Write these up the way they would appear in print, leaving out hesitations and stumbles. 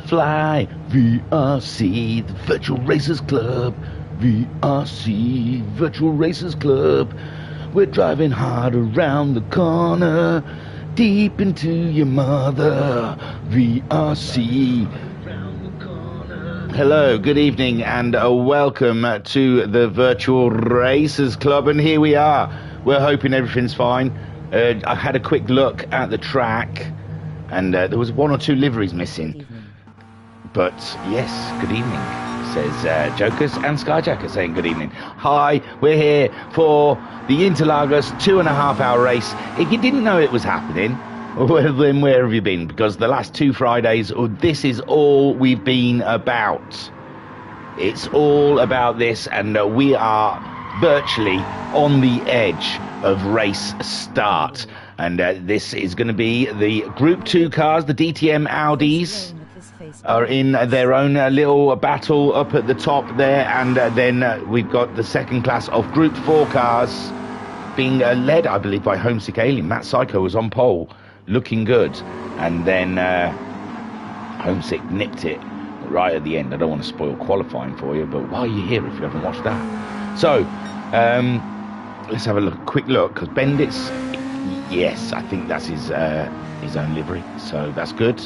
fly. VRC, the Virtual Racers Club. VRC, Virtual Racers Club. We're driving hard around the corner, deep into your mother. VRC. Hello, good evening, and welcome to the Virtual Racers Club. And here we are. We're hoping everything's fine. I had a quick look at the track, and there was one or two liveries missing. But yes, good evening, says Jokers, and Skyjacker saying good evening. Hi, we're here for the Interlagos 2.5 hour race. If you didn't know it was happening, well, then where have you been? Because the last 2 Fridays, this is all we've been about. It's all about this, and we are virtually on the edge of race start. And this is going to be the Group 2 cars, the DTM Audis, are in their own little battle up at the top there, and then we've got the second class of Group 4 cars being led, I believe, by Homesick Alien. Matt Psycho was on pole, looking good, and then Homesick nipped it right at the end. I don't want to spoil qualifying for you, but why are you here if you haven't watched that? So let's have a quick look, because Bendit's, yes, I think that's his own livery, so that's good.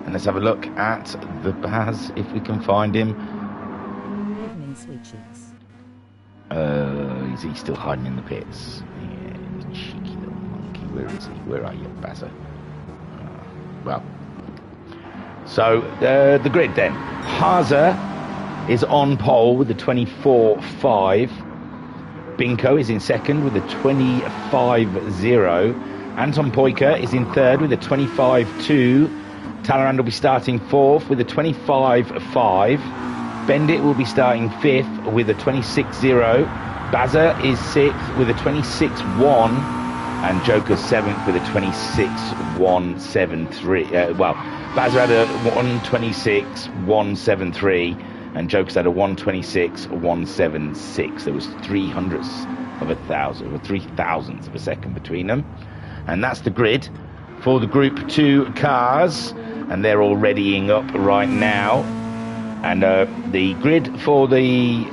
And let's have a look at the Baz, if we can find him. Evening, sweet cheeks. Is he still hiding in the pits? Yeah, cheeky little monkey. Where is he? Where are you, Bazza? Well, so the grid then. Haza is on pole with the 24.5. Binko is in second with the 25.0. Anton Poika is in third with the 25.2. Talleyrand will be starting fourth with a 25.5. Bendit will be starting fifth with a 26.0. Bazza is sixth with a 26.1. And Joker seventh with a 26.173. Well, Bazza had a 126.173. And Joker's had a 126.176. There was 300ths of a thousand, or 3,000ths of a second between them. And that's the grid for the Group 2 cars, and they're all readying up right now. And the grid for the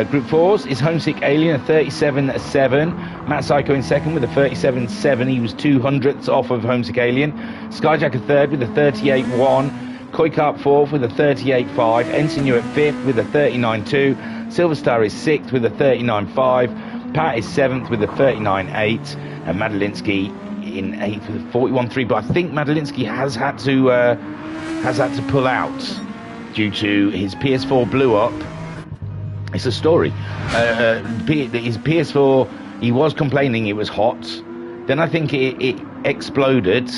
Group 4s is Homesick Alien, a 37.7. Matt Psycho in second with a 37.7. He was 200ths off of Homesick Alien. Skyjacker third with a 38.1. Koikarp fourth with a 38.5. Ensign at fifth with a 39.2. Silverstar is sixth with a 39.5. Pat is seventh with a 39.8. And Madalinsky in 8th with a 41.3, but I think Madalinsky has had to pull out due to his PS4 blew up. It's a story. His PS4, he was complaining it was hot. Then I think it exploded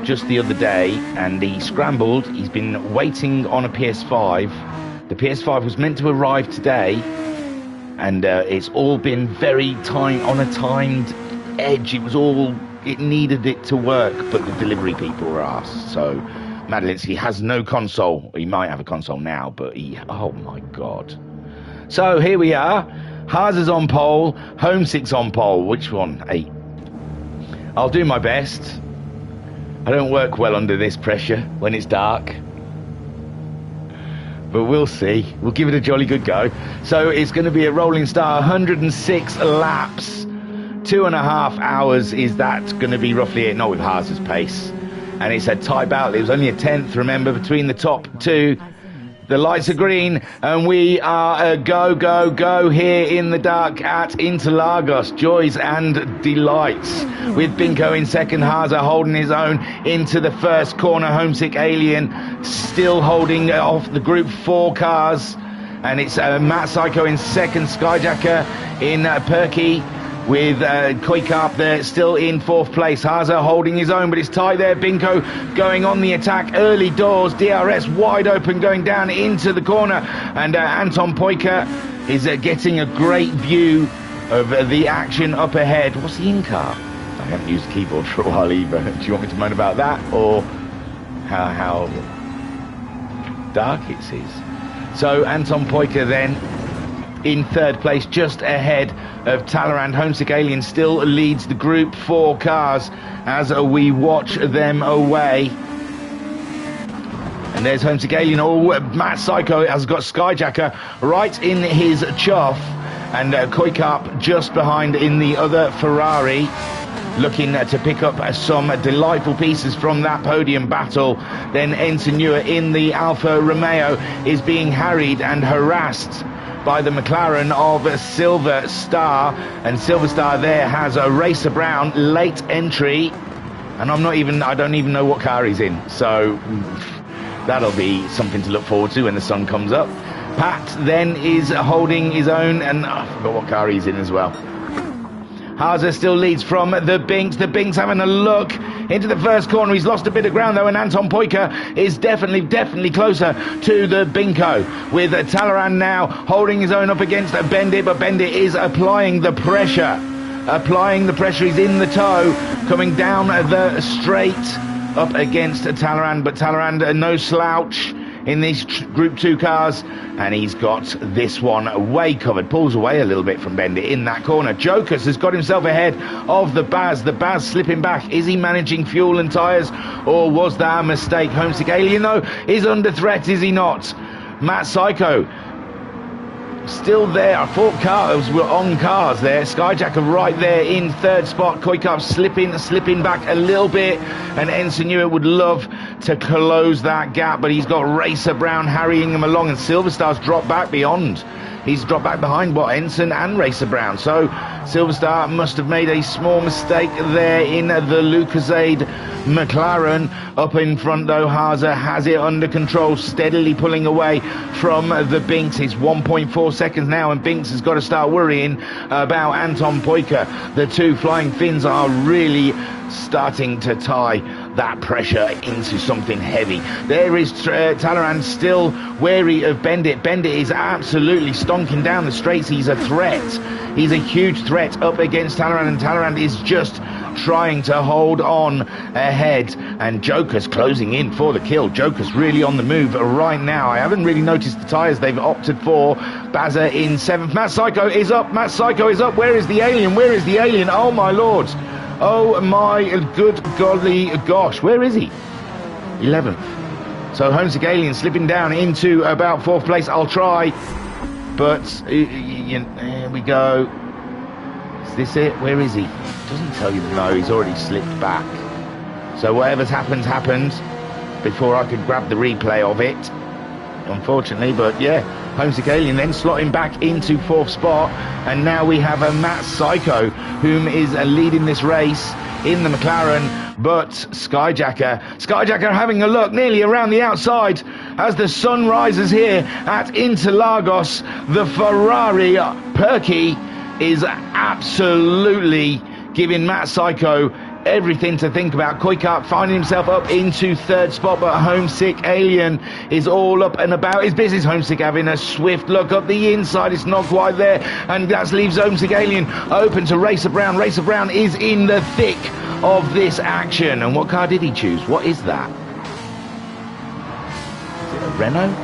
just the other day, and he scrambled. He's been waiting on a PS5. The PS5 was meant to arrive today, and it's all been very on a timed edge. It needed it to work, but the delivery people were asked. So Madalinsky has no console. He might have a console now, but oh my god. So here we are. Haza's on pole, Homesick's on pole. Which one? 8. I'll do my best. I don't work well under this pressure when it's dark, but we'll see. We'll give it a jolly good go. So it's going to be a rolling start, 106 laps. 2.5 hours is that going to be roughly it, not with Haas's pace. And it's a tie battle. It was only a 10th, remember, between the top two. The lights are green, and we are go here in the dark at Interlagos. Joys and delights. With Binko in second, Haza holding his own into the first corner. Homesick Alien still holding off the Group 4 cars. And it's Matt Psycho in second, Skyjacker in Perky, with Koikarp there still in 4th place. Haza holding his own, but it's tight there. Binko going on the attack early doors. DRS wide open going down into the corner. And Anton Poika is getting a great view of the action up ahead. What's the in-car? I haven't used the keyboard for a while either. Do you want me to moan about that, or how dark it is? So Anton Poika then in 3rd place, just ahead of Talleyrand. Homesick Alien still leads the Group 4 cars as we watch them away. And there's Homesick Alien. Oh, Matt Psycho has got Skyjacker right in his chuff. And Koikap just behind in the other Ferrari, looking to pick up some delightful pieces from that podium battle. Then Ensenua in the Alfa Romeo is being harried and harassed by the McLaren of Silver Star, and Silver Star there has a Racer Brown late entry, and I don't even know what car he's in, so that'll be something to look forward to when the sun comes up. Pat then is holding his own, and I forgot what car he's in as well. Haase still leads from the Binks. The Binks having a look into the first corner. He's lost a bit of ground though, and Anton Poika is definitely closer to the Binko, with Talleyrand now holding his own up against Bendit, but Bendit is applying the pressure. He's in the toe, coming down the straight up against Talleyrand, but Talleyrand no slouch in these Group 2 cars, and he's got this one way covered. Pulls away a little bit from Bendit in that corner. Jokers has got himself ahead of the Baz. The Baz slipping back. Is he managing fuel and tyres, or was that a mistake? Homesick Alien, though, is under threat, is he not? Matt Psycho still there. I thought cars were on cars there. Skyjacker right there in third spot. Koikap slipping back a little bit, and Ensenua would love to close that gap, but he's got Racer Brown harrying him along, and Silver Star's dropped back beyond. He's dropped back behind Ensign and Racer Brown. So Silver Star must have made a small mistake there in the Lucozade McLaren. Up in front though, Haase has it under control, steadily pulling away from the Binks. It's 1.4 seconds now, and Binks has got to start worrying about Anton Poika. The two Flying Finns are really starting to tie that pressure into something heavy. There is Talleyrand still wary of Bendit. Bendit is absolutely stonking down the straights. He's a threat. He's a huge threat up against Talleyrand, and Talleyrand is just trying to hold on ahead, and Joker's closing in for the kill. Joker's really on the move right now. I haven't really noticed the tyres they've opted for. Baza in 7th. Matt Psycho is up. Where is the alien? Oh my lord. Oh my good golly gosh, where is he? 11th. So Homesick Alien slipping down into about 4th place. I'll try, but here we go. Is this it? Where is he? Doesn't tell you. No, he's already slipped back. So whatever's happened before I could grab the replay of it, unfortunately. But yeah, Homesick Alien then slotting back into 4th spot, and now we have a Matt Psycho whom is leading this race in the McLaren, but Skyjacker having a look nearly around the outside as the sun rises here at Interlagos. The Ferrari Perky is absolutely giving Matt Psycho everything to think about. Koikap finding himself up into 3rd spot, but Homesick Alien is all up and about his business. Homesick having a swift look up the inside. It's not quite there, and that leaves Homesick Alien open to Racer Brown. Racer Brown is in the thick of this action. And what car did he choose? What is that? Is it a Renault?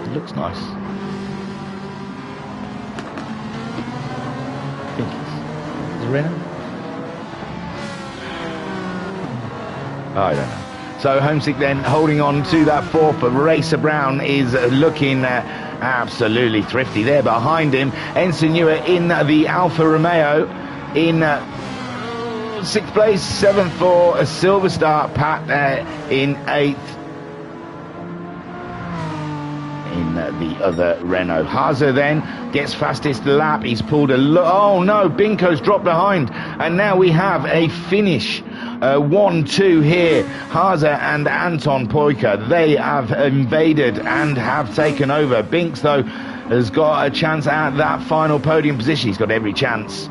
It looks nice. I think it's a Renault? Oh, I don't know. So Homesick then holding on to that 4th, but Racer Brown is looking absolutely thrifty there behind him. Ensenua in the Alfa Romeo in 6th place, 7th for a Silver Star. Pat in 8th in the other Renault. Haase then gets fastest lap. He's pulled a oh no, Binko's dropped behind, and now we have a finish. 1-2 here. Haase and Anton Poika, they have invaded and have taken over. Binks, though, has got a chance at that final podium position. He's got every chance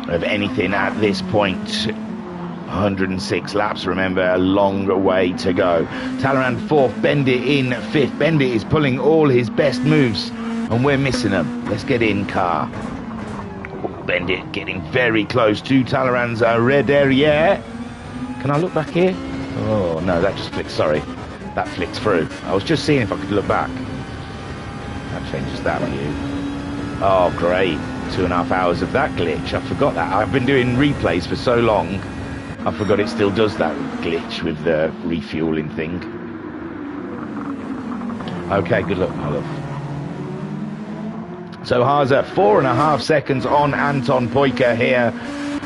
of anything at this point. 106 laps, remember, a long way to go. Talleyrand 4th, Bendit in 5th. Bendit is pulling all his best moves, and we're missing them. Let's get in car. Bendit getting very close to Talleyrand's red derriere. Can I look back here? Oh no, that just flicks. Sorry, that flicks through. I was just seeing if I could look back. That changes that view. Oh great, 2.5 hours of that glitch. I forgot that. I've been doing replays for so long, I forgot it still does that glitch with the refueling thing. Okay, good luck, my love. So Haza, 4.5 seconds on Anton Poika here.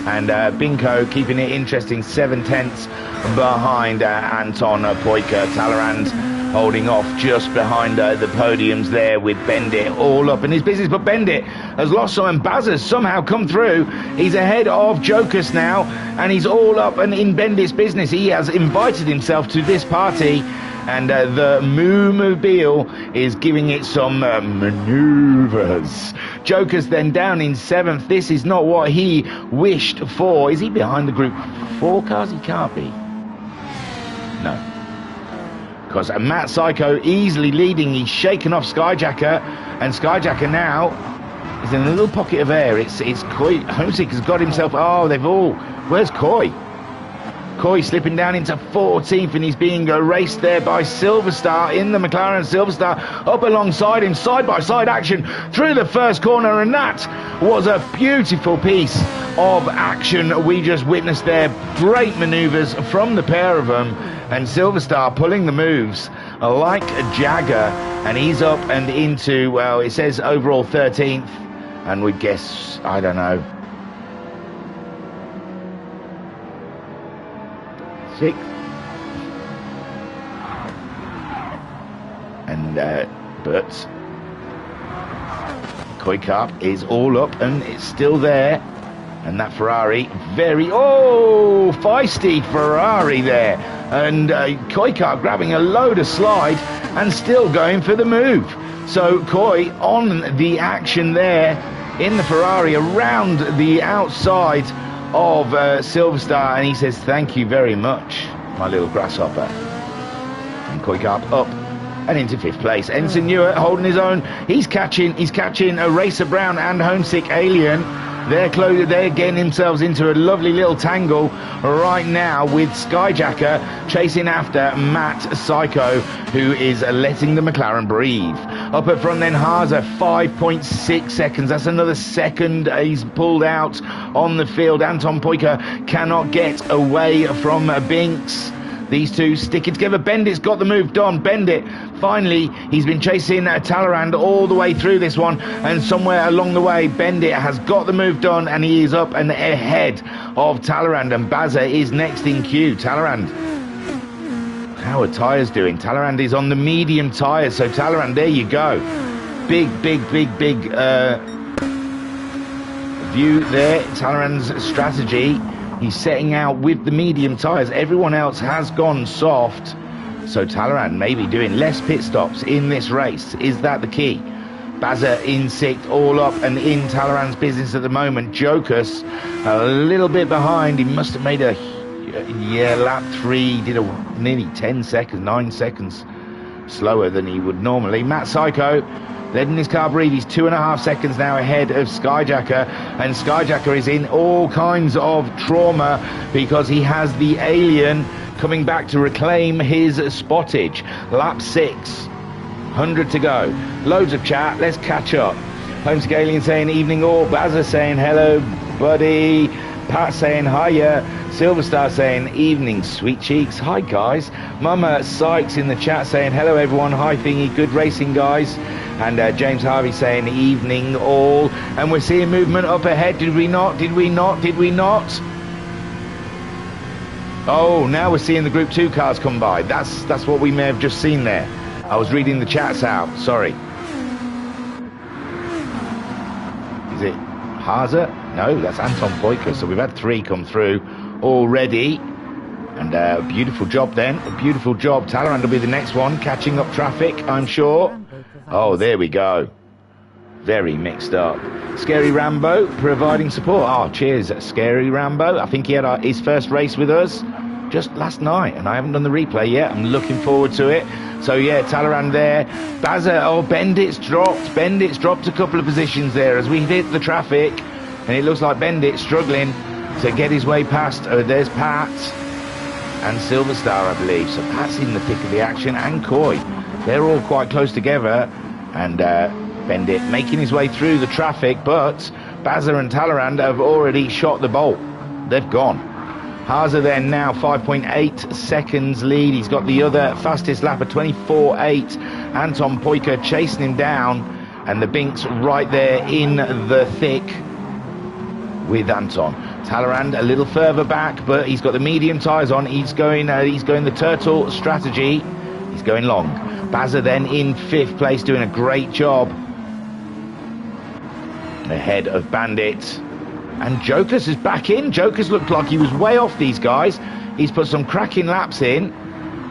And Binko keeping it interesting, 7/10 behind Anton Poika. Talleyrand holding off just behind the podiums there with Bendit all up in his business. But Bendit has lost some, and Baz has somehow come through. He's ahead of Jokus now, and he's all up and in Bendit's business. He has invited himself to this party. And the Moo-mobile is giving it some manoeuvres. Joker's then down in 7th. This is not what he wished for. Is he behind the Group 4 cars? He can't be. No. Because Matt Psycho easily leading. He's shaken off Skyjacker. And Skyjacker now is in a little pocket of air. It's Koi. Homesick has got himself... Oh, they've all... Where's Koi? Koi slipping down into 14th, and he's being raced there by Silverstar in the McLaren. Silverstar up alongside him, side-by-side action through the first corner, and that was a beautiful piece of action we just witnessed there. Great manoeuvres from the pair of them, and Silverstar pulling the moves like a Jagger, and he's up and into, well, it says overall 13th, and we'd guess, I don't know, 6th. And but Koi Cup is all up and it's still there, and that Ferrari very feisty Ferrari there, and Koi Cup grabbing a load of slide and still going for the move. So Koi on the action there in the Ferrari around the outside of Silverstar, and he says thank you very much, my little grasshopper. And Koi Cup up and into 5th place. Ensign Newer holding his own. He's catching a Racer Brown and Homesick Alien. They're getting themselves into a lovely little tangle right now with Skyjacker chasing after Matt Psycho, who is letting the McLaren breathe. Up at front then, Haza, 5.6 seconds. That's another second he's pulled out on the field. Anton Poika cannot get away from Binks. These two sticking together. Bendit's got the move done. Bendit, finally, he's been chasing Talleyrand all the way through this one, and somewhere along the way, Bendit has got the move done, and he is up and ahead of Talleyrand, and Baza is next in queue. Talleyrand, how are tyres doing? Talleyrand is on the medium tyres, so Talleyrand, there you go. Big view there. Talleyrand's strategy. He's setting out with the medium tyres. Everyone else has gone soft. So Talleyrand maybe doing less pit stops in this race. Is that the key? Baza in 6th, all up and in Talleyrand's business at the moment. Jokus a little bit behind. He must have made a lap 3. Did nearly 10 seconds, 9 seconds slower than he would normally. Matt Psycho letting his car breathe. He's 2.5 seconds now ahead of Skyjacker, and Skyjacker is in all kinds of trauma because he has the Alien coming back to reclaim his spottage. Lap 6, 100 to go. Loads of chat. Let's catch up. Homesick Alien saying evening all. Bazza saying hello, buddy. Pat saying hiya. Silverstar saying evening, sweet cheeks. Hi guys. Mama Sykes in the chat saying hello everyone. Hi thingy. Good racing guys. And James Harvey saying evening all. And we're seeing movement up ahead. Did we not? Oh, now we're seeing the Group 2 cars come by. That's what we may have just seen there. I was reading the chats out. Sorry. Is it Haza? No, that's Anton Poika. So we've had 3 come through already. And a beautiful job then. A beautiful job. Talleyrand will be the next one, catching up traffic, I'm sure. Oh, there we go. Very mixed up. Scary Rambo providing support. Oh, cheers, Scary Rambo. I think he had his first race with us just last night, and I haven't done the replay yet. I'm looking forward to it. So, yeah, Talleyrand there. Baza, Bendit's dropped. Bendit's dropped a couple of positions there as we hit the traffic, and it looks like Bendit struggling to get his way past. There's Pat and Silverstar, I believe. So Pat's in the thick of the action, and Coy. They're all quite close together, and Bendit making his way through the traffic, but Baza and Talleyrand have already shot the bolt. They've gone. Haza then now 5.8 seconds lead. He's got the other fastest lap at 24.8. Anton Poika chasing him down, and the Binks right there in the thick with Anton. Talleyrand a little further back, but he's got the medium tyres on. He's going the turtle strategy. He's going long. Bazza then in 5th place, doing a great job ahead of Bandit. And Jokers is back in. Jokers looked like he was way off these guys. He's put some cracking laps in,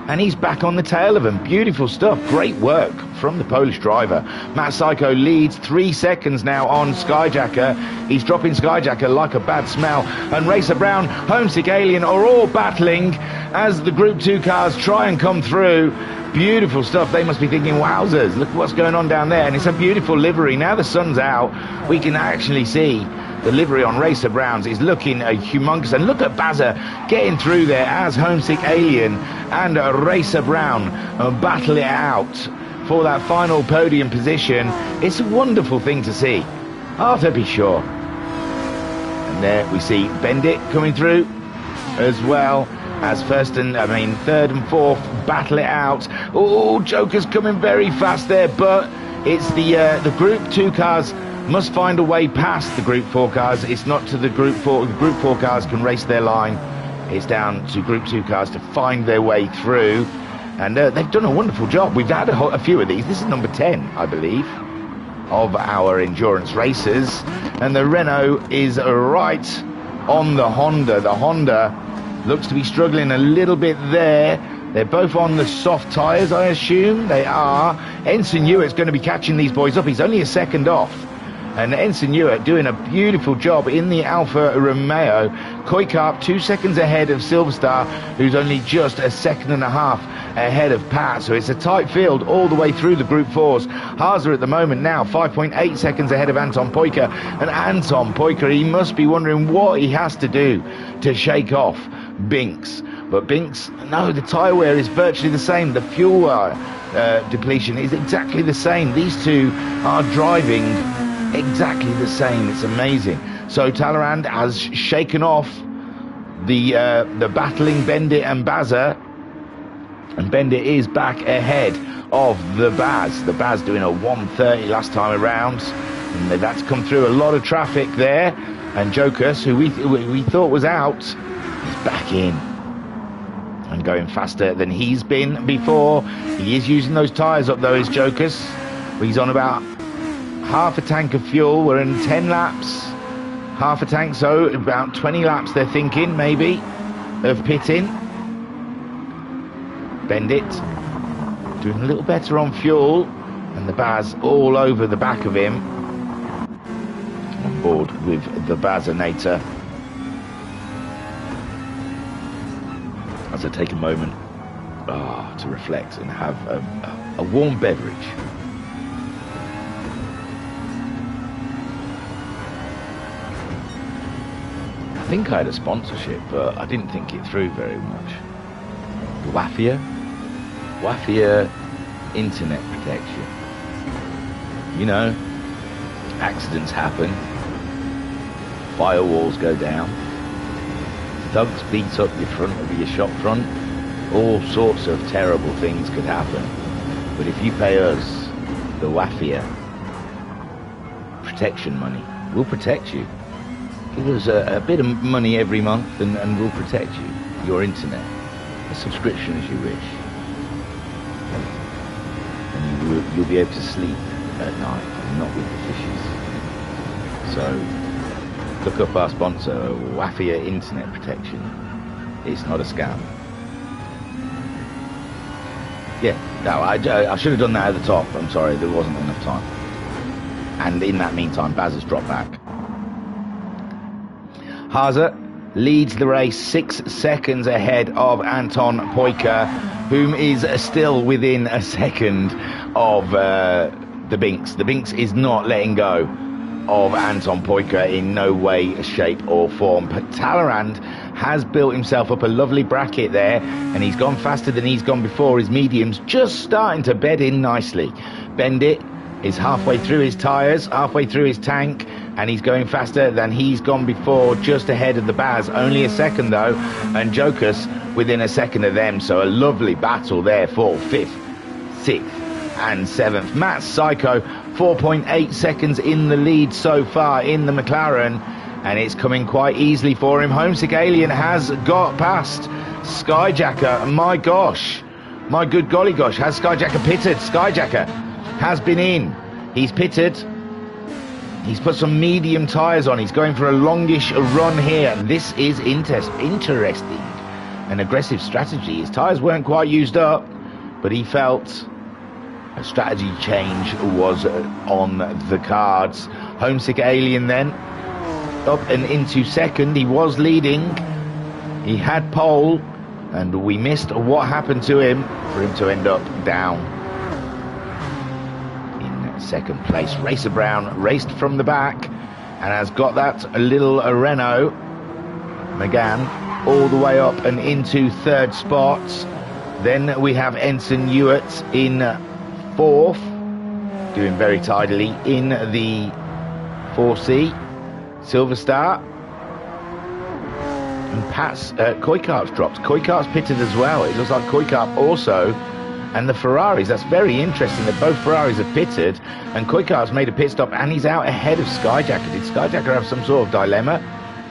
and he's back on the tail of them. Beautiful stuff. Great work from the Polish driver. Matt Psycho leads 3 seconds now on Skyjacker. He's dropping Skyjacker like a bad smell. And Racer Brown, Homesick Alien are all battling as the Group 2 cars try and come through. Beautiful stuff. They must be thinking, wowzers, look what's going on down there. And it's a beautiful livery. Now the sun's out, we can actually see the livery on Racer Brown's is looking humongous. And look at Bazza getting through there as Homesick Alien and Racer Brown battle it out for that final podium position. It's a wonderful thing to see. Oh, to be sure. And there we see Bendit coming through as well as third and fourth battle it out. Oh, Joker's coming very fast there, but it's the Group 2 cars must find a way past the Group 4 cars. It's not to the Group 4. The Group 4 cars can race their line. It's down to Group 2 cars to find their way through. And they've done a wonderful job. We've had a few of these. This is number 10, I believe, of our endurance races. And the Renault is right on the Honda. The Honda looks to be struggling a little bit there. They're both on the soft tyres, I assume. They are. Ensign Hewitt's going to be catching these boys up. He's only a second off. And Ensign Hewitt doing a beautiful job in the Alfa Romeo. Koikarp 2 seconds ahead of Silverstar, who's only just a second and a half ahead of Pat. So it's a tight field all the way through the Group 4s. Haza at the moment now 5.8 seconds ahead of Anton Poika. And Anton Poika, he must be wondering what he has to do to shake off Binks. But Binks, no, the tyre wear is virtually the same. The fuel depletion is exactly the same. These two are driving exactly the same. It's amazing. So Talleyrand has shaken off the battling Bendit and Bazza, and Bendit is back ahead of the Baz. The Baz doing a 1:30 last time around, and that's come through a lot of traffic there. And Jokus, who we thought was out, is back in and going faster than he's been before. He is using those tyres up though, is Jokus. He's on about half a tank of fuel. We're in 10 laps, half a tank, so about 20 laps they're thinking maybe of pitting. Bendit doing a little better on fuel, and the Baz all over the back of him, on board with the Bazinator. As I take a moment to reflect and have a warm beverage. I think I had a sponsorship, but I didn't think it through very much. Wafia internet protection. You know, accidents happen, firewalls go down, thugs beat up your front of your shop front, all sorts of terrible things could happen. But if you pay us the Wafia protection money, we'll protect you. Give us a bit of money every month and we'll protect you, your internet, a subscription as you wish. And you'll be able to sleep at night and not with the fishes. So look up our sponsor, Wafia Internet Protection. It's not a scam. Yeah, no, I should have done that at the top. I'm sorry, there wasn't enough time. And in that meantime, Baz has dropped back. Haza leads the race 6 seconds ahead of Anton Poika, whom is still within a second of the Binks. The Binks is not letting go of Anton Poika in no way, shape or form. But Talleyrand has built himself up a lovely bracket there, and he's gone faster than he's gone before. His medium's just starting to bed in nicely. Bendit is halfway through his tyres, halfway through his tank, and he's going faster than he's gone before, just ahead of the Baz. Only a second though, and Jokus within a second of them. So a lovely battle there for 5th, 6th and 7th. Matt Psycho 4.8 seconds in the lead so far in the McLaren, and it's coming quite easily for him. Homesick Alien has got past Skyjacker. My gosh, my good golly gosh, has Skyjacker pitted? Skyjacker has been in. He's pitted. He's put some medium tyres on. He's going for a longish run here. This is interesting. An aggressive strategy. His tyres weren't quite used up, but he felt a strategy change was on the cards. Homesick Alien then up and into second. He was leading. He had pole, and we missed what happened to him for him to end up down in second place. Racer Brown raced from the back and has got that little Renault Megane all the way up and into third spot. Then we have Ensign Ewart in fourth, doing very tidily in the 4C. Silver Star and Pat's Koikarp's dropped. Koikarp's pitted as well. It looks like Koikarp also, and the Ferraris. That's very interesting that both Ferraris have pitted, and Koikarp's made a pit stop, and he's out ahead of Skyjacker. Did Skyjacker have some sort of dilemma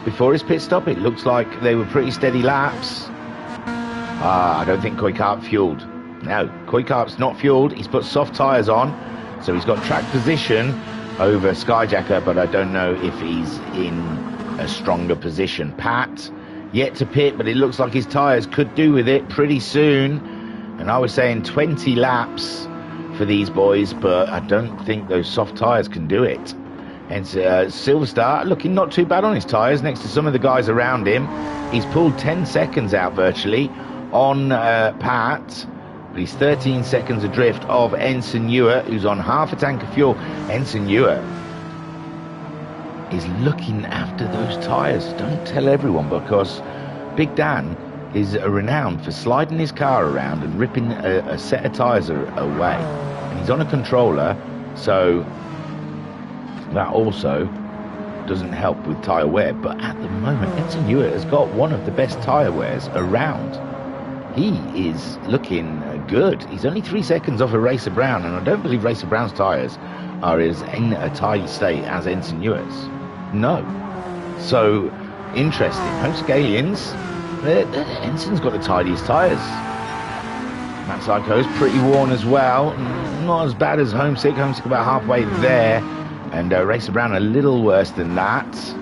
before his pit stop? It looks like they were pretty steady laps. I don't think Koikarp fueled. No, Koikarp's not fueled. He's put soft tyres on, so he's got track position over Skyjacker, but I don't know if he's in a stronger position. Pat yet to pit, but it looks like his tyres could do with it pretty soon, and I was saying 20 laps for these boys, but I don't think those soft tyres can do it. And Silver Star looking not too bad on his tyres next to some of the guys around him. He's pulled 10 seconds out virtually on Pat, but he's 13 seconds adrift of Ensign Ewart, who's on half a tank of fuel. Ensign Ewart is looking after those tyres. Don't tell everyone, because Big Dan is renowned for sliding his car around and ripping a set of tyres away. And he's on a controller, so that also doesn't help with tyre wear. But at the moment, Ensign Ewart has got one of the best tyre wears around. He is looking good. He's only 3 seconds off of Racer Brown, and I don't believe Racer Brown's tyres are as in a tidy state as Ensign Ewart's. No. So, interesting. Homesick Aliens, Ensign's got the tidiest tyres. Matt Psycho's pretty worn as well. Not as bad as Homesick. Homesick about halfway there, and Racer Brown a little worse than that.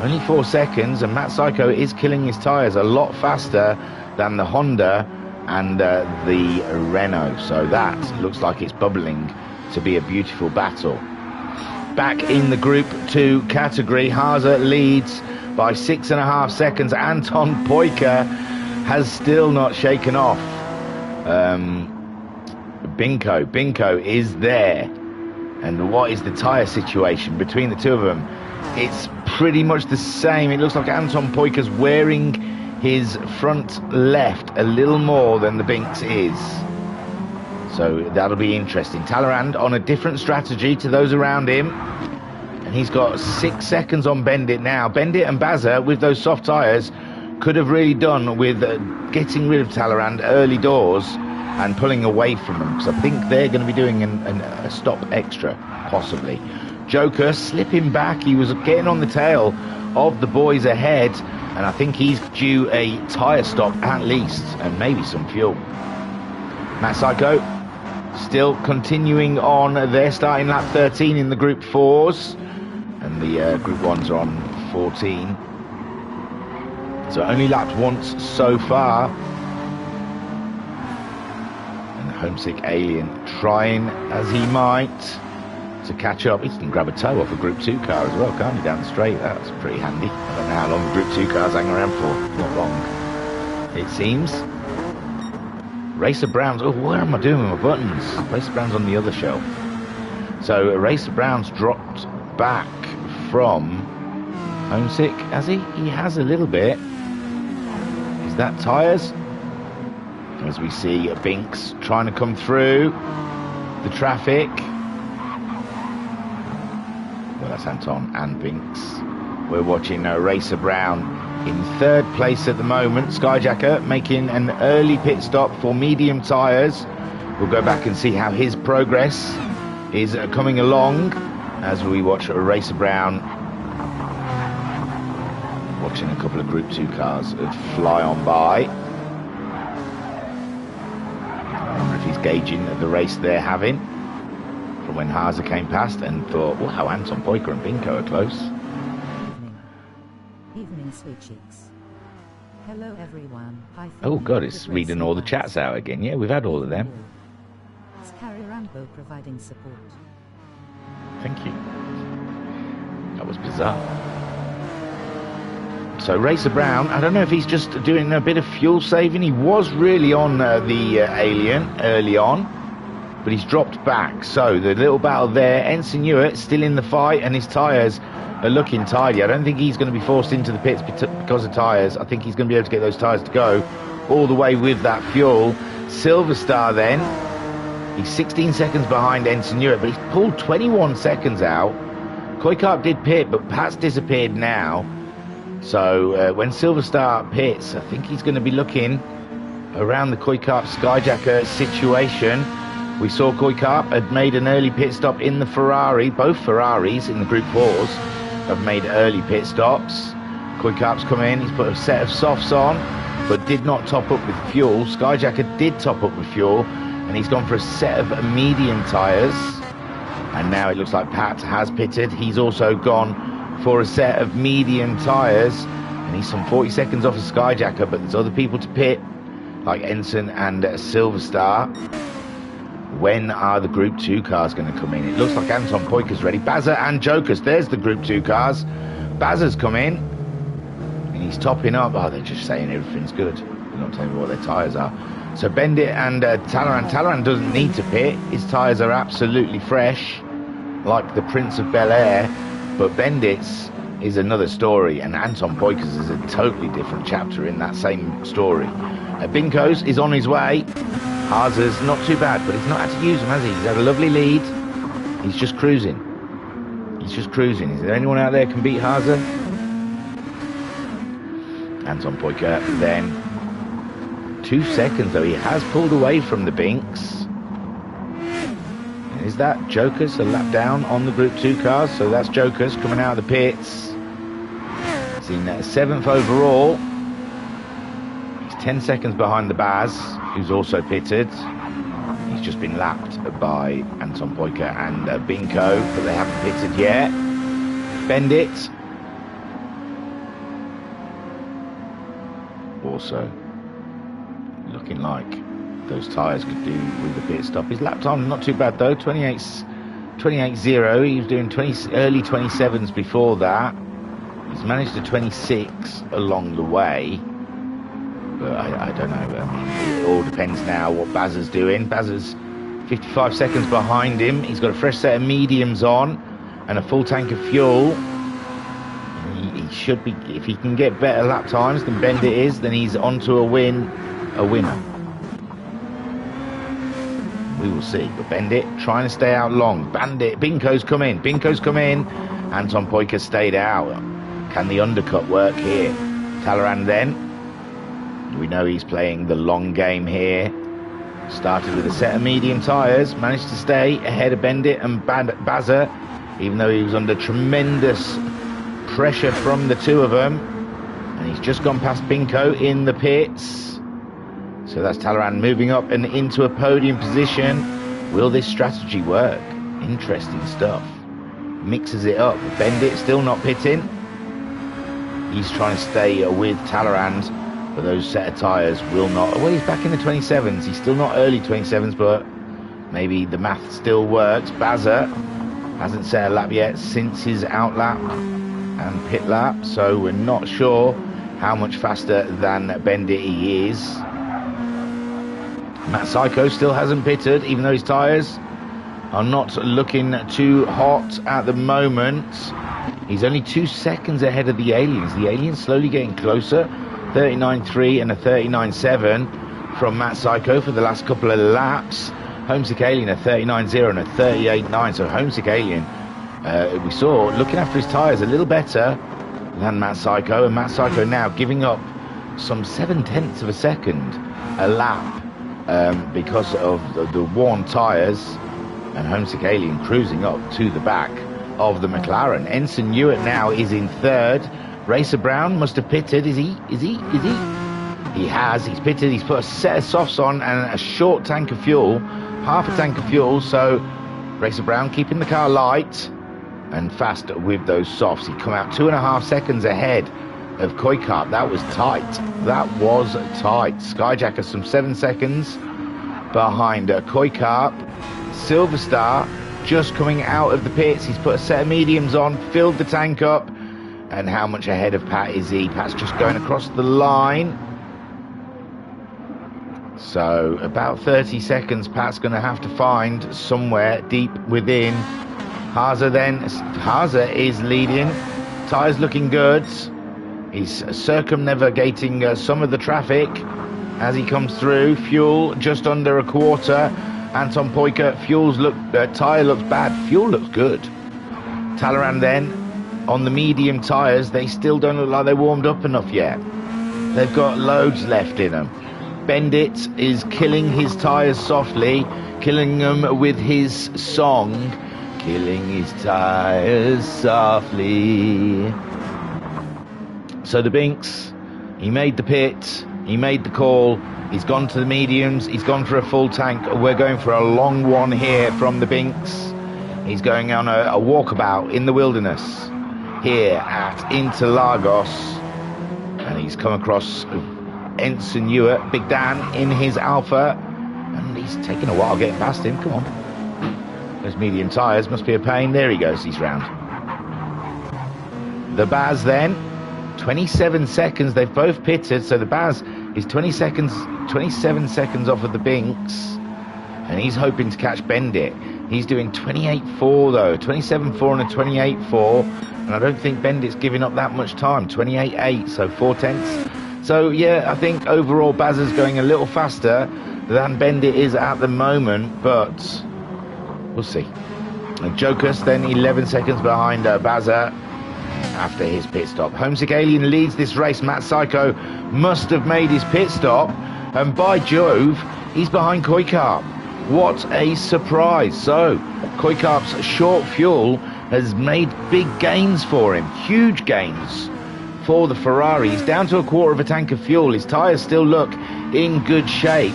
Only 4 seconds, and Matt Psycho is killing his tyres a lot faster than the Honda and the Renault. So that looks like it's bubbling to be a beautiful battle. Back in the Group 2 category, Haase leads by 6.5 seconds. Anton Poika has still not shaken off Binko is there. And what is the tyre situation between the two of them? It's pretty much the same. It looks like Anton Poika's wearing his front left a little more than the Binks is. So that'll be interesting. Talleyrand on a different strategy to those around him. And he's got 6 seconds on Bendit now. Bendit and Baza, with those soft tyres, could have really done with getting rid of Talleyrand early doors and pulling away from them, because I think they're going to be doing a stop extra, possibly. Joker slipping back. He was getting on the tail of the boys ahead, and I think he's due a tyre stop at least, and maybe some fuel. Matt Psycho still continuing on. They're starting lap 13 in the Group 4s, and the Group 1s are on 14. So only lapped once so far. And Homesick Alien trying as he might to catch up. He can grab a tow off a Group 2 car as well, can't he, down the straight? That's pretty handy. I don't know how long the Group 2 cars hang around for. Not long, it seems. Racer Brown's... Oh, where am I doing with my buttons? Racer Brown's on the other shelf. So Racer Brown's dropped back from Homesick, has he? He has a little bit. Is that tyres? As we see Binks trying to come through the traffic. Well, That's Anton and Binks. We're watching Racer Brown in 3rd place at the moment. Skyjacker making an early pit stop for medium tyres. We'll go back and see how his progress is coming along as we watch Racer Brown watching a couple of Group 2 cars fly on by. I wonder if he's gauging the race they're having from when Haase came past and thought, wow, Anton Poiker and Binko are close. Evening, sweet cheeks. Hello, everyone. Oh, God, it's reading all the chats out again. Yeah, we've had all of them. Scary Rambo providing support. Thank you. That was bizarre. So Racer Brown, I don't know if he's just doing a bit of fuel saving. He was really on the Alien early on, but he's dropped back. So the little battle there, Ensign Ewart still in the fight, and his tyres are looking tidy. I don't think he's going to be forced into the pits because of tyres. I think he's going to be able to get those tyres to go all the way with that fuel. Silver Star then, he's 16 seconds behind Ensign Ewart, but he's pulled 21 seconds out. Koikarp did pit, but Pat's disappeared now. So when Silver Star pits, I think he's going to be looking around the Koikarp Skyjacker situation. We saw Koikarp had made an early pit stop in the Ferrari. Both Ferraris in the Group 4s have made early pit stops. Koikarp's come in, he's put a set of softs on, but did not top up with fuel. Skyjacker did top up with fuel, and he's gone for a set of medium tyres. And now it looks like Pat has pitted. He's also gone for a set of medium tyres, and he's some 40 seconds off of Skyjacker, but there's other people to pit, like Ensign and Silver Star. When are the Group 2 cars going to come in? It looks like Anton Poiker's ready. Bazza and Jokers, there's the Group 2 cars. Bazza's come in, and he's topping up. Oh, they're just saying everything's good. They're not telling me what their tyres are. So Bendit and Talleyrand. Talleyrand doesn't need to pit. His tyres are absolutely fresh, like the Prince of Bel Air. But Bendit's is another story, and Anton Poiker's is a totally different chapter in that same story. Binko's is on his way. Haase's not too bad, but he's not had to use him, has he? He's had a lovely lead. He's just cruising. He's just cruising. Is there anyone out there can beat Haase? Anton Poiker then. 2 seconds, though. He has pulled away from the Binks. Is that Jokers a lap down on the Group 2 cars? So that's Jokers coming out of the pits. He's in 7th overall. He's 10 seconds behind the Baz, who's also pitted. He's just been lapped by Anton Poiker and Binko, but they haven't pitted yet. Bendit also looking like those tyres could do with the pit stop. His lap time not too bad though, 28.0. He was doing early 27s before that. He's managed to 26 along the way, but I don't know. I mean, it all depends now what Bazza's doing. Bazza's 55 seconds behind him. He's got a fresh set of mediums on and a full tank of fuel. He should be, if he can get better lap times than Bendit is, then he's onto a winner. We will see. But Bendit trying to stay out long. Binko's come in. Anton Poiker stayed out. Can the undercut work here? Talleyrand then. We know he's playing the long game here. Started with a set of medium tyres. Managed to stay ahead of Bendit and Bazza, even though he was under tremendous pressure from the two of them. And he's just gone past Binko in the pits. So that's Talleyrand moving up and into a podium position. Will this strategy work? Interesting stuff. Mixes it up. Bendit still not pitting. He's trying to stay with Talleyrand, but those set of tyres will not. Well, he's back in the 27s. He's still not early 27s, but maybe the math still works. Bazza hasn't set a lap yet since his out lap and pit lap, so we're not sure how much faster than Bendit he is. Matt Psycho still hasn't pitted, even though his tyres are not looking too hot at the moment. He's only 2 seconds ahead of the Aliens. The Aliens slowly getting closer. 39.3 and a 39.7 from Matt Psycho for the last couple of laps. Homesick Alien a 39.0 and a 38.9. So Homesick Alien we saw looking after his tyres a little better than Matt Psycho, and Matt Psycho now giving up some 0.7 of a second a lap because of the worn tyres, and Homesick Alien cruising up to the back of the McLaren. Ensign Ewart now is in third. Racer Brown must have pitted. Is he? He has. He's pitted. He's put a set of softs on and a short tank of fuel, half a tank of fuel. So Racer Brown keeping the car light and fast with those softs. He come out 2.5 seconds ahead of Koikart. That was tight. That was tight. Skyjacker some 7 seconds behind Koikart. Silver Star just coming out of the pits. He's put a set of mediums on, filled the tank up. And how much ahead of Pat is he? Pat's just going across the line. So about 30 seconds Pat's going to have to find somewhere deep within. Haase is leading. Tyres looking good. He's circumnavigating some of the traffic as he comes through. Fuel just under a quarter. Anton Poiker, tyre looks bad. Fuel looks good. Talleyrand then on the medium tyres. They still don't look like they're warmed up enough yet. They've got loads left in them. Bendit is killing his tyres softly, killing them with his song. Killing his tyres softly. So the Binks, he made the pit, he made the call, he's gone to the mediums, he's gone for a full tank. We're going for a long one here from the Binks. He's going on a walkabout in the wilderness here at Interlagos. And he's come across Ensign Ewart, Big Dan in his Alpha. And he's taking a while getting past him, come on. Those medium tyres must be a pain. There he goes, he's round. The Baz then, 27 seconds, they've both pitted, so the Baz is 27 seconds off of the Binks, and he's hoping to catch Bendit. He's doing 28.4 though, 27.4 and a 28.4, and I don't think Bendit's giving up that much time, 28.8, so 0.4. So yeah, I think overall Baz is going a little faster than Bendit is at the moment, but we'll see. And Jokus then 11 seconds behind Baza after his pit stop. Homesick Alien leads this race. Matt Psycho must have made his pit stop, and by Jove, he's behind Koikart. What a surprise. So Koikart's short fuel has made big gains for him, huge gains for the Ferrari. He's down to a quarter of a tank of fuel. His tyres still look in good shape.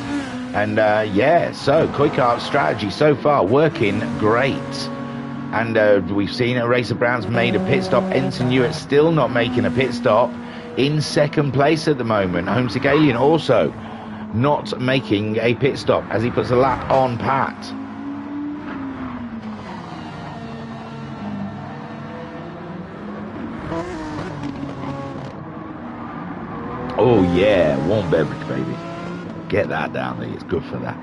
And yeah, so Koikart's strategy so far working great. And we've seen Racer Brown's made a pit stop. Ensign Ewart still not making a pit stop, in second place at the moment. Homesick Alien also not making a pit stop as he puts a lap on Pat. Oh yeah, warm beverage, baby. Get that down there, it's good for that.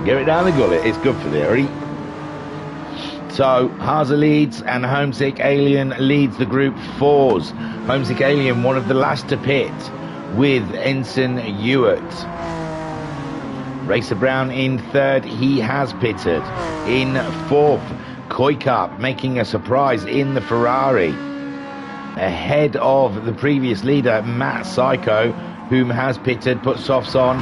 Get it down the gullet, it's good for the already. So Haase leads and Homesick Alien leads the Group 4s. Homesick Alien one of the last to pit with Ensign Ewart. Racer Brown in third, he has pitted. In fourth, Koikart making a surprise in the Ferrari, ahead of the previous leader Matt Psycho, whom has pitted, put softs on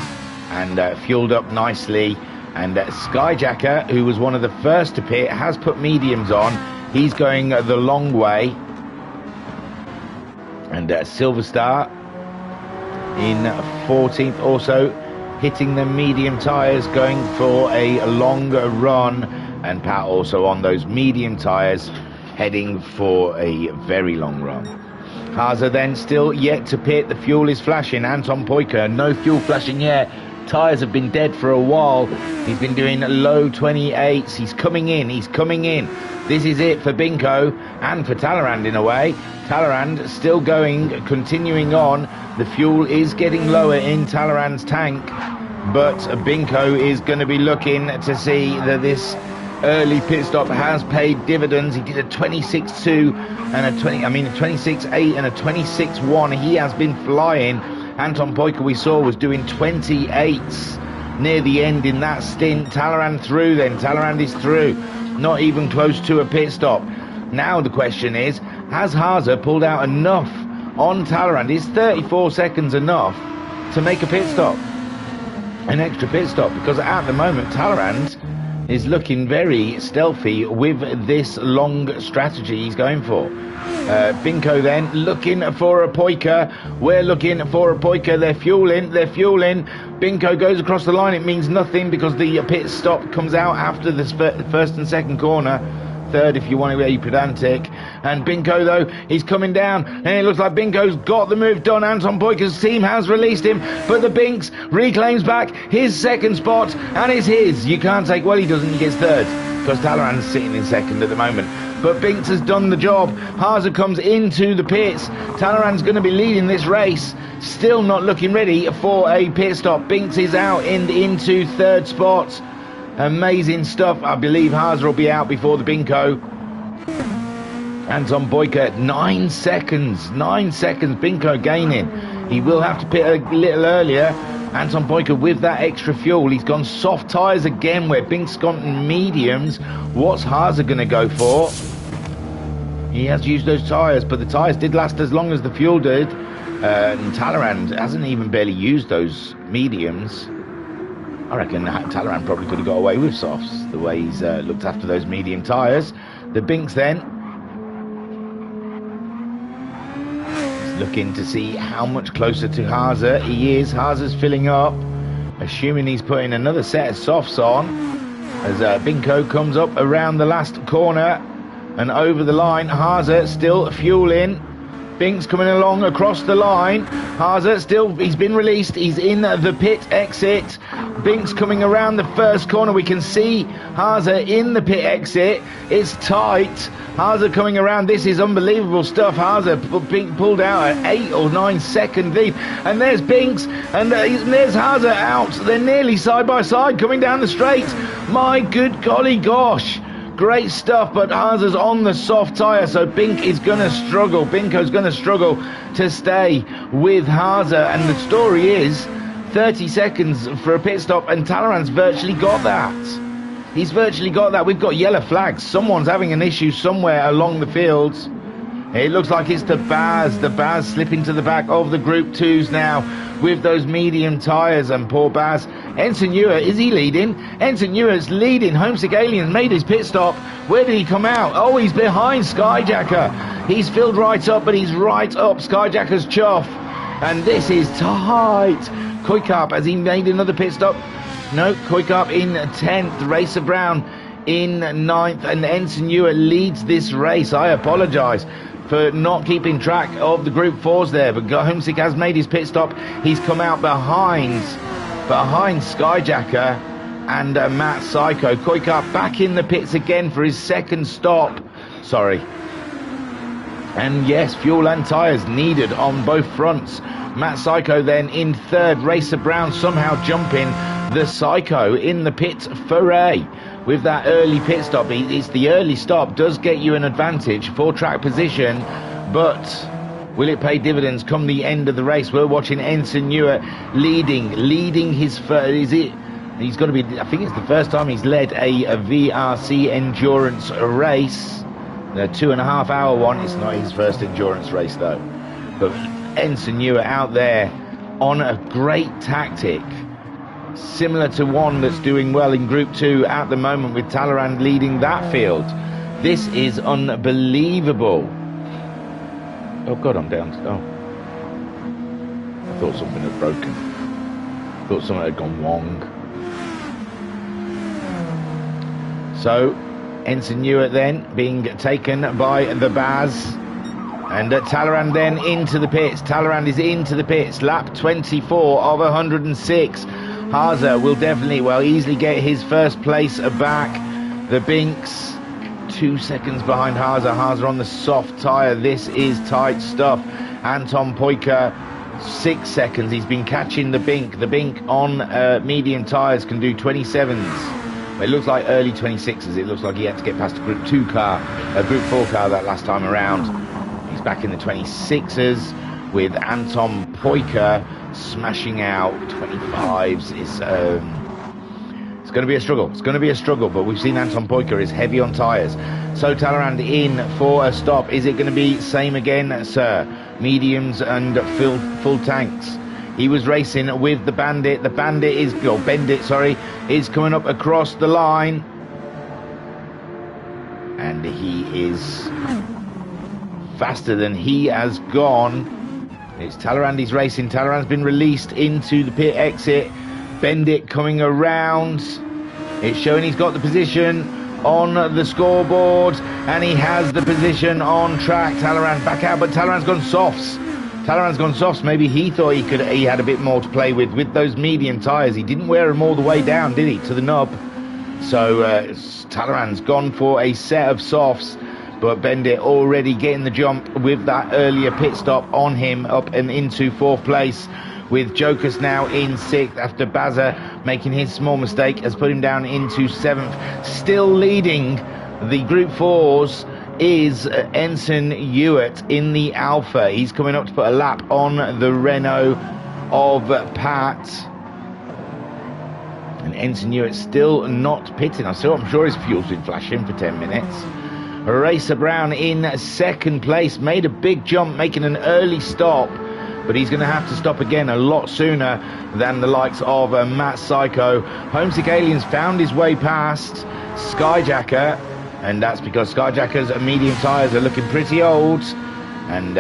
and fueled up nicely. And Skyjacker, who was one of the first to pit, has put mediums on. He's going the long way. And Silver Star in 14th, also hitting the medium tyres, going for a long run. And Pat also on those medium tyres, heading for a very long run. Haase then still yet to pit. The fuel is flashing. Anton Poiker, no fuel flashing yet. Tyres have been dead for a while. He's been doing low 28s. He's coming in. This is it for Binko and for Talleyrand in a way. Talleyrand still going, continuing on. The fuel is getting lower in Talleyrand's tank, but Binko is going to be looking to see that this early pit stop has paid dividends. He did a 26.2 and a 26.8 and a 26.1. He has been flying. Anton Poiker we saw was doing 28s near the end in that stint. Talleyrand through then. Talleyrand is through. Not even close to a pit stop. Now the question is, has Haase pulled out enough on Talleyrand? Is 34 seconds enough to make a pit stop? An extra pit stop? Because at the moment, Talleyrand is looking very stealthy with this long strategy he's going for. Binko then looking for a Poika. We're looking for a Poika. They're fueling. Binko goes across the line. It means nothing because the pit stop comes out after the first and second corner. Third if you want to be pedantic. And Binko though, he's coming down and it looks like Binko's got the move done. Anton Poika's team has released him, but the Binks reclaims back his second spot and it's his. You can't take, well, he doesn't, he gets third because Talleyrand's sitting in second at the moment. But Binks has done the job. Haase comes into the pits. Talleyrand's going to be leading this race. Still not looking ready for a pit stop. Binks is out into third spot. Amazing stuff. I believe Haase will be out before the Binko. Anton Poika, 9 seconds. 9 seconds. Binko gaining. He will have to pit a little earlier. Anton Poika with that extra fuel. He's gone soft tyres again where Binks gone mediums. What's Haase going to go for? He has used those tyres, but the tyres did last as long as the fuel did. And Talleyrand hasn't even barely used those mediums. I reckon Talleyrand probably could have got away with softs, the way he's looked after those medium tyres. The Binks then, he's looking to see how much closer to Haase he is. Haase's filling up, assuming he's putting another set of softs on, as Binko comes up around the last corner and over the line. Haase still fueling. Binks coming along across the line. Haase still, he's been released. He's in the pit exit. Binks coming around the first corner. We can see Haase in the pit exit. It's tight. Haase coming around. This is unbelievable stuff. Haase pulled out an 8 or 9 second lead. And there's Binks. And there's Haase out. They're nearly side by side coming down the straight. My good golly gosh. Great stuff, but Haase's on the soft tyre, so Binko's going to struggle to stay with Haase. And the story is 30 seconds for a pit stop, and Talleyrand's virtually got that. He's virtually got that. We've got yellow flags. Someone's having an issue somewhere along the fields. It looks like it's the Baz slipping to the back of the Group 2s now with those medium tyres, and poor Baz. Ensign Ewer, is he leading? Ensign Ewer's leading. Homesick Alien made his pit stop. Where did he come out? Oh, he's behind Skyjacker. He's filled right up, but he's right up Skyjacker's chuff. And this is tight. Kuikarp, has he made another pit stop? No, Kuikarp in 10th. Racer Brown in 9th. And Ensign Ewer leads this race. I apologise for not keeping track of the Group 4s there, but Homesick has made his pit stop. He's come out behind Skyjacker and Matt Psycho. Kuikarp back in the pits again for his second stop. Sorry. And yes, fuel and tyres needed on both fronts. Matt Psycho then in third. Racer Brown somehow jumping the Psycho in the pit foray with that early pit stop. It's the early stop does get you an advantage for track position, but will it pay dividends come the end of the race? We're watching Ensign Ewer leading his first. He's got to be, I think it's the first time he's led a VRC endurance race, the 2.5 hour one. It's not his first endurance race though, but Ensign Ewer out there on a great tactic, similar to one that's doing well in Group 2 at the moment, with Talleyrand leading that field. This is unbelievable. Oh God, I'm down. Oh, I thought something had broken. I thought something had gone wrong. So Ensign Ewer then being taken by the Baz, and Talleyrand then into the pits. Talleyrand is into the pits, lap 24 of 106. Haase will definitely, easily get his first place back. The Binks 2 seconds behind Haase. Haase on the soft tyre. This is tight stuff. Anton Poika 6 seconds. He's been catching the Bink. The Bink on medium tyres can do 27s. It looks like early 26s. It looks like he had to get past a Group 2 car, a Group 4 car that last time around. He's back in the 26s with Anton Poika smashing out 25s. It's It's going to be a struggle. It's going to be a struggle, but we've seen Anton Poika is heavy on tyres. So Talleyrand in for a stop. Is it going to be same again, sir? Mediums and full tanks. He was racing with the Bandit. The Bandit is, or Bendit, sorry, is coming up across the line. And he is faster than he has gone. It's Talleyrand he's racing. Talleyrand's been released into the pit exit. Bendit coming around. It's showing he's got the position on the scoreboard, and he has the position on track. Talleyrand back out, but Talleyrand's gone softs. Talleyrand's gone softs. Maybe he thought he had a bit more to play with those medium tyres. He didn't wear them all the way down, did he, to the nub? So Talleyrand's gone for a set of softs, but Bendit already getting the jump with that earlier pit stop on him, up and into 4th place, with Jokas now in 6th after Bazza making his small mistake has put him down into 7th. Still leading the Group 4s is Ensign Hewitt in the Alpha. He's coming up to put a lap on the Renault of Pat. And Ensign Hewitt still not pitting. I'm sure his fuel's been flashing for 10 minutes. Racer Brown in 2nd place, made a big jump, making an early stop, but he's going to have to stop again a lot sooner than the likes of Matt Psycho. Homesick Aliens found his way past Skyjacker, and that's because Skyjacker's medium tyres are looking pretty old, and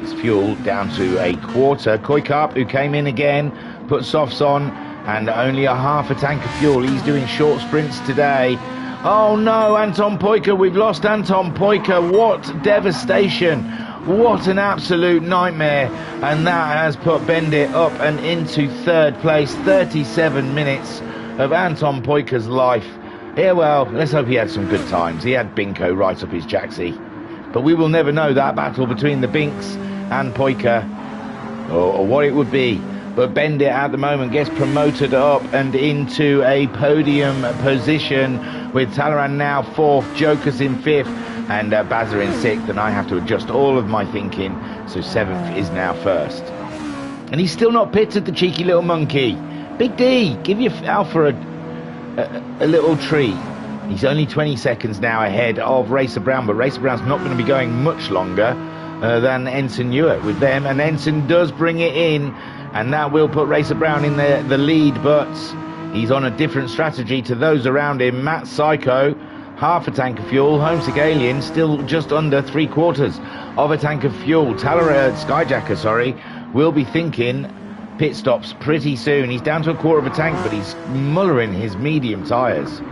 his fuel down to a quarter. Koikap, who came in again, put softs on, and only a half a tank of fuel. He's doing short sprints today. Oh no, Anton Poika, we've lost Anton Poika. What devastation. What an absolute nightmare. And that has put Bendit up and into 3rd place. 37 minutes of Anton Poika's life. Yeah, well, let's hope he had some good times. He had Binko right up his jacksie. But we will never know that battle between the Binks and Poika, or what it would be. But Bendit at the moment gets promoted up and into a podium position, with Talleyrand now 4th, Jokas in 5th, and Bazza in 6th, and I have to adjust all of my thinking, so 7th is now 1st. And he's still not pitted, the cheeky little monkey. Big D, give your Alpha a little treat. He's only 20 seconds now ahead of Racer Brown, but Racer Brown's not going to be going much longer than Ensign Hewitt with them, and Ensign does bring it in, and that will put Racer Brown in the lead, but he's on a different strategy to those around him. Matt Psycho, half a tank of fuel. Homesick Alien still just under 3/4 of a tank of fuel. Skyjacker, sorry, will be thinking pit stops pretty soon. He's down to a quarter of a tank, but he's mullering his medium tyres.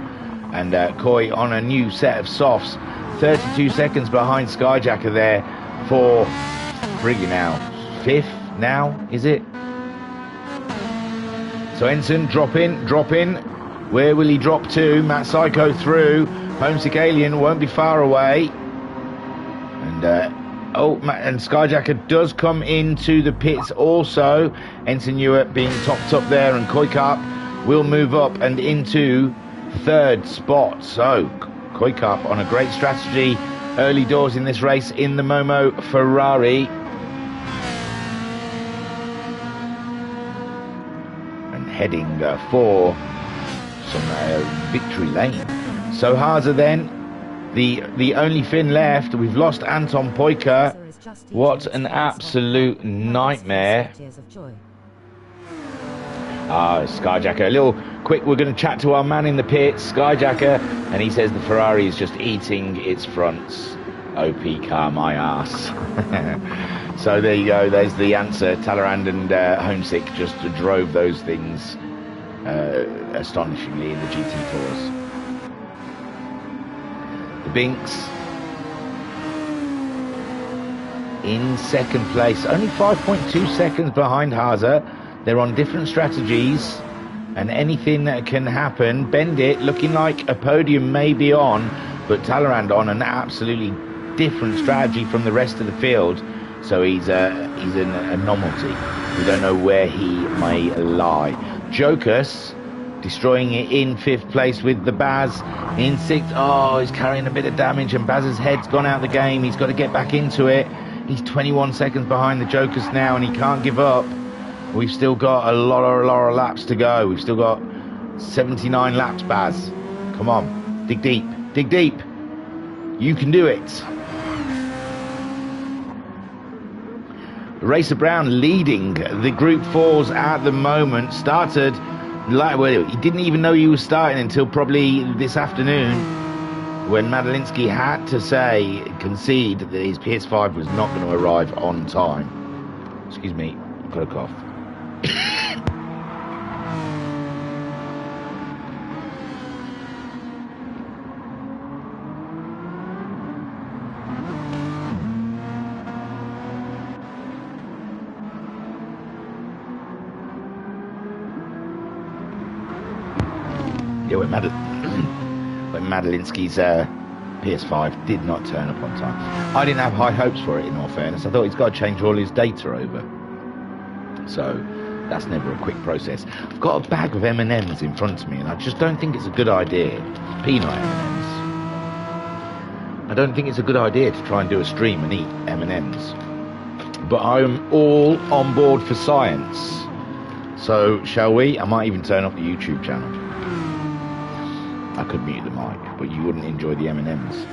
And Coy on a new set of softs, 32 seconds behind Skyjacker there for friggin' now 5th now, is it? So Ensign, drop in. Where will he drop to? Matt Psycho through. Homesick Alien won't be far away. And and Skyjacker does come into the pits also. Ensign Hewitt being topped up there, and Koikap will move up and into 3rd spot. So Koikap on a great strategy early doors in this race in the Momo Ferrari. Heading for some victory lane. So Haza then, the only Finn left. We've lost Anton Poika. What an absolute nightmare. Skyjacker, a little quick, we're going to chat to our man in the pits, Skyjacker, and he says the Ferrari is just eating its fronts. OP car, my ass. So there you go, there's the answer. Talleyrand and Homesick just drove those things astonishingly in the GT4s. The Binks in 2nd place, only 5.2 seconds behind Haza. They're on different strategies, and anything that can happen. Bendit looking like a podium may be on, but Talleyrand on an absolutely different strategy from the rest of the field. So he's a novelty. We don't know where he may lie. Jokas destroying it in 5th place with the Baz in 6th. Oh, he's carrying a bit of damage, and Baz's head's gone out of the game. He's got to get back into it. He's 21 seconds behind the Jokas now, and he can't give up. We've still got a lot of laps to go. We've still got 79 laps, Baz. Come on. Dig deep. Dig deep. You can do it. Racer Brown leading the Group 4s at the moment. Started, well, he didn't even know he was starting until probably this afternoon, when Madalinsky had to concede that his PS5 was not going to arrive on time. Excuse me, I've got a cough. Yeah, when Madalinsky's PS5 did not turn up on time. I didn't have high hopes for it, in all fairness. I thought he's got to change all his data over. So that's never a quick process. I've got a bag of M&Ms in front of me, and I just don't think it's a good idea. Peanut M&Ms. I don't think it's a good idea to try and do a stream and eat M&Ms. But I'm all on board for science. So, shall we? I might even turn off the YouTube channel. I could mute the mic, but you wouldn't enjoy the M&Ms.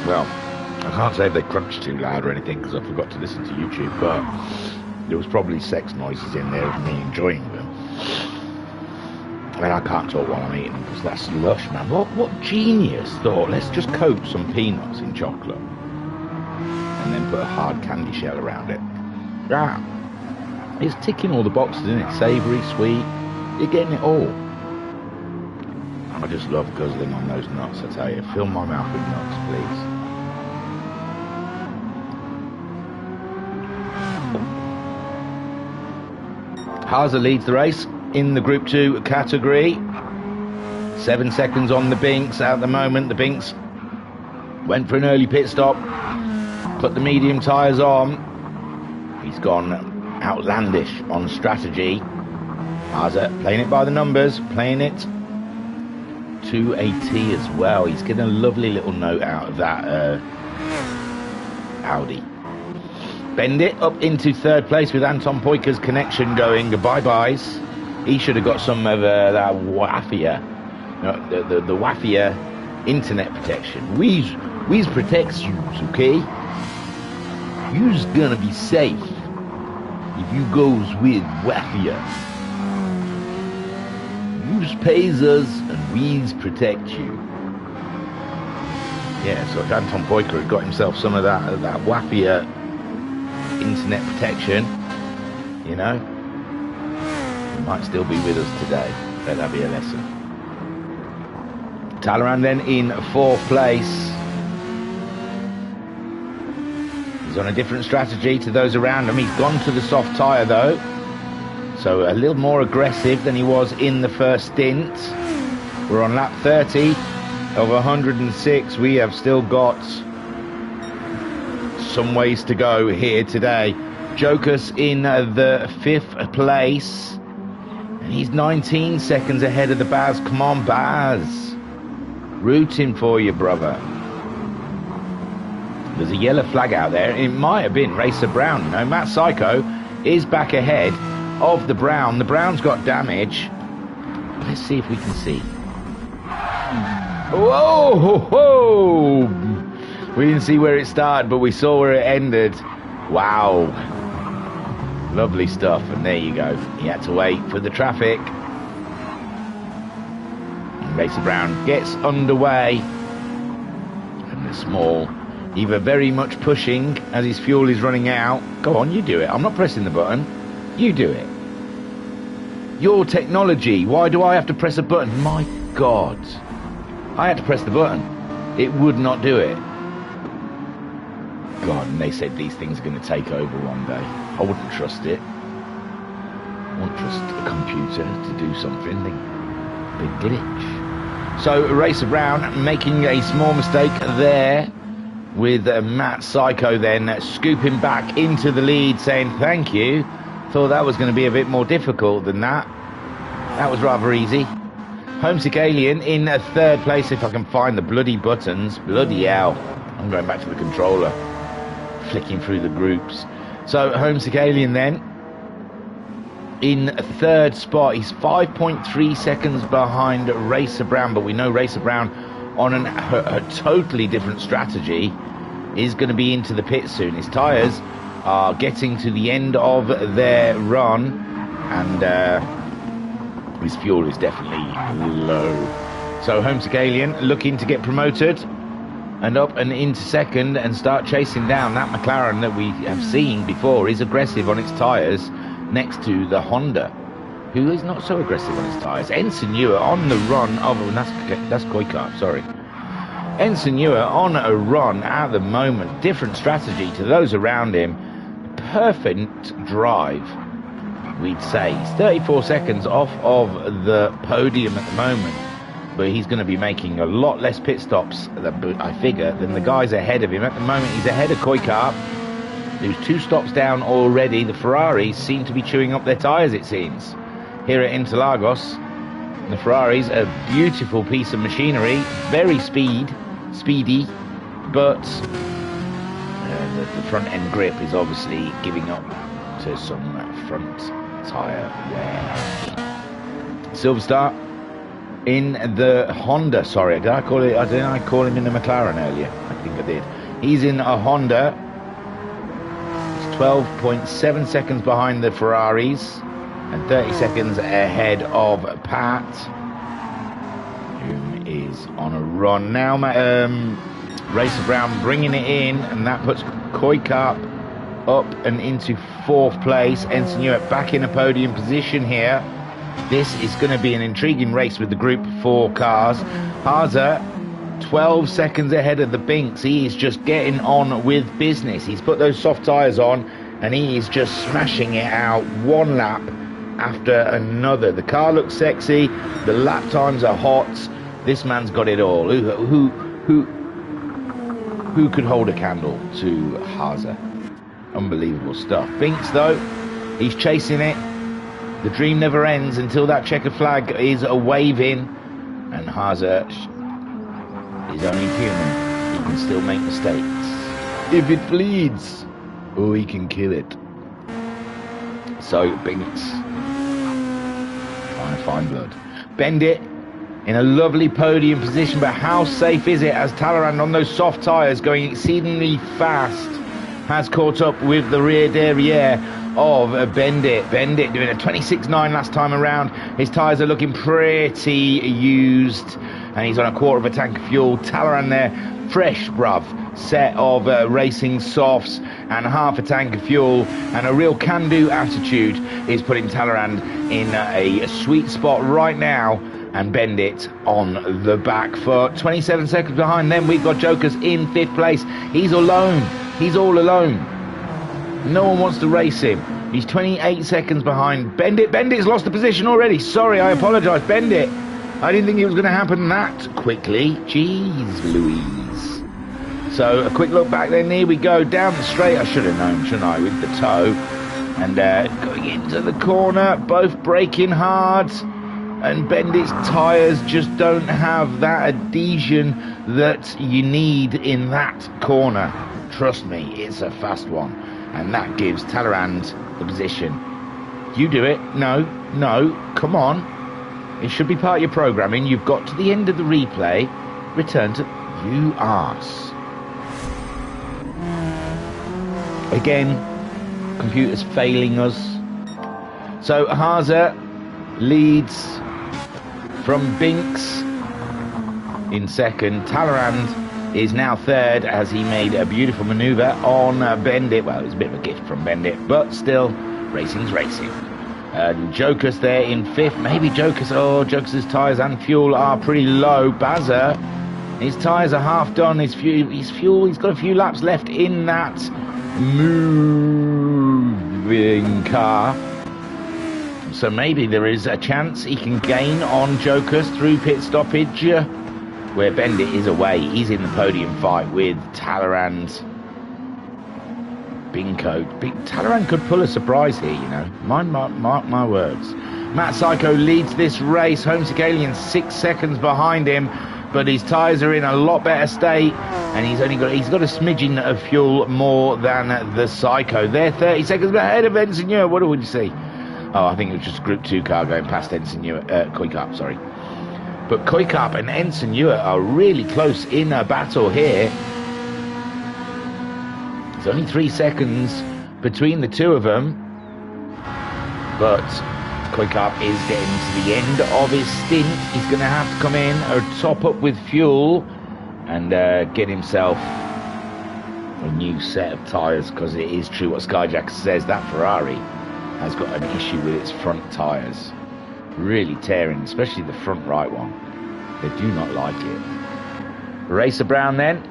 Well, I can't say if they crunched too loud or anything because I forgot to listen to YouTube, but there was probably sex noises in there of me enjoying them. And I can't talk while I'm eating because that's lush, man. What genius thought, let's just coat some peanuts in chocolate and then put a hard candy shell around it. Yeah, it's ticking all the boxes, isn't it? Savoury, sweet, you're getting it all. I just love guzzling on those nuts, I tell you. Fill my mouth with nuts, please. Haase leads the race in the Group 2 category. 7 seconds on the Binks at the moment. The Binks went for an early pit stop, put the medium tyres on. He's gone outlandish on strategy. Haase playing it by the numbers, playing it to a T as well. He's getting a lovely little note out of that Audi. Bend it up into third place with Anton Poiker's connection going bye-byes. He should have got some of that Wafia, the Wafia internet protection. We's protects you, okay? You's gonna be safe if you goes with Wafia. You's pays us and we's protect you. Yeah, so if Anton Poiker had got himself some of that Wafia internet protection, you know, he might still be with us today. Let that be a lesson. Talleyrand then in fourth place. He's on a different strategy to those around him. He's gone to the soft tyre though, so a little more aggressive than he was in the first stint. We're on lap 30 of 106. We have still got some ways to go here today. Jokas in the fifth place, and he's 19 seconds ahead of the Baz. Come on, Baz, rooting for you, brother. There's a yellow flag out there. It might have been Racer Brown, you know. Matt Psycho is back ahead of the Brown. The Brown's got damage. Let's see if we can see. Whoa, ho, ho. We didn't see where it started, but we saw where it ended. Wow. Lovely stuff. And there you go. He had to wait for the traffic. And Racer Brown gets underway. And the small, either very much pushing as his fuel is running out. Go on, you do it. I'm not pressing the button. You do it. Your technology. Why do I have to press a button? My God. I had to press the button. It would not do it. God, and they said these things are going to take over one day. I wouldn't trust it. I wouldn't trust a computer to do something. They glitch. So Racer Brown making a small mistake there, with Matt Psycho then scooping back into the lead, saying thank you. Thought that was going to be a bit more difficult than that. That was rather easy. Homesick Alien in third place, if I can find the bloody buttons. Bloody hell. I'm going back to the controller, flicking through the groups. So Homesick Alien then in third spot. He's 5.3 seconds behind Racer Brown, but we know Racer Brown on a totally different strategy is going to be into the pit soon. His tyres are getting to the end of their run, and his fuel is definitely low. So Homesick Alien looking to get promoted and up and into second and start chasing down that McLaren that we have seen before. Is aggressive on its tyres next to the Honda, who is not so aggressive on its tyres. Ensign Ewer on the run of... that's Koikar, sorry. Ensign Ewer on a run at the moment. Different strategy to those around him. Perfect drive, we'd say. He's 34 seconds off of the podium at the moment, but he's going to be making a lot less pit stops, I figure, than the guys ahead of him. At the moment, he's ahead of Koikar, who's 2 stops down already. The Ferraris seem to be chewing up their tyres, it seems. Here at Interlagos, the Ferrari's a beautiful piece of machinery, very speedy, but the front end grip is obviously giving up to some front tyre wear. Silverstar in the Honda. Sorry, didn't I call him in the McLaren earlier? I think I did. He's in a Honda. He's 12.7 seconds behind the Ferraris and 30 seconds ahead of Pat, who is on a run now. Racer Brown bringing it in, and that puts Koikar up and into 4th place. Ensign Ewer back in a podium position here. This is going to be an intriguing race with the Group 4 cars. Haza 12 seconds ahead of the Binks. He is just getting on with business. He's put those soft tyres on and he is just smashing it out one lap after another. The car looks sexy, the lap times are hot. This man's got it all. Who could hold a candle to Haza? Unbelievable stuff. Binks, though, he's chasing it. The dream never ends until that checkered flag is waving, and Haza is only human. He can still make mistakes. If it bleeds, oh, he can kill it. So Binks trying to find blood. Bendit in a lovely podium position, but how safe is it as Talleyrand on those soft tyres going exceedingly fast has caught up with the rear derriere of Bendit. Bendit doing a 26.9 last time around. His tyres are looking pretty used, and he's on a quarter of a tank of fuel. Talleyrand there, fresh bruv, set of racing softs and half a tank of fuel, and a real can-do attitude is putting Talleyrand in a sweet spot right now, and Bendit on the back foot. 27 seconds behind them, we've got Jokers in 5th place. He's alone. He's all alone. No one wants to race him. He's 28 seconds behind Bendit. Bendit's lost the position already. Sorry, I apologise, Bendit. I didn't think it was going to happen that quickly. Jeez Louise. So a quick look back then. Here we go down the straight. I should have known, shouldn't I, with the toe. And going into the corner, both braking hard. And Bendit's tyres just don't have that adhesion that you need in that corner. Trust me, it's a fast one. And that gives Talleyrand the position. You do it. No, come on. It should be part of your programming. You've got to the end of the replay. Return to... You arse. Again, computer's failing us. So Haza leads from Binks in second. Talleyrand is now third as he made a beautiful manoeuvre on Bendit. Well, it was a bit of a gift from Bendit, but still, racing's racing. Jokers there in 5th. Maybe Jokers' tyres and fuel are pretty low. Bazza His tyres are half done. His fuel, he's got a few laps left in that moving car. So maybe there is a chance he can gain on Jokers through pit stoppage, where Bendit is away. He's in the podium fight with Talleyrand. Binko. Talleyrand could pull a surprise here, you know. Mark my words. Matt Psycho leads this race. Homesick Alien 6 seconds behind him, but his tyres are in a lot better state, and he's got a smidgen of fuel more than the Psycho. They're 30 seconds ahead of Ensign Ewart. What would you see? Oh, I think it was just a Group 2 car going past Ensign Ewart, Kuikarp, sorry. But Kuikarp and Ensign Ewart are really close in a battle here. There's only 3 seconds between the two of them, but Kuikarp is getting to the end of his stint. He's going to have to come in or top up with fuel and get himself a new set of tyres, because it is true what Skyjack says, that Ferrari has got an issue with its front tyres. Really tearing, especially the front right one. They do not like it. Racer Brown then,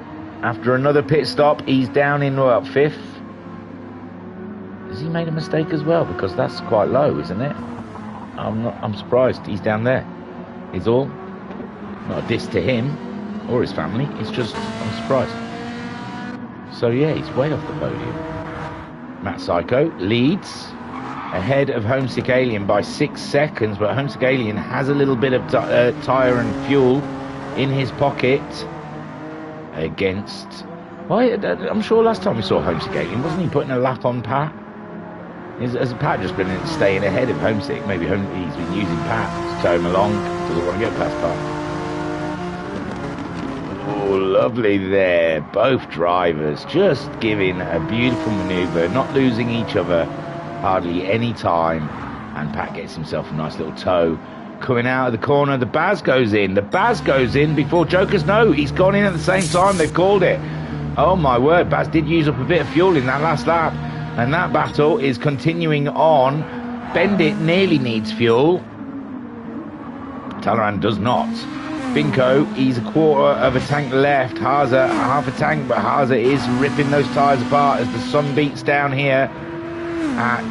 after another pit stop, he's down in, what, 5th? Has he made a mistake as well? Because that's quite low, isn't it? I'm surprised he's down there. Is all. Not a diss to him or his family. It's just, I'm surprised. So yeah, he's way off the podium. Matt Psycho leads ahead of Homesick Alien by 6 seconds, but Homesick Alien has a little bit of tyre and fuel in his pocket against... Well, I'm sure last time we saw Homesick Alien, wasn't he putting a lap on Pat? Has Pat just been staying ahead of Homesick? Maybe he's been using Pat to tow him along. Doesn't want to get past Pat. Oh, lovely there. Both drivers just giving a beautiful manoeuvre, not losing each other hardly any time. And Pat gets himself a nice little tow. Coming out of the corner, the Baz goes in. The Baz goes in before Jokers know. He's gone in at the same time. They've called it. Oh, my word. Baz did use up a bit of fuel in that last lap. And that battle is continuing on. Bendit nearly needs fuel. Talleyrand does not. Binko, he's a quarter of a tank left. Haase, half a tank, but Haase is ripping those tyres apart as the sun beats down here at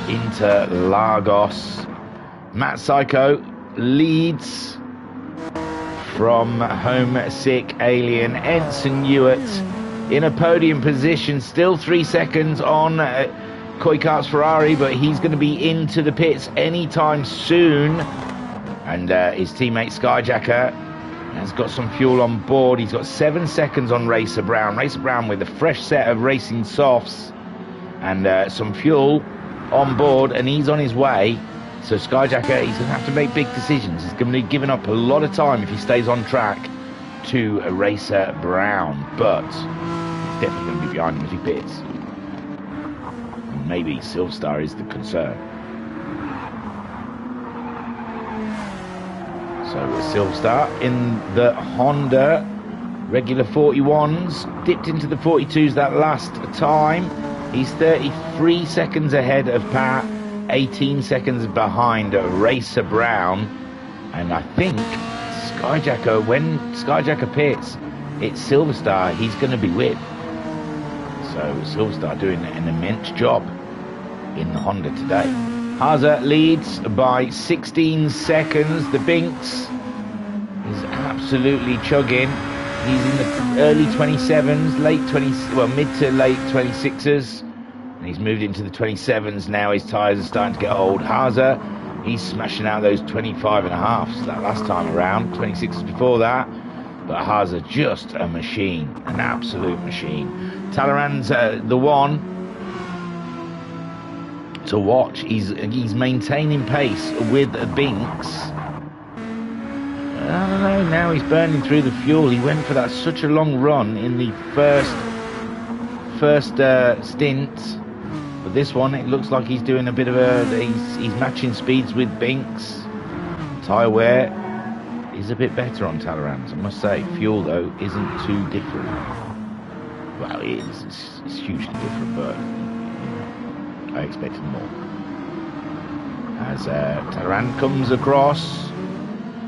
Interlagos. Matt Psycho leads from Homesick Alien. Ensign Ewart in a podium position, still 3 seconds on Kuikarp's Ferrari, but he's going to be into the pits anytime soon. And his teammate Skyjacker has got some fuel on board. He's got 7 seconds on Racer Brown. Racer Brown with a fresh set of racing softs and some fuel on board, and he's on his way. So Skyjacker, he's going to have to make big decisions. He's going to be giving up a lot of time if he stays on track to Racer Brown, but he's definitely going to be behind him if he pits. And maybe Silverstar is the concern. So Silverstar in the Honda regular 41s, dipped into the 42s that last time. He's 33 seconds ahead of Pat, 18 seconds behind Racer Brown, and I think Skyjacker, when Skyjacker pits, it's Silverstar he's going to be with. So Silverstar doing an immense job in the Honda today. Haase leads by 16 seconds. The Binks is absolutely chugging. He's in the early 27s, mid to late 26s. And he's moved into the 27s now. His tyres are starting to get old. Haase, he's smashing out those 25.5s that last time around. 26s before that. But Haase just a machine. An absolute machine. Talleyrand's the one to watch. He's maintaining pace with Binks. I don't know, now he's burning through the fuel. He went for that such a long run in the first stint. But this one, it looks like he's doing a bit of he's matching speeds with Binks. Tyre wear is a bit better on Talleyrand's, I must say. Fuel, though, isn't too different. Well, it is. It's hugely different, but I expected more. As Talleyrand comes across,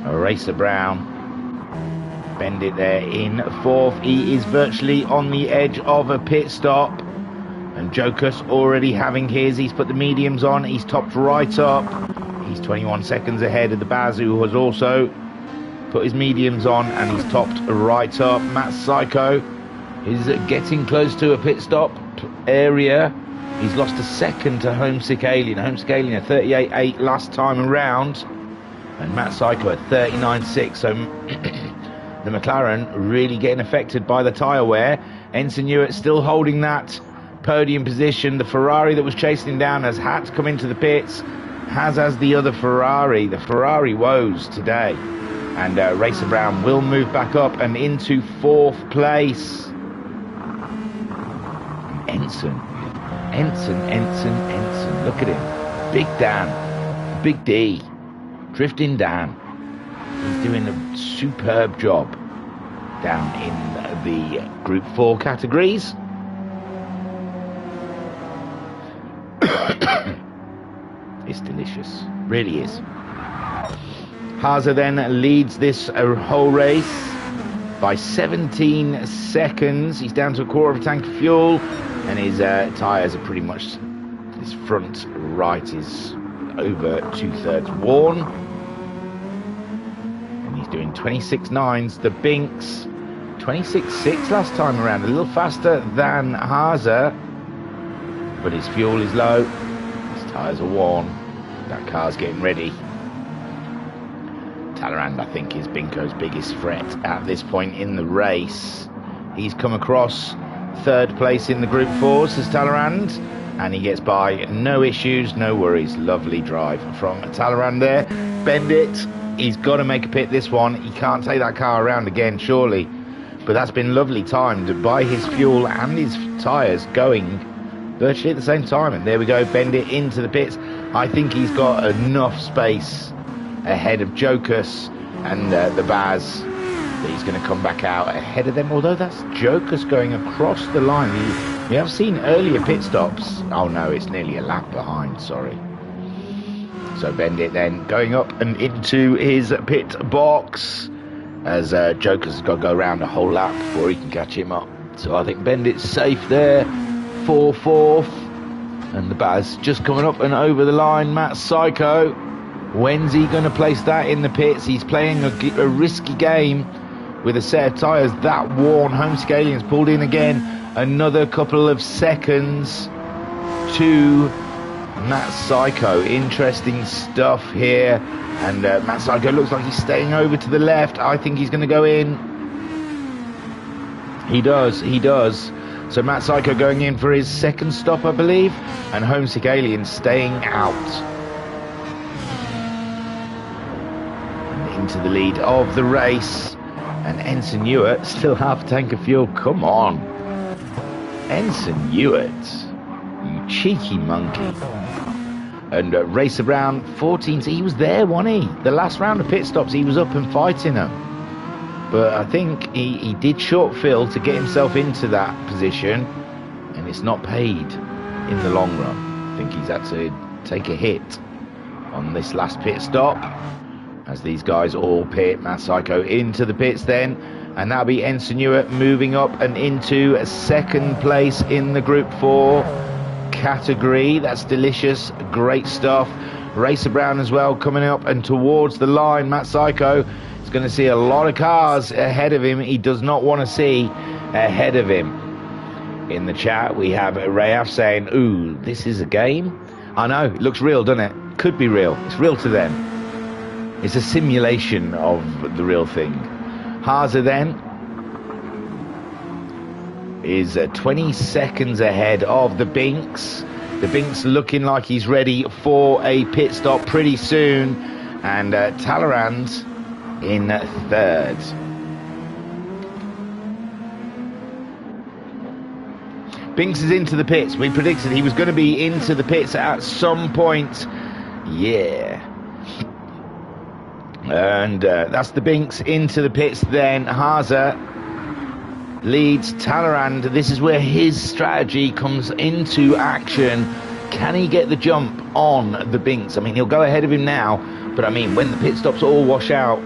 Racer Brown Bendit there in fourth. He is virtually on the edge of a pit stop. And Jokus already having his. He's put the mediums on. He's topped right up. He's 21 seconds ahead of the Baz, who has also put his mediums on, and he's topped right up. Matt Psycho is getting close to a pit stop area. He's lost a second to Homesick Alien. Homesick Alien at 38.8 last time around. And Matt Psycho at 39.6. So the McLaren really getting affected by the tyre wear. Ensign Hewitt still holding that podium position. The Ferrari that was chasing him down has had to come into the pits, as the other Ferrari. The Ferrari woes today. And Racer Brown will move back up and into fourth place. Ensign. Look at him. Big Dan. Big D. Drifting Dan. He's doing a superb job down in the Group 4 categories. It's delicious. Really is. Haase then leads this whole race by 17 seconds. He's down to a quarter of a tank of fuel, and his tyres are pretty much, his front right is over 2/3 worn. And he's doing 26.9s. The Binks, 26.6 last time around, a little faster than Haase, but his fuel is low, his tyres are worn, that car's getting ready. Talleyrand, I think, is Binko's biggest threat at this point in the race. He's come across third place in the Group 4, says Talleyrand, and he gets by, no issues, no worries. Lovely drive from Talleyrand there. Bendit, he's got to make a pit this one. He can't take that car around again, surely. But that's been lovely timed by his fuel and his tyres going virtually at the same time. And there we go, Bendit into the pits. I think he's got enough space ahead of Jokus and the Baz that he's going to come back out ahead of them, although that's Jokus going across the line. We have seen earlier pit stops. Oh no, it's nearly a lap behind, sorry. So Bendit then going up and into his pit box, as Jokus has got to go around a whole lap before he can catch him up. So I think Bendit's safe there for fourth, and the Baz just coming up and over the line. Matt Psycho, when's he going to place that in the pits? He's playing a risky game with a set of tyres that worn. Homesick Aliens pulled in again, another couple of seconds to Matt Psycho. Interesting stuff here, and Matt Psycho looks like he's staying over to the left. I think he's going to go in. He does. So Matt Psycho going in for his second stop, I believe, and Homesick Alien staying out. And into the lead of the race, and Ensign Hewitt still half a tank of fuel. Come on, Ensign Hewitt, you cheeky monkey. And Racer Brown, 14, he was there, wasn't he? The last round of pit stops, he was up and fighting them. But I think he did short fill to get himself into that position, and it's not paid in the long run. I think he's had to take a hit on this last pit stop, as these guys all pit. Matt Psycho into the pits then, and that'll be Ensign Hewitt moving up and into a second place in the Group 4 category. That's delicious, great stuff. Racer Brown as well coming up and towards the line. Matt Psycho is going to see a lot of cars ahead of him. He does not want to see ahead of him. In the chat we have Rayaf saying, ooh, this is a game. I know, it looks real, doesn't it? Could be real. It's real to them. It's a simulation of the real thing. Haase then is 20 seconds ahead of the Binks. The Binks looking like he's ready for a pit stop pretty soon. And Talleyrand in third. Binks is into the pits. We predicted he was going to be into the pits at some point. Yeah. And that's the Binks into the pits then. Haase leads Talleyrand. This is where his strategy comes into action. Can he get the jump on the Binks? I mean, he'll go ahead of him now, but I mean, when the pit stops all wash out,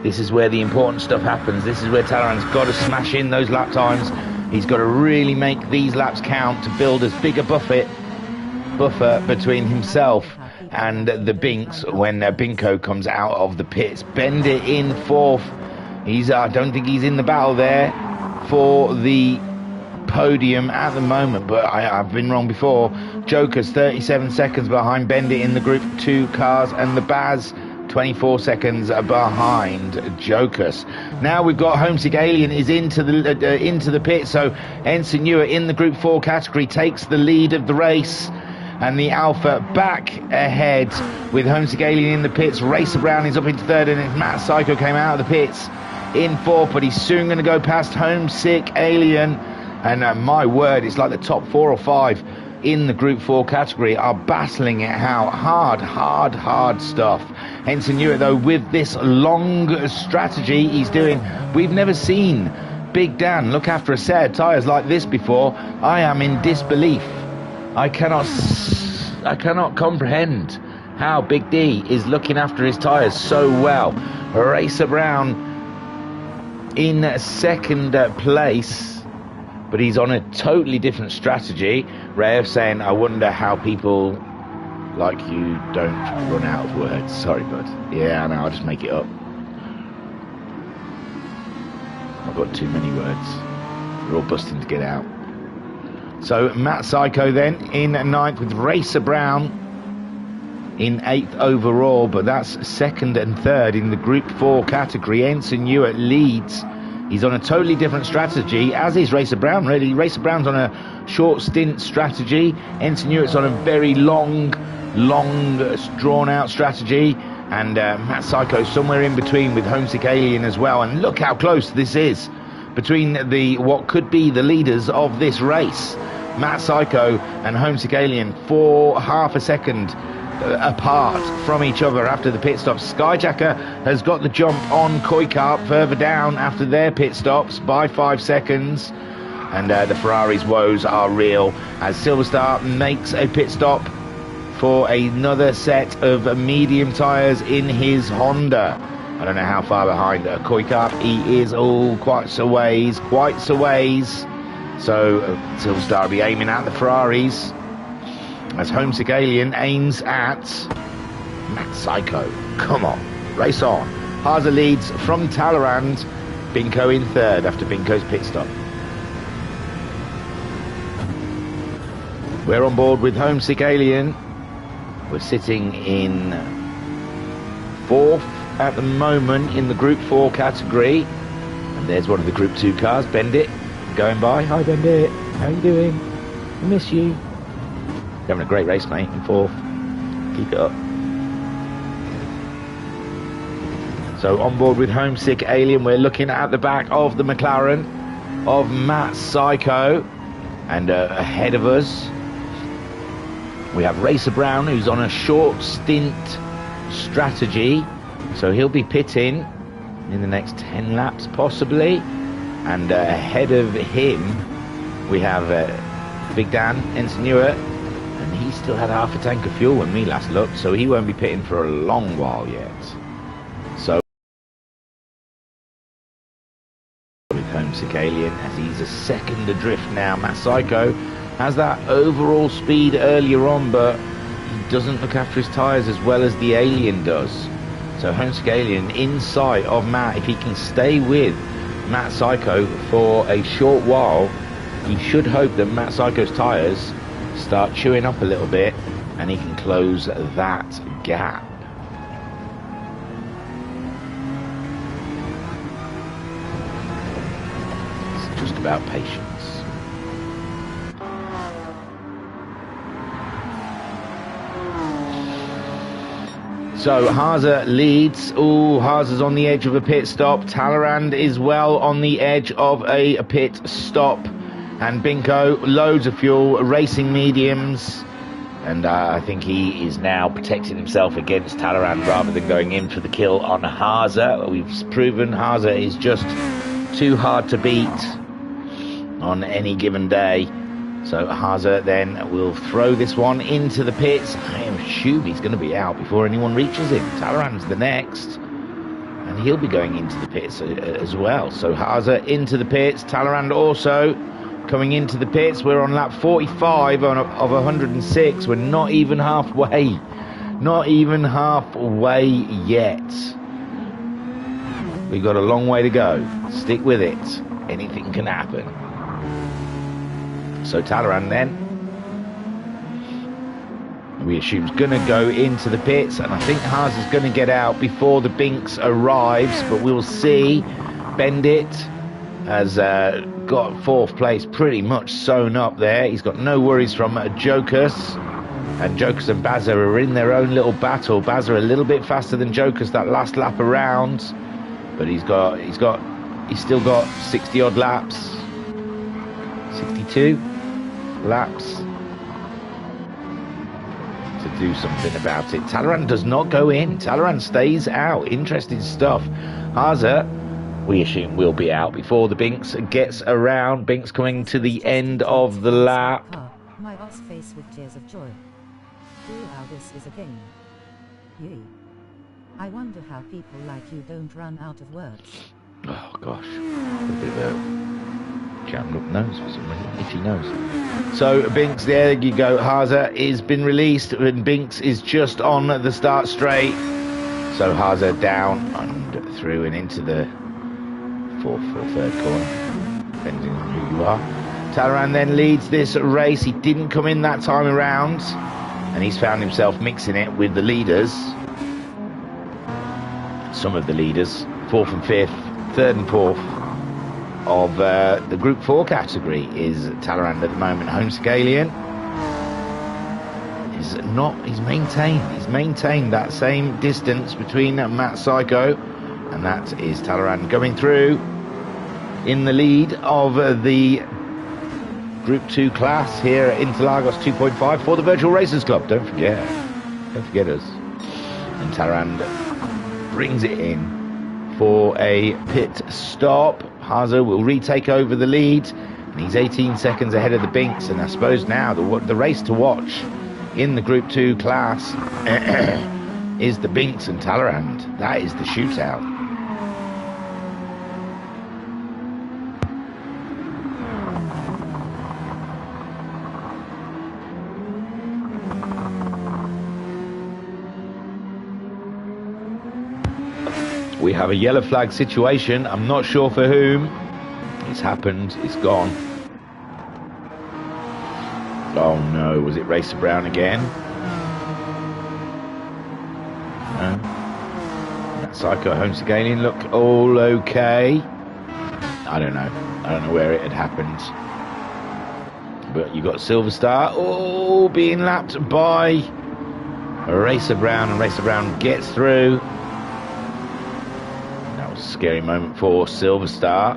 This is where the important stuff happens. This is where Talleyrand's got to smash in those lap times. He's got to really make these laps count to build as big a buffer between himself and the Binks when Binko comes out of the pits. Bendit in fourth. I don't think he's in the battle there for the podium at the moment, but I've been wrong before. Joker's 37 seconds behind Bendit in the Group 2 cars, and the Baz 24 seconds behind Jokers. Now we've got Homesick Alien is into the pit, so Ensign Ewer in the Group 4 category takes the lead of the race, and the Alpha back ahead with Homesick Alien in the pits. Racer Brown is up into third, and Matt Psycho came out of the pits in fourth, but he's soon going to go past Homesick Alien, and my word, it's like the top 4 or 5 in the Group 4 category are battling it out. Hard stuff. Ensign Ewer, though, with this long strategy he's doing, we've never seen Big Dan look after a set of tyres like this before. I am in disbelief. I cannot comprehend how Big D is looking after his tyres so well. Racer Brown in second place, but he's on a totally different strategy. Rayo saying, I wonder how people like you don't run out of words. Sorry, bud. Yeah, I know, I'll just make it up. I've got too many words. They're all busting to get out. So Matt Psycho then in ninth, with Racer Brown in 8th overall, but that's second and third in the Group 4 category. Ensign Ewer leads. He's on a totally different strategy, as is Racer Brown, really. Racer Brown's on a short stint strategy. Ensign Ewer's on a very long, drawn-out strategy. And Matt Psycho somewhere in between with Homesick Alien as well. And look how close this is between what could be the leaders of this race. Matt Psycho and Homesick Alien for half a second apart from each other after the pit stop. Skyjacker has got the jump on Koi Carp further down after their pit stops by 5 seconds, and the Ferrari's woes are real as Silverstar makes a pit stop for another set of medium tyres in his Honda. I don't know how far behind Koi Carp he is. Quite so ways. So Silverstar will be aiming at the Ferraris as Homesick Alien aims at Matt Psycho. Come on, race on. Haza leads from Talleyrand. Binko in third after Binko's pit stop. We're on board with Homesick Alien. We're sitting in fourth at the moment in the Group 4 category. And there's one of the Group 2 cars, Bendit, going by. Hi Bendit, how you doing? I miss you. You're having a great race, mate, in fourth. Keep it up. So on board with Homesick Alien, we're looking at the back of the McLaren of Matt Psycho. And ahead of us, we have Racer Brown, who's on a short stint strategy. So he'll be pitting in the next 10 laps, possibly. And ahead of him, we have Big Dan, Ensign Ewer, and he still had half a tank of fuel when we last looked, so he won't be pitting for a long while yet. So with Homesick Alien, as he's a second adrift now. Matt Psycho has that overall speed earlier on, but he doesn't look after his tyres as well as the Alien does. So Homesick Alien in sight of Matt. If he can stay with Matt Psycho for a short while, he should hope that Matt Psycho's tyres start chewing up a little bit and he can close that gap. It's just about patience. So Haza leads. Haza's on the edge of a pit stop. Talleyrand is well on the edge of a pit stop. And Binko, loads of fuel, racing mediums. And I think he is now protecting himself against Talleyrand rather than going in for the kill on Haza. We've proven Haza is just too hard to beat on any given day. So Haza then will throw this one into the pits. I assume he's going to be out before anyone reaches him. Talleyrand's the next. and he'll be going into the pits as well. So Haza into the pits, Talleyrand also coming into the pits. We're on lap 45 of 106. We're not even halfway. Not even halfway yet. We've got a long way to go. Stick with it. Anything can happen. So Talleyrand then, we assume, is going to go into the pits, and I think Haas is going to get out before the Binks arrives, but we'll see. Bendit has got 4th place pretty much sewn up there. He's got no worries from Jokus, and Jokus and Bazza are in their own little battle. Bazza a little bit faster than Jokus that last lap around, but he's still got 60 odd laps, 62 laps to do something about it. Talleyrand does not go in. Talleyrand stays out. Interesting stuff. Haza, we assume, will be out before the Binks gets around. Binks coming to the end of the lap. My boss face with tears of joy. Feel how this is a game. Yee. I wonder how people like you don't run out of words. Oh gosh, a bit of a jammed up nose for some reason, itchy nose. So Binks, there you go. Haza is been released, and Binks is just on the start straight. So Haza down and through and into the fourth or third corner, depending on who you are. Talleyrand then leads this race. He didn't come in that time around, and he's found himself mixing it with the leaders. Some of the leaders, 4th and 5th. 3rd and 4th of the Group 4 category is Talleyrand at the moment. Homescalian is not. He's maintained that same distance between Matt Psycho, and that is Talleyrand going through in the lead of the Group 2 class here at Interlagos 2.5 for the Virtual Racers Club. Don't forget us. And Talleyrand brings it in for a pit stop. Haza will retake over the lead, and he's 18 seconds ahead of the Binks. And I suppose now the race to watch in the Group 2 class is the Binks and Talleyrand. That is the shootout. We have a yellow flag situation. I'm not sure for whom. It's happened. It's gone. Oh no, was it Racer Brown again? No. That Psycho Homescalian looked all okay. I don't know where it had happened. But you got Silver Star, being lapped by Racer Brown, and Racer Brown gets through. Scary moment for Silver Star.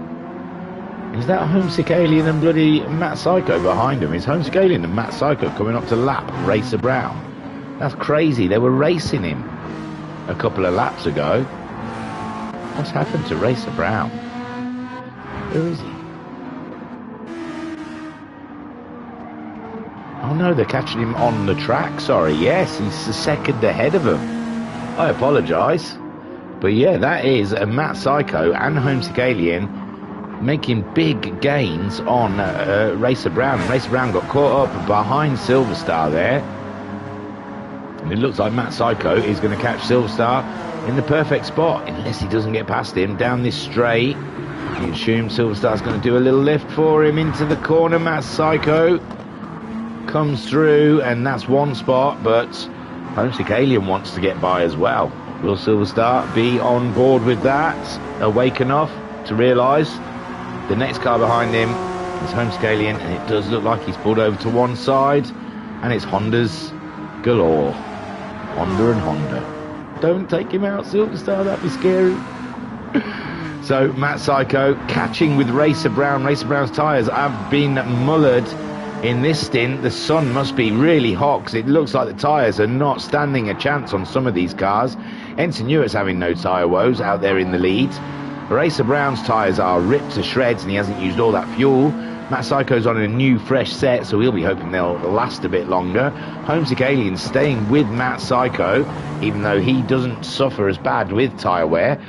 Is that Homesick Alien and bloody Matt Psycho behind him? Is Homesick Alien and Matt Psycho coming up to lap Racer Brown? That's crazy. They were racing him a couple of laps ago. What's happened to Racer Brown? Where is he? Oh no, they're catching him on the track. Sorry, yes, he's a second ahead of him. I apologise. But yeah, that is Matt Psycho and Homesick Alien making big gains on Racer Brown. And Racer Brown got caught up behind Silver Star there. And it looks like Matt Psycho is going to catch Silver Star in the perfect spot, unless he doesn't get past him down this straight. You assume Silver Star's going to do a little lift for him into the corner. Matt Psycho comes through, and that's one spot, but Homesick Alien wants to get by as well. Will Silver Star be on board with that? Awake enough to realise the next car behind him is Homesick Alien, and it does look like he's pulled over to one side, and it's Hondas galore. Honda and Honda. Don't take him out, Silver Star, that'd be scary. So Matt Psycho catching with Racer Brown. Racer Brown's tyres have been mullered in this stint. The sun must be really hot, because it looks like the tyres are not standing a chance on some of these cars. Ensign Hewitt's having no tyre woes out there in the lead. Racer Brown's tyres are ripped to shreds, and he hasn't used all that fuel. Matt Psycho's on a new fresh set, so he'll be hoping they'll last a bit longer. Homesick Alien staying with Matt Psycho, even though he doesn't suffer as bad with tyre wear.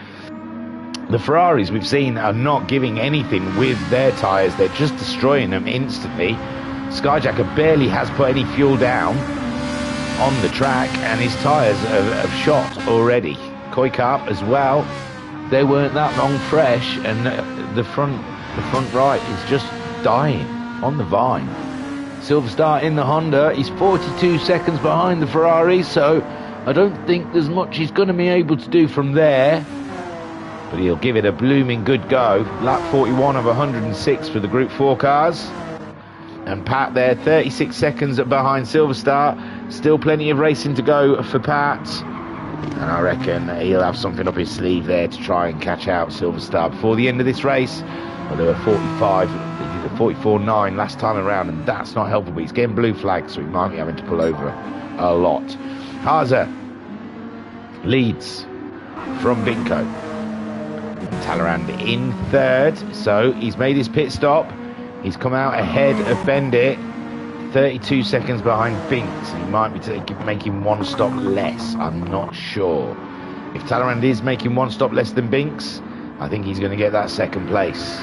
The Ferraris we've seen are not giving anything with their tyres. They're just destroying them instantly. Skyjacker barely has put any fuel down on the track, and his tyres have shot already. Koi Carp as well. They weren't that long fresh, and the front right is just dying on the vine. Silverstar in the Honda. He's 42 seconds behind the Ferrari, so I don't think there's much he's going to be able to do from there. But he'll give it a blooming good go. Lap 41 of 106 for the Group 4 cars. And Pat there, 36 seconds behind Silverstar. Still plenty of racing to go for Pat. And I reckon he'll have something up his sleeve there to try and catch out Silverstar before the end of this race. Well, they were 45, they did a 44.9 last time around, and that's not helpful. But he's getting blue flags, so he might be having to pull over a lot. Haza leads from Binko. Talleyrand in third, so he's made his pit stop. He's come out ahead of Bendit, 32 seconds behind Binks. He might be making one stop less, I'm not sure. If Talleyrand is making one stop less than Binks, I think he's going to get that second place.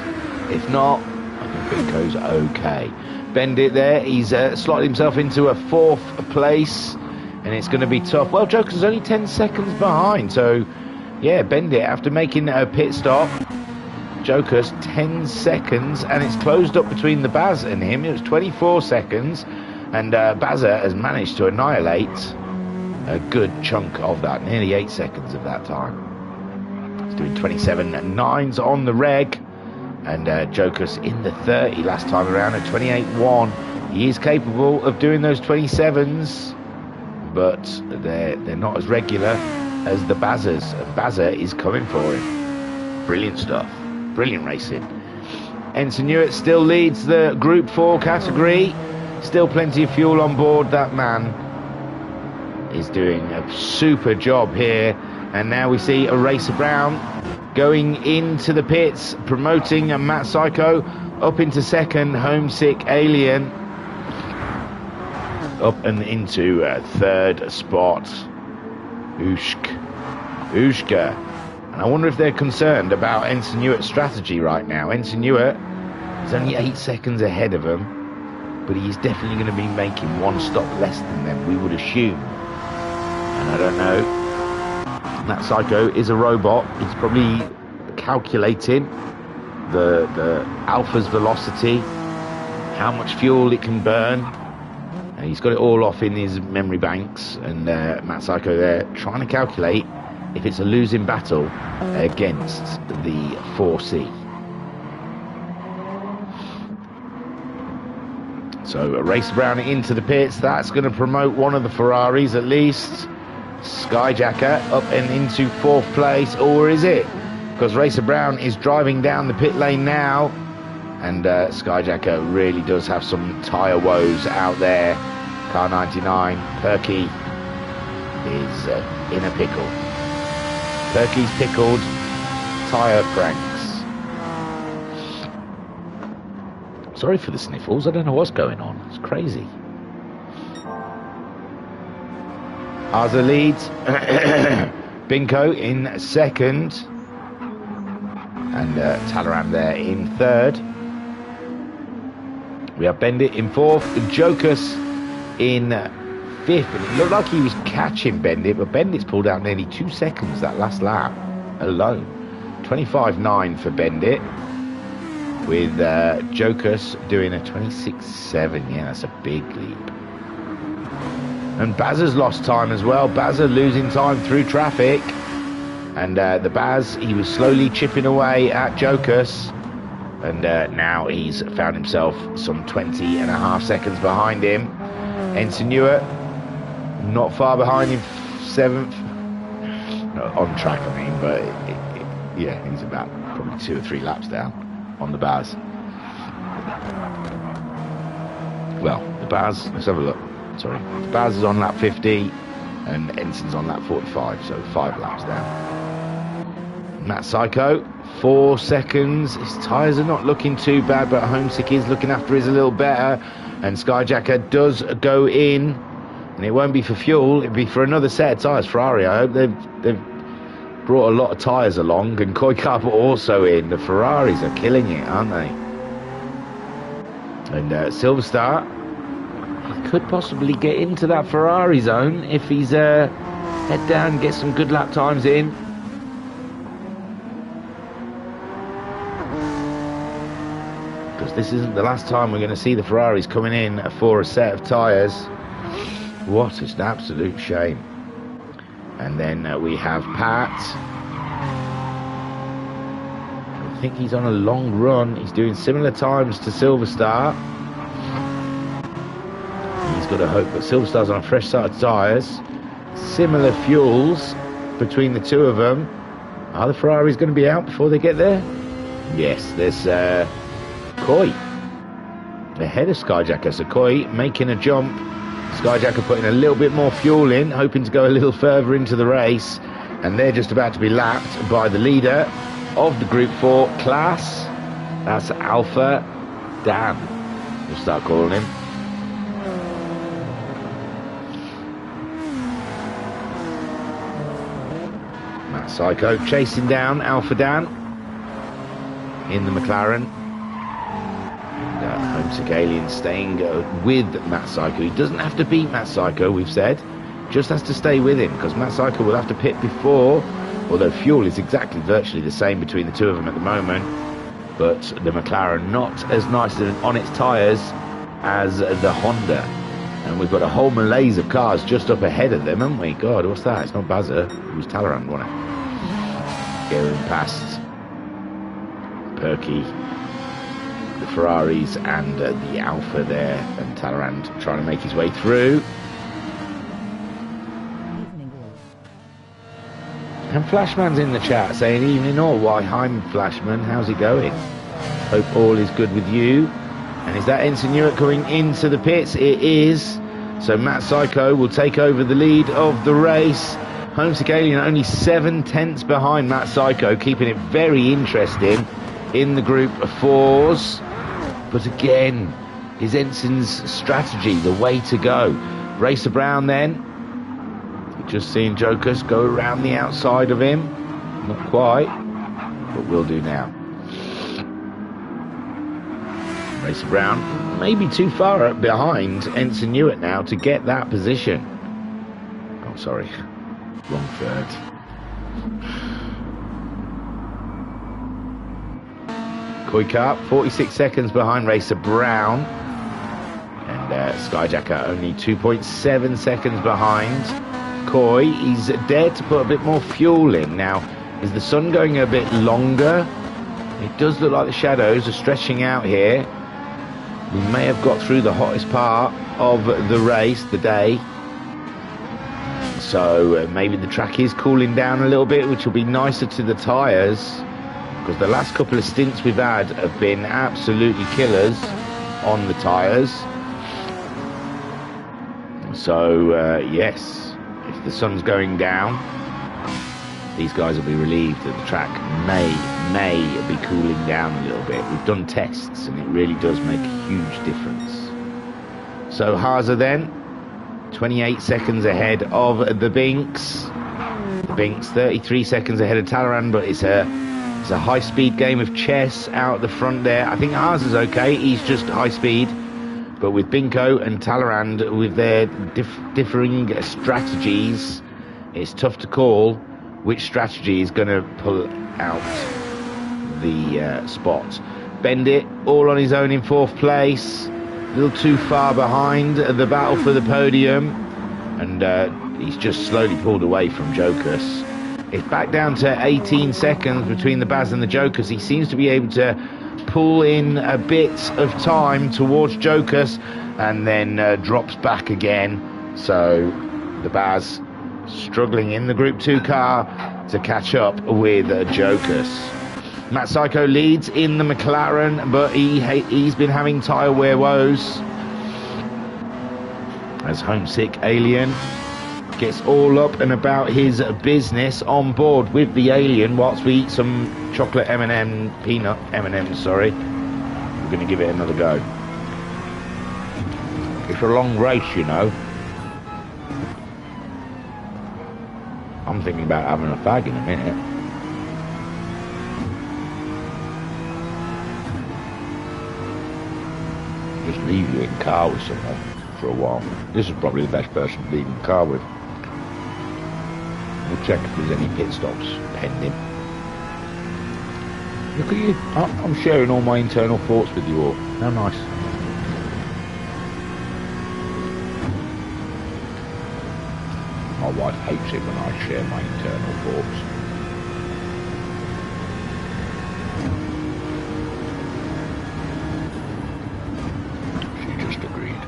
If not, I think Binko's okay. Bendit there, he's slotted himself into a fourth place, and it's going to be tough. Well, Joker's only 10 seconds behind, so yeah, Bendit, after making a pit stop, Joker's 10 seconds, and it's closed up between the Baz and him. It was 24 seconds, and Bazza has managed to annihilate a good chunk of that, nearly 8 seconds of that time. He's doing 27.9s on the reg, and Joker's in the 30 last time around at 28.1. He is capable of doing those 27s, but they're not as regular as the Bazzers. Bazza is coming for him. Brilliant stuff. Brilliant racing. Ensign Hewitt still leads the Group 4 category. Still plenty of fuel on board. That man is doing a super job here. And now we see a Racer Brown going into the pits, promoting a Matt Psycho up into second. Homesick Alien up and into third spot. Ushka. And I wonder if they're concerned about Ensign Hewitt's strategy right now. Ensign Hewitt is only 8 seconds ahead of them, but he's definitely going to be making one stop less than them, we would assume. And I don't know. That Psycho is a robot. He's probably calculating the Alpha's velocity, how much fuel it can burn. And he's got it all off in his memory banks, and Matt Psycho there trying to calculate if it's a losing battle against the 4C. So a Racer Brown into the pits. That's going to promote one of the Ferraris at least. Skyjacker up and into fourth place, or is it? Because Racer Brown is driving down the pit lane now, and Skyjacker really does have some tyre woes out there. Car 99, Perky is in a pickle. Perky's pickled, tyre pranks. Sorry for the sniffles, I don't know what's going on. It's crazy. Arza leads. Binko in second. And Talleyrand there in third. We have Bendit in fourth. Jokus in fifth. And it looked like he was catching Bendit, but Bendit's pulled out nearly 2 seconds that last lap alone. 25.9 for Bendit. With Jokus doing a 26.7. Yeah, that's a big leap. And Bazza's lost time as well. Bazza losing time through traffic. And the Baz, he was slowly chipping away at Jokus. And now he's found himself some 20.5 seconds behind him. Ensign Hewitt, not far behind him, 7th. No, on track, I mean, but yeah, he's about probably 2 or 3 laps down on the Baz. Well, the Baz, let's have a look. Sorry, the Baz is on lap 50 and Ensign's on lap 45, so 5 laps down. Matt Psycho, 4 seconds. His tyres are not looking too bad, but Homesick is looking after his a little better. And Skyjacker does go in, and it won't be for fuel, it'll be for another set of tyres. Ferrari, I hope they've brought a lot of tyres along, and Koi Carp also in. The Ferraris are killing it, aren't they? And Silver Star, he could possibly get into that Ferrari zone if he's head down, get some good lap times in. Because this isn't the last time we're going to see the Ferraris coming in for a set of tyres. What an absolute shame. And then we have Pat. I think he's on a long run. He's doing similar times to Silver Star. He's got to hope, but Silver Star's on a fresh set of tyres. Similar fuels between the two of them. Are the Ferraris going to be out before they get there? Yes, there's Koi ahead of Skyjacker. So Koi making a jump. Skyjacker putting a little bit more fuel in, hoping to go a little further into the race. And they're just about to be lapped by the leader of the Group 4 class. That's Alpha Dan. We'll start calling him. Matt Psycho chasing down Alpha Dan in the McLaren. Homesick Alien staying with Matt Psycho. He doesn't have to beat Matt Psycho, we've said. Just has to stay with him, because Matt Psycho will have to pit before, although fuel is exactly virtually the same between the two of them at the moment. But the McLaren not as nice on its tyres as the Honda. And we've got a whole malaise of cars just up ahead of them, haven't we? God, what's that? It's not Bazza. It was Talleyrand, wasn't it? Going past Perky, the Ferraris and the Alpha there, and Talleyrand trying to make his way through. And Flashman's in the chat saying evening all. Why, hi Flashman, how's it going? Hope all is good with you. And is that Ensign Newark coming into the pits? It is. So Matt Psycho will take over the lead of the race. Homesick Alien only 7/10 behind Matt Psycho, keeping it very interesting in the Group 4s. But again, his Ensign's strategy, the way to go. Racer Brown then. Just seeing Jokers go around the outside of him. Not quite, but will do now. Racer Brown maybe too far up behind Ensign Newark now to get that position. Oh, sorry. Wrong third. Koi Carp, 46 seconds behind Racer Brown. And Skyjacker only 2.7 seconds behind Koi. He's dared to put a bit more fuel in. Now, is the sun going a bit longer? It does look like the shadows are stretching out here. We may have got through the hottest part of the race, the day. So maybe the track is cooling down a little bit, which will be nicer to the tyres. Because the last couple of stints we've had have been absolutely killers on the tyres. So, yes, if the sun's going down, these guys will be relieved that the track may be cooling down a little bit. We've done tests, and it really does make a huge difference. So, Haza then, 28 seconds ahead of the Binks. The Binks, 33 seconds ahead of Talleyrand, but it's a high-speed game of chess out the front there. I think ours is okay. He's just high speed. But with Binko and Talleyrand, with their differing strategies, it's tough to call which strategy is going to pull out the spot. Bendit, all on his own in fourth place. A little too far behind the battle for the podium. And he's just slowly pulled away from Jokers. It's back down to 18 seconds between the Baz and the Jokers. He seems to be able to pull in a bit of time towards Jokers and then drops back again. So the Baz struggling in the Group 2 car to catch up with Jokers. Matt Psycho leads in the McLaren, but he's been having tyre wear woes as Homesick Alien gets all up and about his business on board with the Alien whilst we eat some chocolate peanut M&M's, sorry. We're going to give it another go. It's a long race, you know. I'm thinking about having a fag in a minute. Just leave you in the car with someone for a while. This is probably the best person to leave in the car with. We'll check if there's any pit stops pending. Look at you. I'm sharing all my internal thoughts with you all. How nice. My wife hates it when I share my internal thoughts. She just agreed.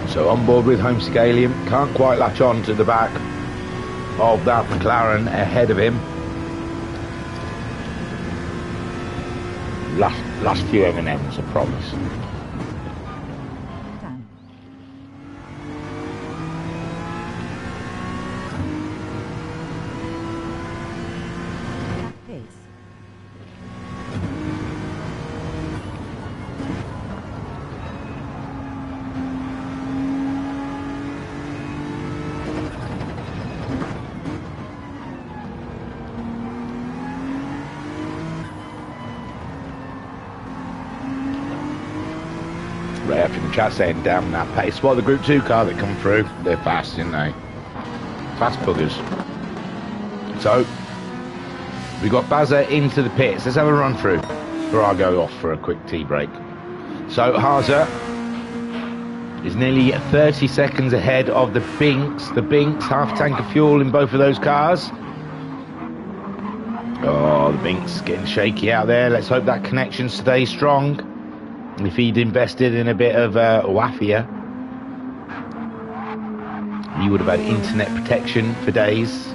So on board with Homesick Alien, can't quite latch on to the back of that McLaren ahead of him. Last few M&Ms, I promise. Done. Back pace. Ray up in the chat saying damn that pace. Well, the Group 2 car that come through, they're fast, aren't they? Fast buggers. So, we got Bazza into the pits. Let's have a run through before I go off for a quick tea break. So, Haza is nearly 30 seconds ahead of the Binks. The Binks, half tank of fuel in both of those cars. Oh, the Binks getting shaky out there. Let's hope that connection stays strong. If he'd invested in a bit of Wafia, he would have had internet protection for days.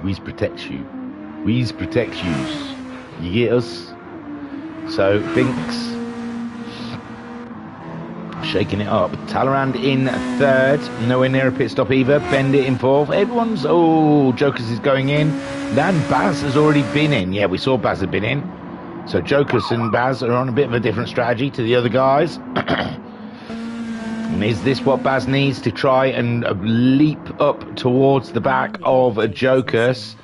Weez protects you. Weez protects yous. You get us? So, Binks shaking it up. Talleyrand in third. Nowhere near a pit stop either. Bendit in fourth. Everyone's... Oh, Jokers is going in. Then Baz has already been in. Yeah, we saw Baz had been in. So Jokers and Baz are on a bit of a different strategy to the other guys. And is this what Baz needs to try and leap up towards the back of Jokers?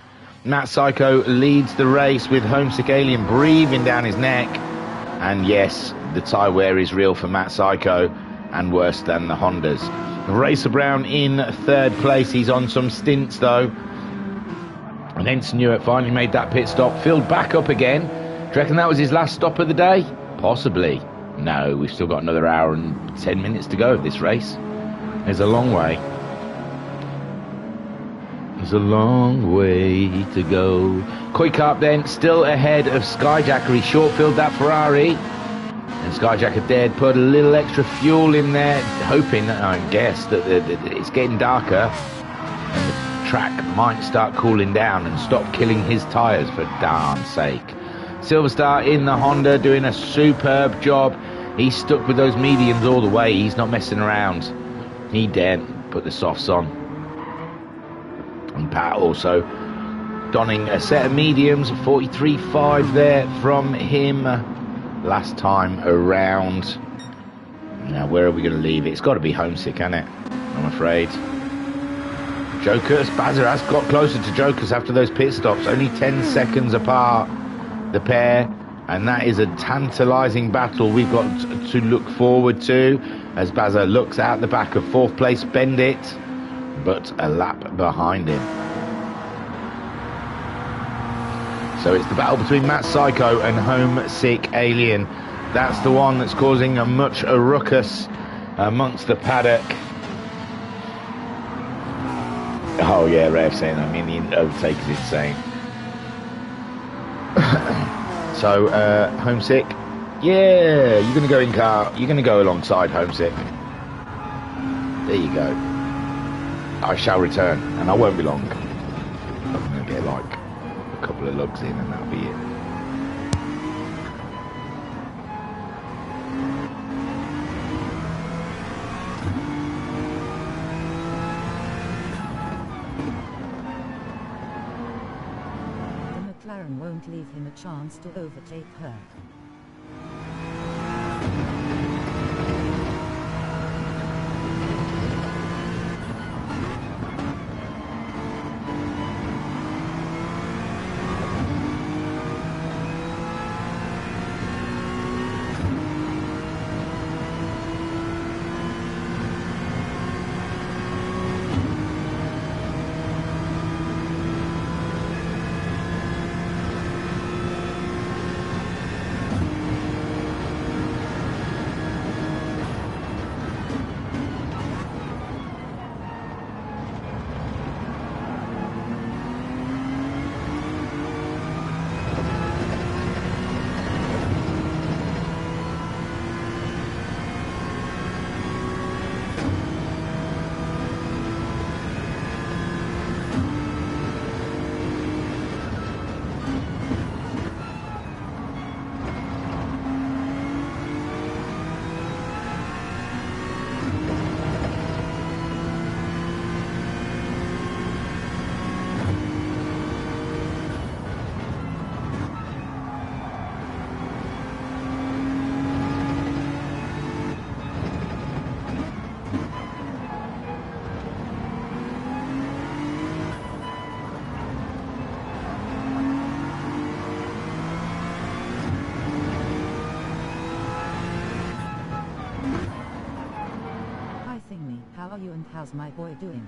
Matt Psycho leads the race with Homesick Alien breathing down his neck. And yes, the tyre wear is real for Matt Psycho and worse than the Hondas. Racer Brown in third place. He's on some stints though. And Ensign Newitt finally made that pit stop. Filled back up again. Do you reckon that was his last stop of the day? Possibly. No, we've still got another hour and 10 minutes to go of this race. There's a long way. There's a long way to go. Kuikarp then still ahead of Skyjacker. He short-filled that Ferrari. And Skyjacker dared put a little extra fuel in there, hoping, I guess, that it's getting darker and the track might start cooling down and stop killing his tyres for darn's sake. Silverstar in the Honda doing a superb job. He's stuck with those mediums all the way. He's not messing around. He daren't put the softs on. And Pat also donning a set of mediums. 43.5 there from him last time around. Now where are we going to leave it? It's got to be Homesick, hasn't it? I'm afraid. Jokers, Bazza has got closer to Jokers after those pit stops. Only 10 seconds apart, the pair, and that is a tantalising battle we've got to look forward to as Bazza looks out the back of fourth place Bendit, but a lap behind him. So it's the battle between Matt Psycho and Homesick Alien. That's the one that's causing a ruckus amongst the paddock. Oh yeah, Rev saying, I mean, the overtake is insane. So, Homesick, yeah, you're going to go in car, you're going to go alongside Homesick. There you go. I shall return, and I won't be long. I'm going to get like a couple of lugs in, and that'll be it. McLaren won't leave him a chance to overtake her. How are you and how's my boy doing?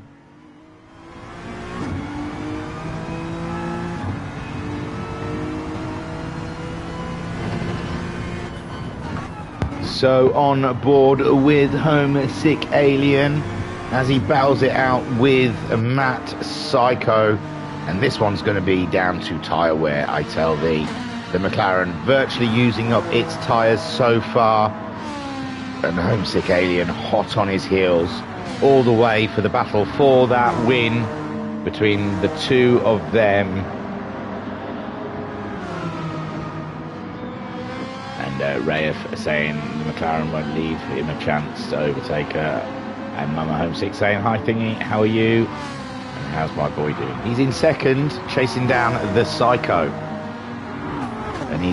So on board with Homesick Alien as he battles it out with Matt Psycho, and this one's going to be down to tyre wear, I tell thee. The McLaren virtually using up its tyres so far, and Homesick Alien hot on his heels all the way for the battle for that win between the two of them. And Raif saying the McLaren won't leave him a chance to overtake her, and Mama Homesick saying, hi Thingy, how are you? And how's my boy doing? He's in second, chasing down the Psycho, and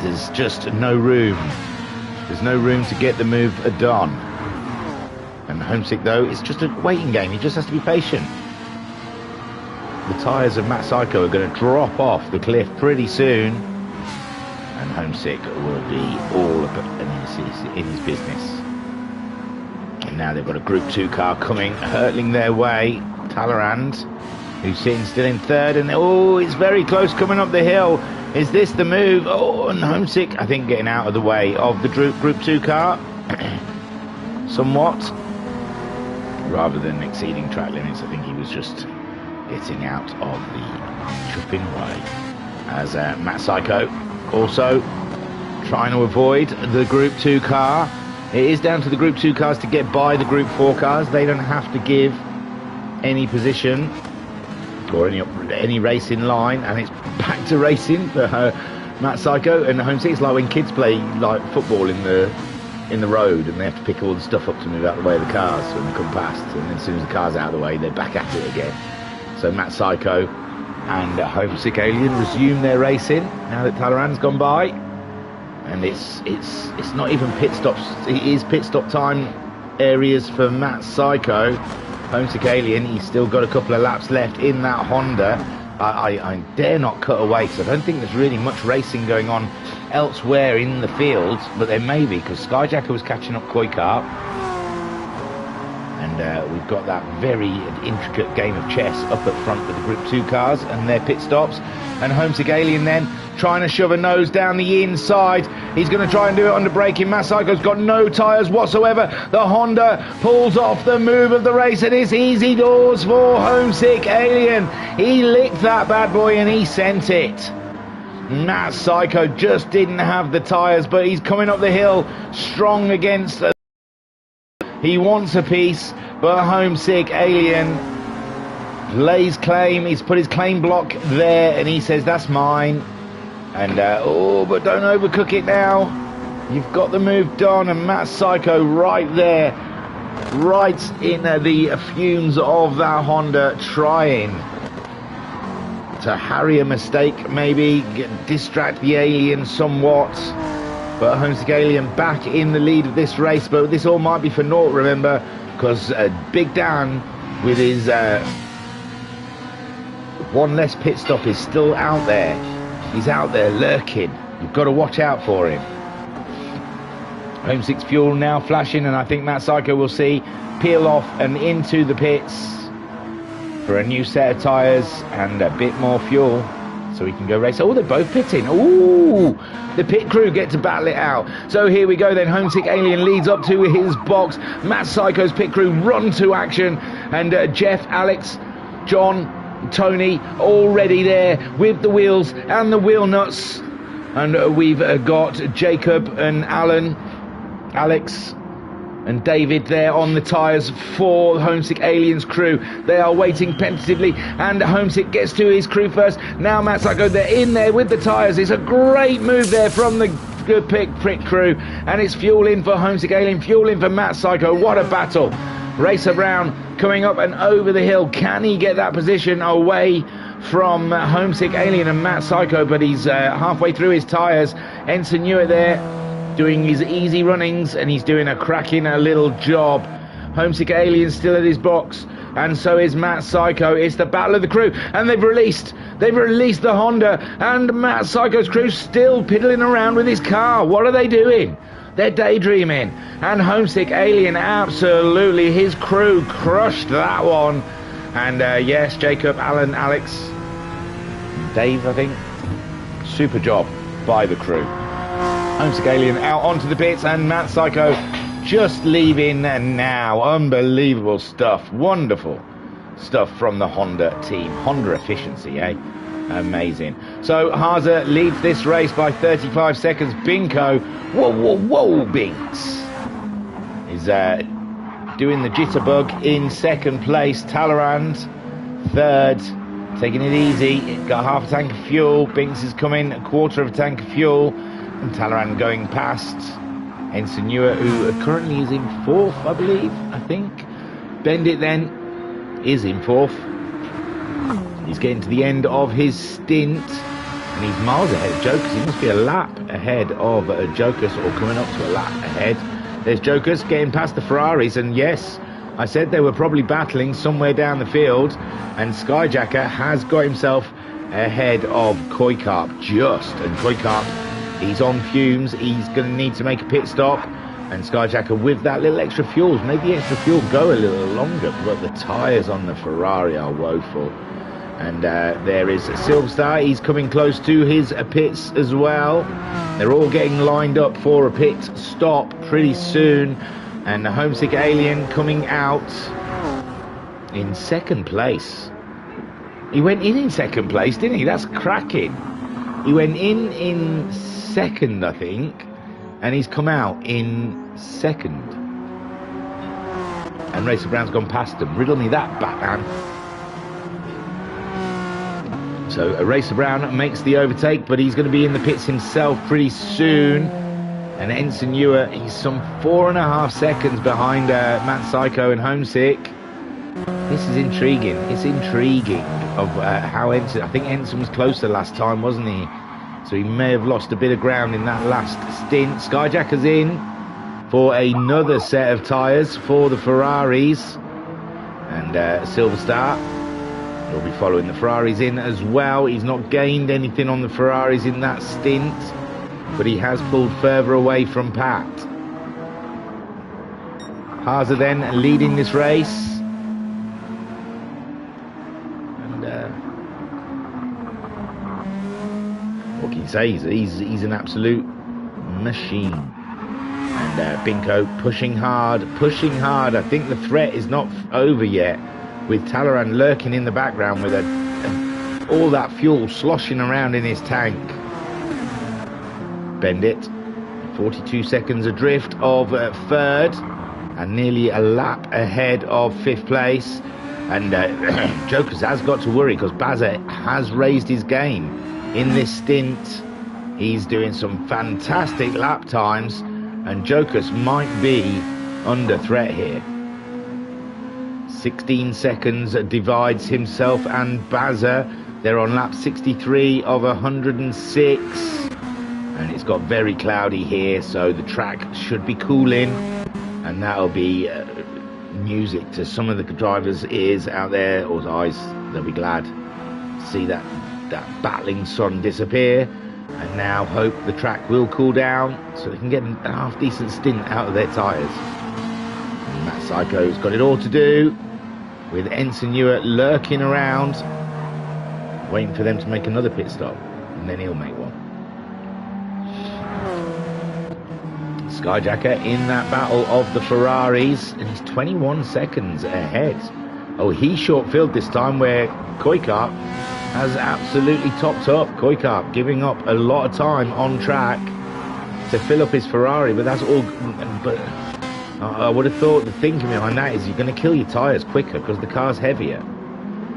there's just no room. There's no room to get the move done. And Homesick, though, it's just a waiting game. He just has to be patient. The tyres of Matt Psycho are going to drop off the cliff pretty soon, and Homesick will be all up in his business. And now they've got a Group 2 car coming, hurtling their way. Talleyrand, who's sitting still in third, and oh, it's very close coming up the hill. Is this the move? Oh, and Homesick, I think, getting out of the way of the Group 2 car somewhat. Rather than exceeding track limits, I think he was just getting out of the tripping way. As Matt Psycho also trying to avoid the Group 2 car. It is down to the Group 2 cars to get by the Group 4 cars. They don't have to give any position or any racing line, and it's back to racing for Matt Psycho and Homesick. It's like when kids play like football in the road, and they have to pick all the stuff up to move out of the way of the cars when they come past, and then as soon as the car's out of the way, they're back at it again. So Matt Psycho and Homesick Alien resume their racing now that Talleyrand's gone by, and it's not even pit stops. It is pit stop time areas for Matt Psycho. Homesick Alien, he's still got a couple of laps left in that Honda. I dare not cut away, because I don't think there's really much racing going on elsewhere in the field, but there may be, because Skyjacker was catching up Koikart, and we've got that very intricate game of chess up at front with the Group 2 cars and their pit stops, and Homesick Alien then trying to shove a nose down the inside. He's going to try and do it under braking. Matt Psycho's got no tyres whatsoever. The Honda pulls off the move of the race, and it's easy doors for Homesick Alien. He licked that bad boy and he sent it. Matt Psycho just didn't have the tyres, but he's coming up the hill strong against he wants a piece, but Homesick Alien lays claim. He's put his claim block there, and he says, that's mine. And, but don't overcook it now. You've got the move done, and Matt Psycho right there, right in the fumes of that Honda, trying to harry a mistake, maybe distract the alien somewhat. But Homesick Alien back in the lead of this race, but this all might be for naught, remember, because Big Dan with his one less pit stop is still out there. He's out there lurking. You've got to watch out for him. Homesick's fuel now flashing, and I think Matt Psycho will see peel off and into the pits for a new set of tyres and a bit more fuel so he can go race. Oh, they're both pitting. Ooh, the pit crew get to battle it out. So here we go then. Homesick Alien leads up to his box. Matt Psycho's pit crew run to action, and Jeff, Alex, John, Tony already there with the wheels and the wheel nuts. And we've got Jacob and Alan, Alex and David there on the tyres for the Homesick Aliens crew. They are waiting tentatively, and Homesick gets to his crew first. Now Matt Psycho, they're in there with the tyres. It's a great move there from the pit crew, and it's fuel in for Homesick Alien, fuel in for Matt Psycho. What a battle. Racer Brown coming up and over the hill. Can he get that position away from Homesick Alien and Matt Psycho? But he's halfway through his tyres. Ensign Newitt there doing his easy runnings, and he's doing a cracking little job. Homesick Alien still at his box, and so is Matt Psycho. It's the battle of the crew, and they've released the Honda, and Matt Psycho's crew still piddling around with his car. What are they doing? They're daydreaming, and Homesick Alien, absolutely, his crew crushed that one. And yes, Jacob, Alan, Alex, Dave, I think, super job by the crew. Homesick Alien out onto the pits, and Matt Psycho just leaving now. Unbelievable stuff. Wonderful stuff from the Honda team. Honda efficiency, eh? Amazing. So Haza leads this race by 35 seconds. Binko, whoa, Binks is doing the jitterbug in second place. Talleyrand third, taking it easy. Got half a tank of fuel. Binks is coming, a quarter of a tank of fuel. And Talleyrand going past Ensign Newitt, who currently is in fourth, I believe, I think. Bendit then is in fourth. He's getting to the end of his stint, and he's miles ahead of Jokers. He must be a lap ahead of Jokers, or coming up to a lap ahead. There's Jokers getting past the Ferraris, and yes, I said they were probably battling somewhere down the field, and Skyjacker has got himself ahead of Koikarp and Koikarp, he's on fumes. He's going to need to make a pit stop, and Skyjacker with that little extra fuel, made the extra fuel go a little longer, but the tyres on the Ferrari are woeful. And there is Silverstar. He's coming close to his pits as well. They're all getting lined up for a pit stop pretty soon. And the Homesick Alien coming out in second place. He went in second place, didn't he? That's cracking. He went in second, I think, and he's come out in second. And Racer Brown's gone past him. Riddle me that, Batman. So Racer Brown makes the overtake, but he's going to be in the pits himself pretty soon. And Ensign Newitt, he's some 4.5 seconds behind Matt Psycho and Homesick. This is intriguing. It's intriguing of how Ensign... I think Ensign was closer last time, wasn't he? So he may have lost a bit of ground in that last stint. Skyjacker's in for another set of tyres for the Ferraris. And Silverstar will be following the Ferraris in as well. He's not gained anything on the Ferraris in that stint, but he has pulled further away from Pat. Haza then leading this race. And what can you say? He's an absolute machine. And Binko pushing hard. I think the threat is not over yet, with Talleyrand lurking in the background with all that fuel sloshing around in his tank. Bendit, 42 seconds adrift of third, and nearly a lap ahead of fifth place. And Jokers has got to worry, because Bazza has raised his game in this stint. He's doing some fantastic lap times, and Jokers might be under threat here. 16 seconds divides himself and Bazza. They're on lap 63 of 106, and it's got very cloudy here, so the track should be cooling, and that'll be music to some of the drivers' ears out there, or eyes. They'll be glad to see that battling sun disappear, and now hope the track will cool down so they can get a half decent stint out of their tyres. And Matt Psycho's got it all to do, with Ensign Ewart lurking around, waiting for them to make another pit stop, and then he'll make one. Skyjacker in that battle of the Ferraris, and he's 21 seconds ahead. Oh, he short-filled this time, where Kuykart has absolutely topped up. Kuykart giving up a lot of time on track to fill up his Ferrari, but that's all. But I would have thought the thinking behind that is you're going to kill your tyres quicker because the car's heavier.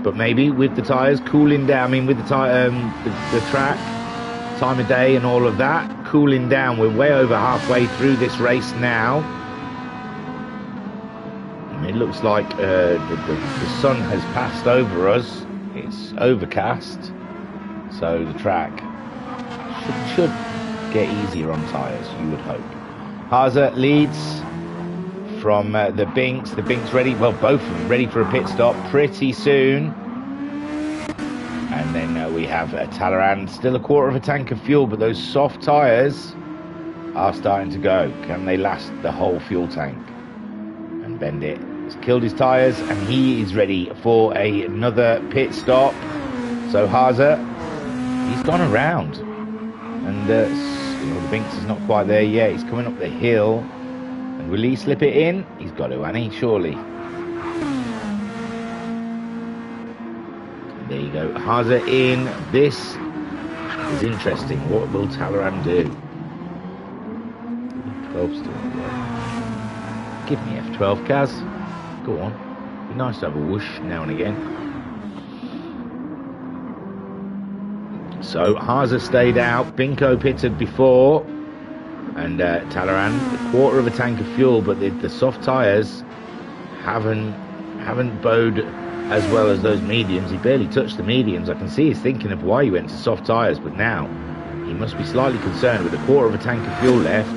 But maybe with the tyres cooling down, I mean with the track, time of day and all of that, cooling down, we're way over halfway through this race now. And it looks like the sun has passed over us. It's overcast, so the track should get easier on tyres, you would hope. Haase leads from the Binks. The Binks ready, well, both of them ready for a pit stop pretty soon. And then we have Talleyrand, still a quarter of a tank of fuel, but those soft tyres are starting to go. Can they last the whole fuel tank? And Bendit has killed his tyres, and he is ready for another pit stop. So Haase, he's gone around. And the Binks is not quite there yet. He's coming up the hill. And will he slip it in? He's got to, hasn't he? Surely. There you go, Haase in. This is interesting. What will Talleyrand do? 12 still. Give me F12, Kaz. Go on. Be nice to have a whoosh now and again. So Haase stayed out. Binko pitted before, and Talleyrand a quarter of a tank of fuel, but the soft tyres haven't bowed as well as those mediums. He barely touched the mediums. I can see he's thinking of why he went to soft tyres, but now he must be slightly concerned with a quarter of a tank of fuel left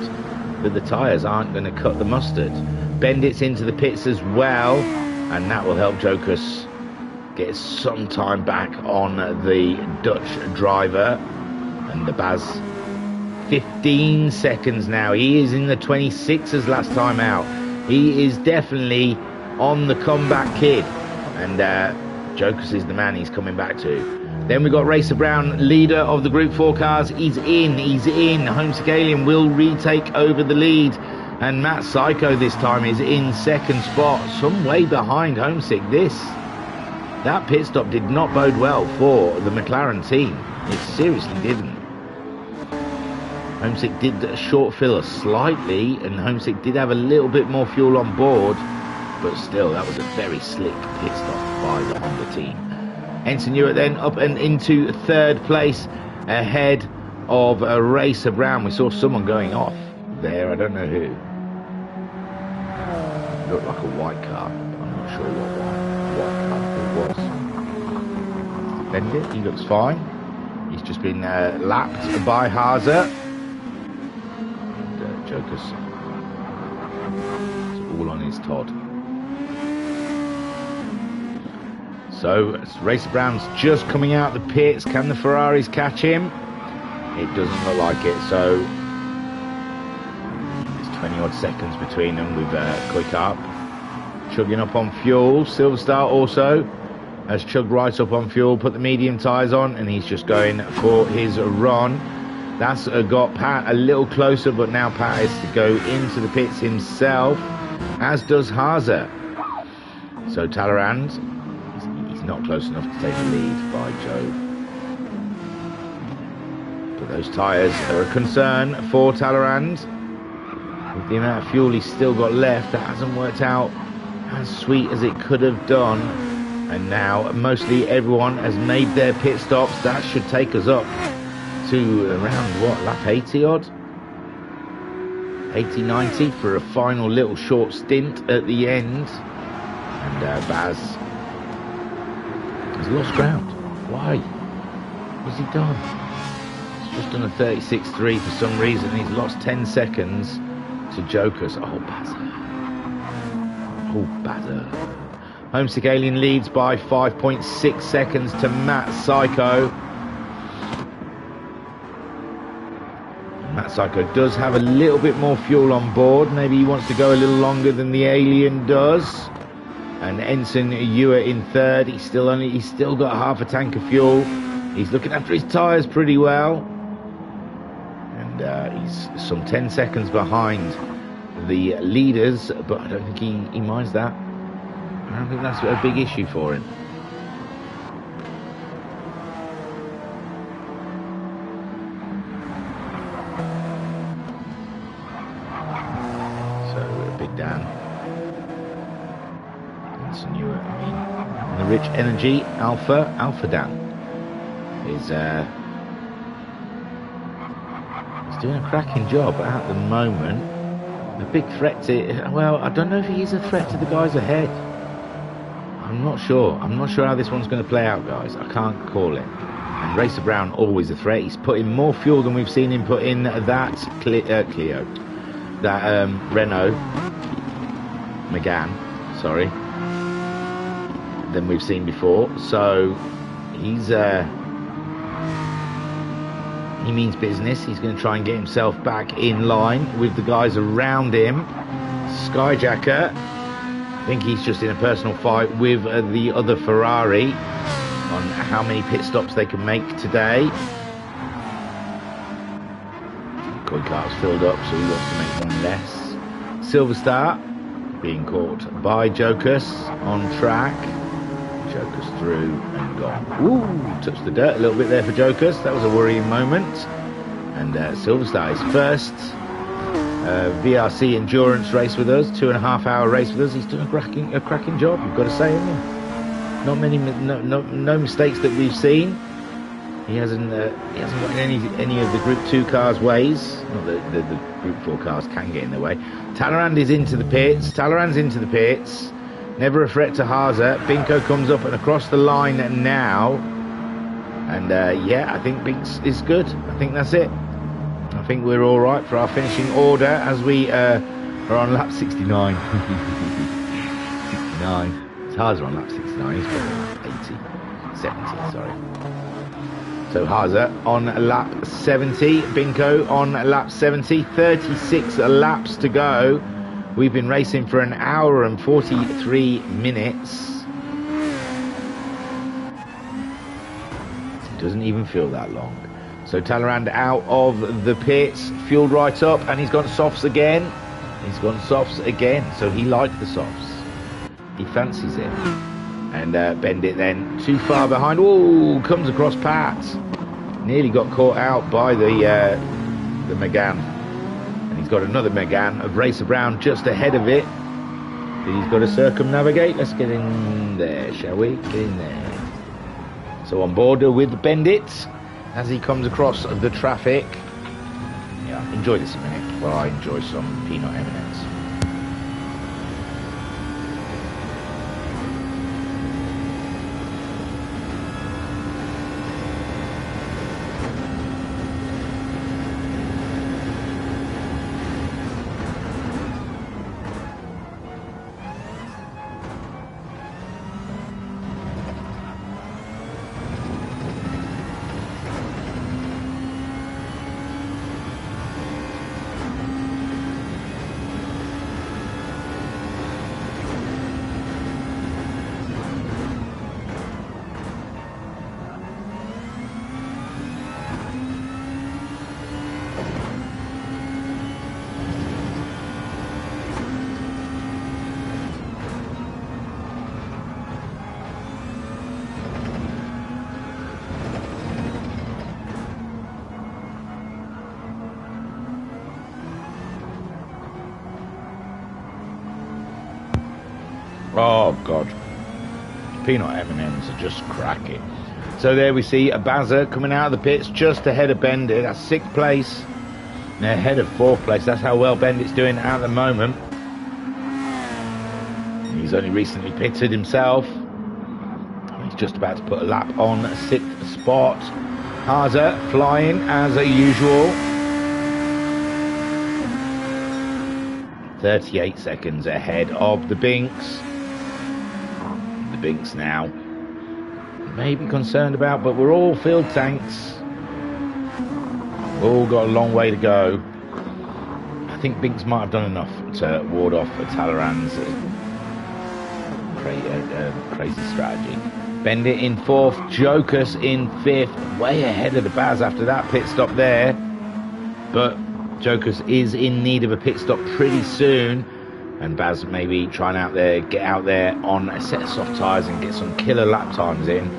that the tyres aren't going to cut the mustard. Bendit's into the pits as well, and that will help Jokus get some time back on the Dutch driver. And the Baz, 15 seconds now. He is in the 26s last time out. He is definitely on the comeback kid. And Jokus is the man he's coming back to. Then we've got Racer Brown, leader of the Group 4 cars. He's in. Homesick Alien will retake over the lead. And Matt Psycho this time is in second spot, some way behind Homesick. That pit stop did not bode well for the McLaren team. It seriously didn't. Homesick did short fill slightly, and Homesick did have a little bit more fuel on board. But still, that was a very slick pit stop by the Honda team. Ensign Ewart then up and into third place ahead of Racer Brown. We saw someone going off there. I don't know who. It looked like a white car. I'm not sure what white car it was. Bendit, he looks fine. He's just been lapped by Haase. And Jokus, it's all on his Todd. So Racer Brown's just coming out the pits. Can the Ferraris catch him? It doesn't look like it. So there's 20 odd seconds between them with Kuykart chugging up on fuel. Silverstar also has chugged right up on fuel, put the medium tyres on, and he's just going for his run. That's got Pat a little closer, but now Pat is to go into the pits himself, as does Haase. So Talleyrand, not close enough to take the lead by Joe. But those tyres are a concern for Talleyrand. With the amount of fuel he's still got left, that hasn't worked out as sweet as it could have done. And now mostly everyone has made their pit stops. That should take us up to around, what, lap 80 odd? 80, 90 for a final little short stint at the end. And Baz has lost ground. Why? What's he done? He's just done a 36.3 for some reason. He's lost 10 seconds to Jokers. Oh, buzzer. Oh, buzzer. Homesick Alien leads by 5.6 seconds to Matt Psycho. Matt Psycho does have a little bit more fuel on board. Maybe he wants to go a little longer than the Alien does. And Ensign Ewer in third. He's still got half a tank of fuel. He's looking after his tyres pretty well. And he's some 10 seconds behind the leaders, but I don't think he minds that. I don't think that's a big issue for him. So, Big Dan. Ensign Ewer, and the Rich Energy Alpha Dan is he's doing a cracking job at the moment. A big threat to, well, I don't know if he is a threat to the guys ahead. I'm not sure how this one's going to play out, guys. I can't call it. And Racer Brown, always a threat. He's put in more fuel than we've seen him put in that Clio, that Renault Megane, sorry, than we've seen before. So he's he means business. He's going to try and get himself back in line with the guys around him. Skyjacker, I think he's just in a personal fight with the other Ferrari on how many pit stops they can make today. Koi cart's filled up, so he wants to make one less. Silver Star being caught by Jokus on track. Jokus through and gone. Ooh, touched the dirt a little bit there for Jokus. That was a worrying moment. And Silver Star is first. VRC endurance race with us, 2.5 hour race with us. He's done a cracking job, you've got to say, hasn't he? Not many, no mistakes that we've seen. He hasn't got any of the Group 2 cars' ways. Not that the Group 4 cars can get in their way. Talleyrand is into the pits. Never a threat to Haza. Binko comes up and across the line now. And yeah, I think Binks is good. I think that's it. I think we're all right for our finishing order as we are on lap 69. 69. It's Haza on lap 69. He's probably on lap 80. 70, sorry. So Haza on lap 70. Binko on lap 70. 36 laps to go. We've been racing for 1 hour and 43 minutes. It doesn't even feel that long. So Talleyrand out of the pits, fueled right up, and he's gone softs again. So he liked the softs. He fancies it. And Bendit then too far behind. Oh, comes across Pat. Nearly got caught out by the Megane. He's got another Megane of Racer Brown just ahead of it. He's got to circumnavigate. Let's get in there, shall we? Get in there. So on board with Bendit as he comes across the traffic. Yeah, enjoy this a minute while I enjoy some peanut M&Ms. Oh God, peanut M&Ms are just cracking. So there we see a Bazza coming out of the pits just ahead of Bendit. That's 6th place, and ahead of 4th place. That's how well Bendit's doing at the moment. He's only recently pitted himself. He's just about to put a lap on 6th spot. Haza flying as usual. 38 seconds ahead of the Binks. The Binks now may be concerned about, but we're all field tanks. We've all got a long way to go. I think Binks might have done enough to ward off Talleyrand's crazy strategy. Bendit in 4th, Jokus in 5th, way ahead of the Baz after that pit stop there. But Jokus is in need of a pit stop pretty soon, and Baz maybe trying get out there on a set of soft tyres and get some killer lap times in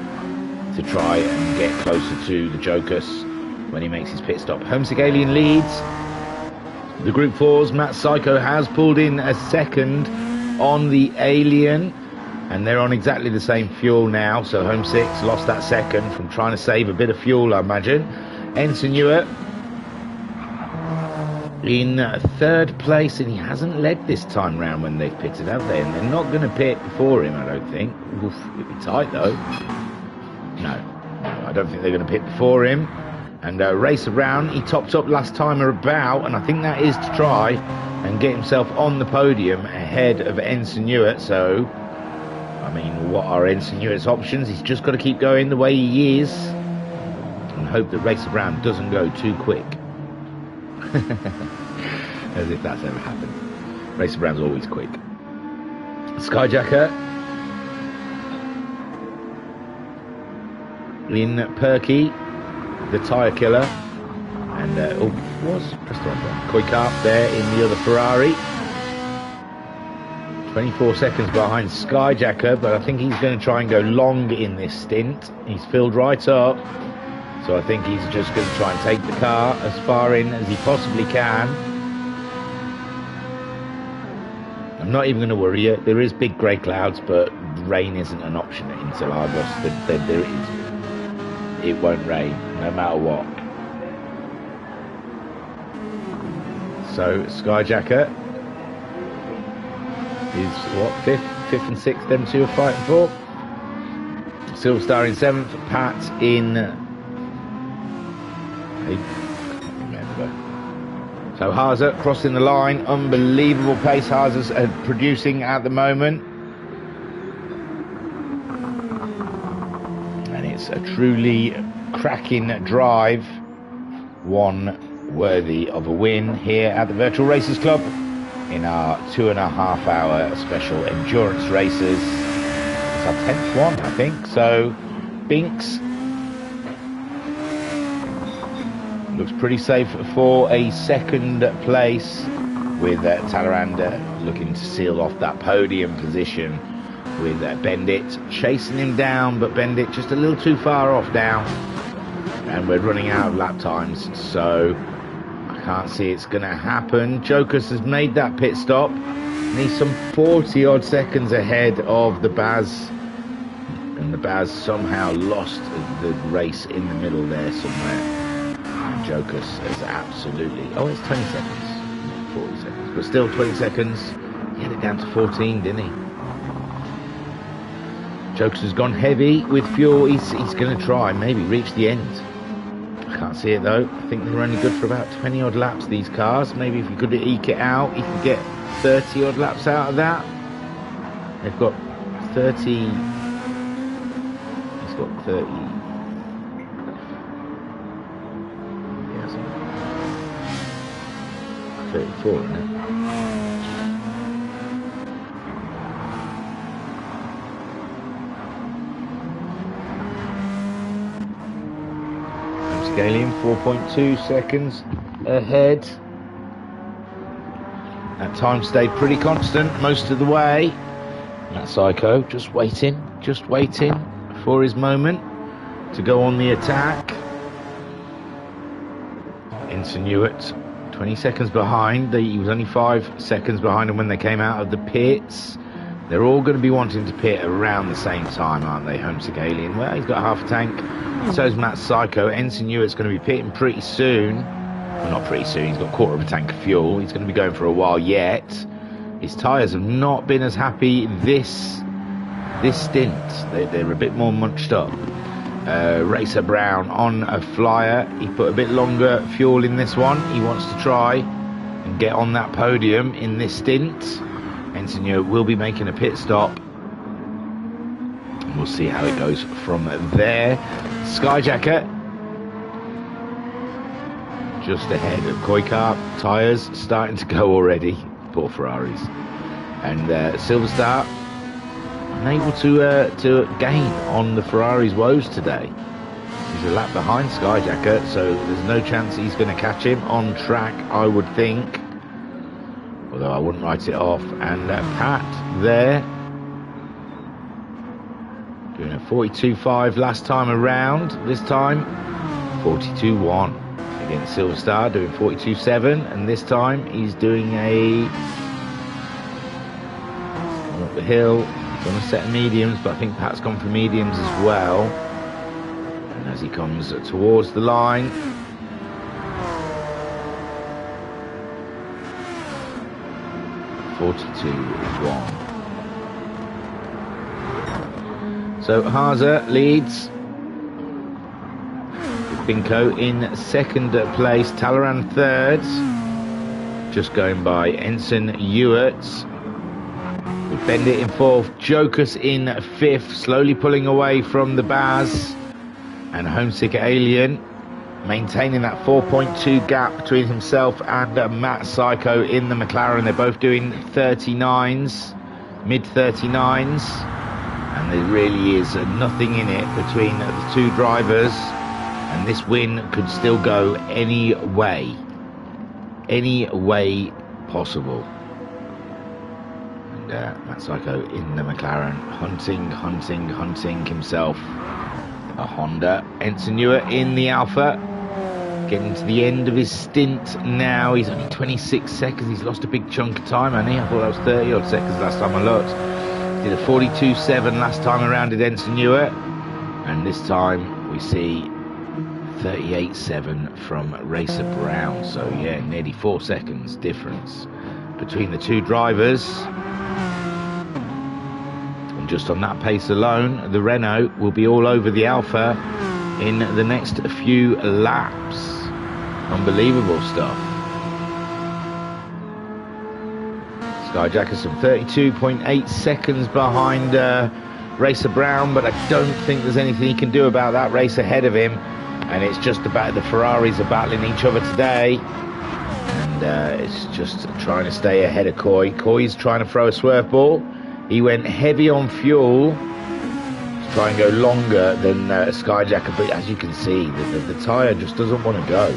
to try and get closer to the Jokus when he makes his pit stop. Homesick Alien leads the Group 4s. Matt Psycho has pulled in a second on the Alien, and they're on exactly the same fuel now, so Homesick's lost that second from trying to save a bit of fuel, I imagine. Ensign Ewart in 3rd place, and he hasn't led this time round when they've pitted, have they? And they're not going to pit before him, I don't think. Oof, it'd be tight though. No, I don't think they're going to pit before him. And race around, he topped up last time about, and I think that is to try and get himself on the podium ahead of Ensign Ewart. So, I mean, what are Ensign Ewart's options? He's just got to keep going the way he is and hope that race around doesn't go too quick. As if that's ever happened. Race around's always quick. Skyjacker in Perky, the tyre killer, and pressed on. Koikart there in the other Ferrari. 24 seconds behind Skyjacker, but I think he's going to try and go long in this stint. He's filled right up, so I think he's just going to try and take the car as far in as he possibly can. I'm not even going to worry you. There is big grey clouds, but rain isn't an option at Interlagos. It won't rain, no matter what. So Skyjacker is what, 5th and 6th, them two are fighting for. Silverstar in 7th, Pat in 8th. So Haza crossing the line, unbelievable pace Haza's producing at the moment. And it's a truly cracking drive, one worthy of a win here at the Virtual Racers Club in our 2.5 hour special endurance races. It's our 10th one, I think. So Binks looks pretty safe for a 2nd place, with Talleyrand looking to seal off that podium position, with Bendit chasing him down, but Bendit just a little too far off now, and we're running out of lap times, so I can't see it's going to happen. Jokus has made that pit stop, and he's some 40 odd seconds ahead of the Baz, and the Baz somehow lost the race in the middle there somewhere. And Jokus is absolutely, it's 20 seconds, not 40 seconds, but still 20 seconds. He had it down to 14, didn't he? Jokus has gone heavy with fuel. He's going to try maybe reach the end. I can't see it though. I think they're only good for about 20 odd laps, these cars. Maybe if you could eke it out, you could get 30 odd laps out of that. They've got 30. He's got 30. Yeah, 34, isn't it? Alien 4.2 seconds ahead. That time stayed pretty constant most of the way. That Psycho just waiting for his moment to go on the attack. Ensign Ewart 20 seconds behind. He was only 5 seconds behind him when they came out of the pits. They're all going to be wanting to pit around the same time, aren't they? Homesick Alien, well, he's got half a tank. So's Matt Psycho. Ensign Ewart's going to be pitting pretty soon. Well, not pretty soon. He's got a quarter of a tank of fuel. He's going to be going for a while yet. His tyres have not been as happy this stint. They're a bit more munched up. Racer Brown on a flyer. He put a bit longer fuel in this one. He wants to try and get on that podium in this stint. Ensign will be making a pit stop. And we'll see how it goes from there. Skyjacker just ahead of Koikar. Tyres starting to go already. Poor Ferraris. And Silver Star unable to gain on the Ferrari's woes today. He's a lap behind Skyjacker, so there's no chance he's going to catch him on track, I would think. Although I wouldn't write it off. And Pat there doing a 42.5 last time around. This time 42.1 against Silver Star, doing 42.7, and this time he's doing a up the hill. On a set of mediums, but I think Pat's gone for mediums as well. And as he comes towards the line, (42.1). So Haase leads. Binko in second place, Talleyrand third, just going by Ensign Ewart. With Bendit in fourth, Jokus in fifth, slowly pulling away from the Baz, and Homesick Alien maintaining that 4.2 gap between himself and Matt Psycho in the McLaren. They're both doing 39s, mid 39s, and there really is nothing in it between the two drivers, and this win could still go any way possible. Matt Psycho in the McLaren, hunting himself a Honda. Ensign Ewart in the Alpha, getting to the end of his stint now. He's only 26 seconds. He's lost a big chunk of time, hasn't he? I thought that was 30 odd seconds last time I looked. Did a 42.7 last time around at Ensign Ewart, and this time we see 38.7 from Racer Brown. So yeah, nearly 4 seconds difference between the two drivers. Just on that pace alone, the Renault will be all over the Alpha in the next few laps. Unbelievable stuff. Skyjacker some 32.8 seconds behind Racer Brown, but I don't think there's anything he can do about that race ahead of him. And it's just about the Ferraris are battling each other today. And it's just trying to stay ahead of Coy. Coy's trying to throw a swerve ball. He went heavy on fuel to try and go longer than Skyjacker, but as you can see, the tyre just doesn't want to go.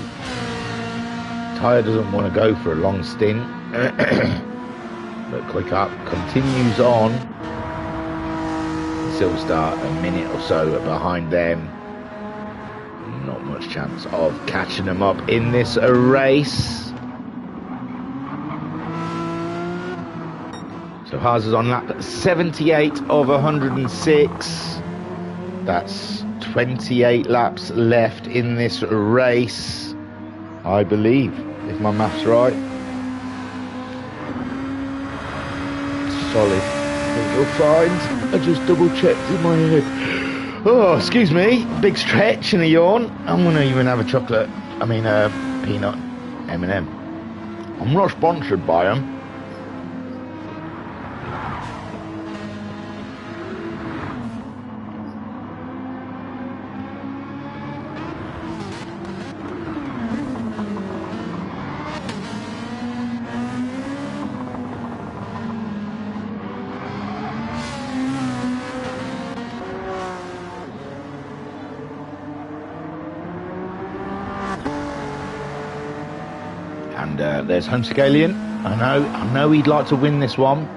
Tyre doesn't want to go for a long stint. But Quick Up continues on. Silver Star a minute or so behind them. Not much chance of catching them up in this race. So Haas is on lap 78 of 106. That's 28 laps left in this race, I believe, if my maths right. Solid. I think you'll find. I just double checked in my head. Oh, excuse me. Big stretch and a yawn. I'm gonna even have a chocolate. I mean, peanut M&M. I'm not sponsored by them. There's Homesick Alien. I know he'd like to win this one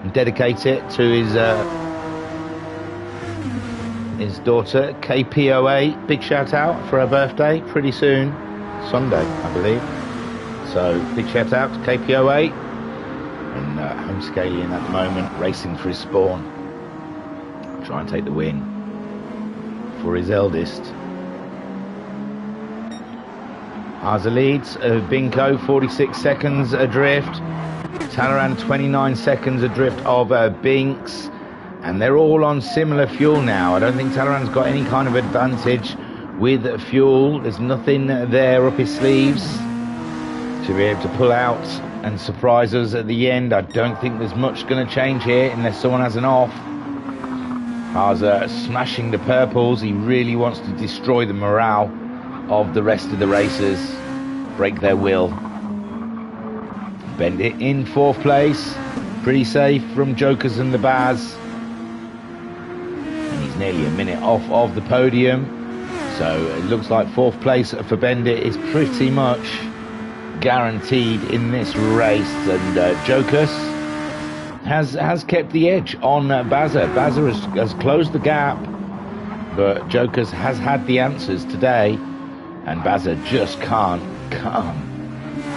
and dedicate it to his daughter KPOA. Big shout out for her birthday pretty soon, Sunday I believe. So big shout out to KPOA. And Homesick Alien at the moment racing for his spawn, try and take the win for his eldest. Haase leads, Binko 46 seconds adrift, Talleyrand 29 seconds adrift of Binks, And they're all on similar fuel now. I don't think Talleyrand's got any kind of advantage with fuel. There's nothing there up his sleeves to be able to pull out and surprise us at the end. I don't think there's much going to change here unless someone has an off. Haza smashing the purples. He really wants to destroy the morale of the rest of the racers, break their will. Bendit in 4th place, pretty safe from Jokers and the Baz. And he's nearly a minute off of the podium. So it looks like 4th place for Bendit is pretty much guaranteed in this race. And Jokers has kept the edge on Bazza. Bazza has closed the gap, but Jokers has had the answers today. And Bazza just can't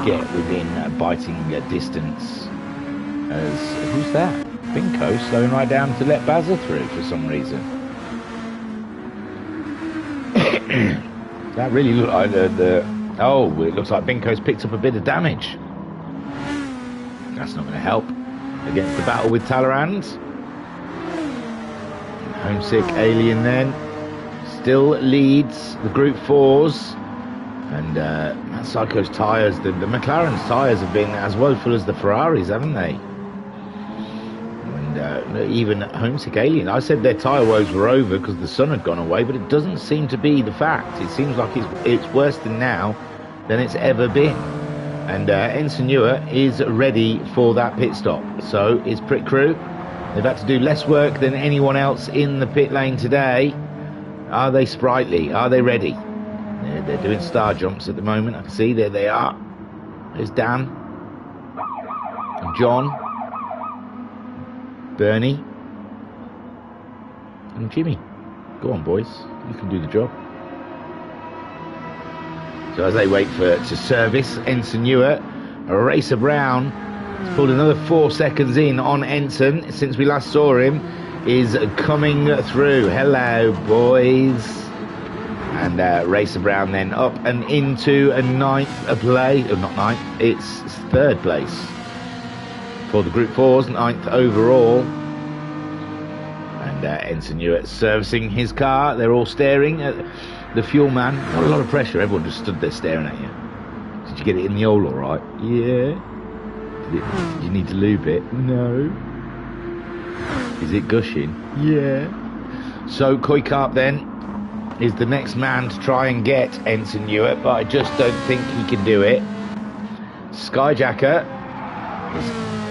get within biting distance. As who's that? Binko slowing right down to let Bazza through for some reason. That really looked like oh, it looks like Binko's picked up a bit of damage. That's not going to help against the battle with Talleyrand. Homesick Alien then still leads the Group 4s. And Matt Psycho's tyres, the McLaren's tyres have been as woeful as the Ferraris, haven't they? And even Homesick Alien, I said their tyre woes were over because the sun had gone away, but it doesn't seem to be the fact. It seems like it's worse than it's ever been. And Ensign Newer is ready for that pit stop. So is Pit Crew. They've had to do less work than anyone else in the pit lane today. Are they sprightly? Are they ready? They're doing star jumps at the moment. I can see there they are. There's Dan, John, Bernie, and Jimmy. Go on, boys. You can do the job. So as they wait to service Ensign Newer, Racer Brown has pulled another 4 seconds in on Ensign since we last saw him. Is coming through. Hello, boys. And Racer Brown then up and into a 9th place. Oh, not 9th, it's 3rd place for the Group 4s, 9th overall. And Ensign Newer servicing his car. They're all staring at the fuel man. Not a lot of pressure, everyone just stood there staring at you. Did you get it in the hole all right? Yeah. Did you need to lube it? No. Is it gushing? Yeah. So Koikart then is the next man to try and get Ensign Newer, but I just don't think he can do it. Skyjacker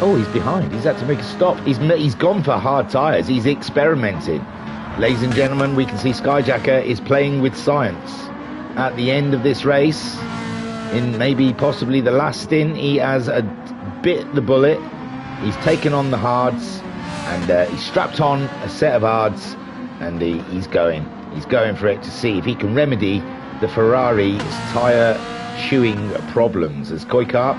he's behind. He's had to make a stop. He's gone for hard tyres. He's experimenting. Ladies and gentlemen, we can see Skyjacker is playing with science. At the end of this race, in maybe possibly the last stint, he has bit the bullet. He's taken on the hards, and he's strapped on a set of hards, and he's going. He's going for it to see if he can remedy the Ferrari's tyre chewing problems, as Koikart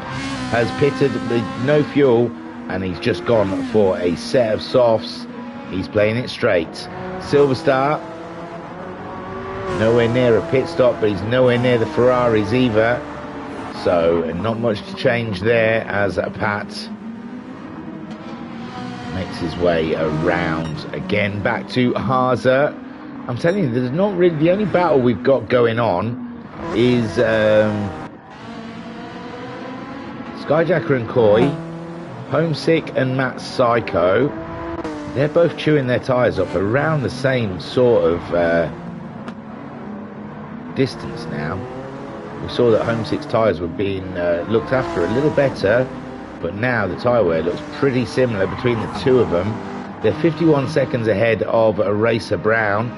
has pitted with no fuel, and he's just gone for a set of softs. He's playing it straight. Silver Star, nowhere near a pit stop, but he's nowhere near the Ferraris either. So not much to change there as Pat makes his way around again back to Haza. I'm telling you, there's not really, the only battle we've got going on is Skyjacker and Koi, Homesick and Matt Psycho. They're both chewing their tyres up around the same sort of distance now. We saw that Homesick's tyres were being looked after a little better, but now the tyre wear looks pretty similar between the two of them. They're 51 seconds ahead of Racer Brown.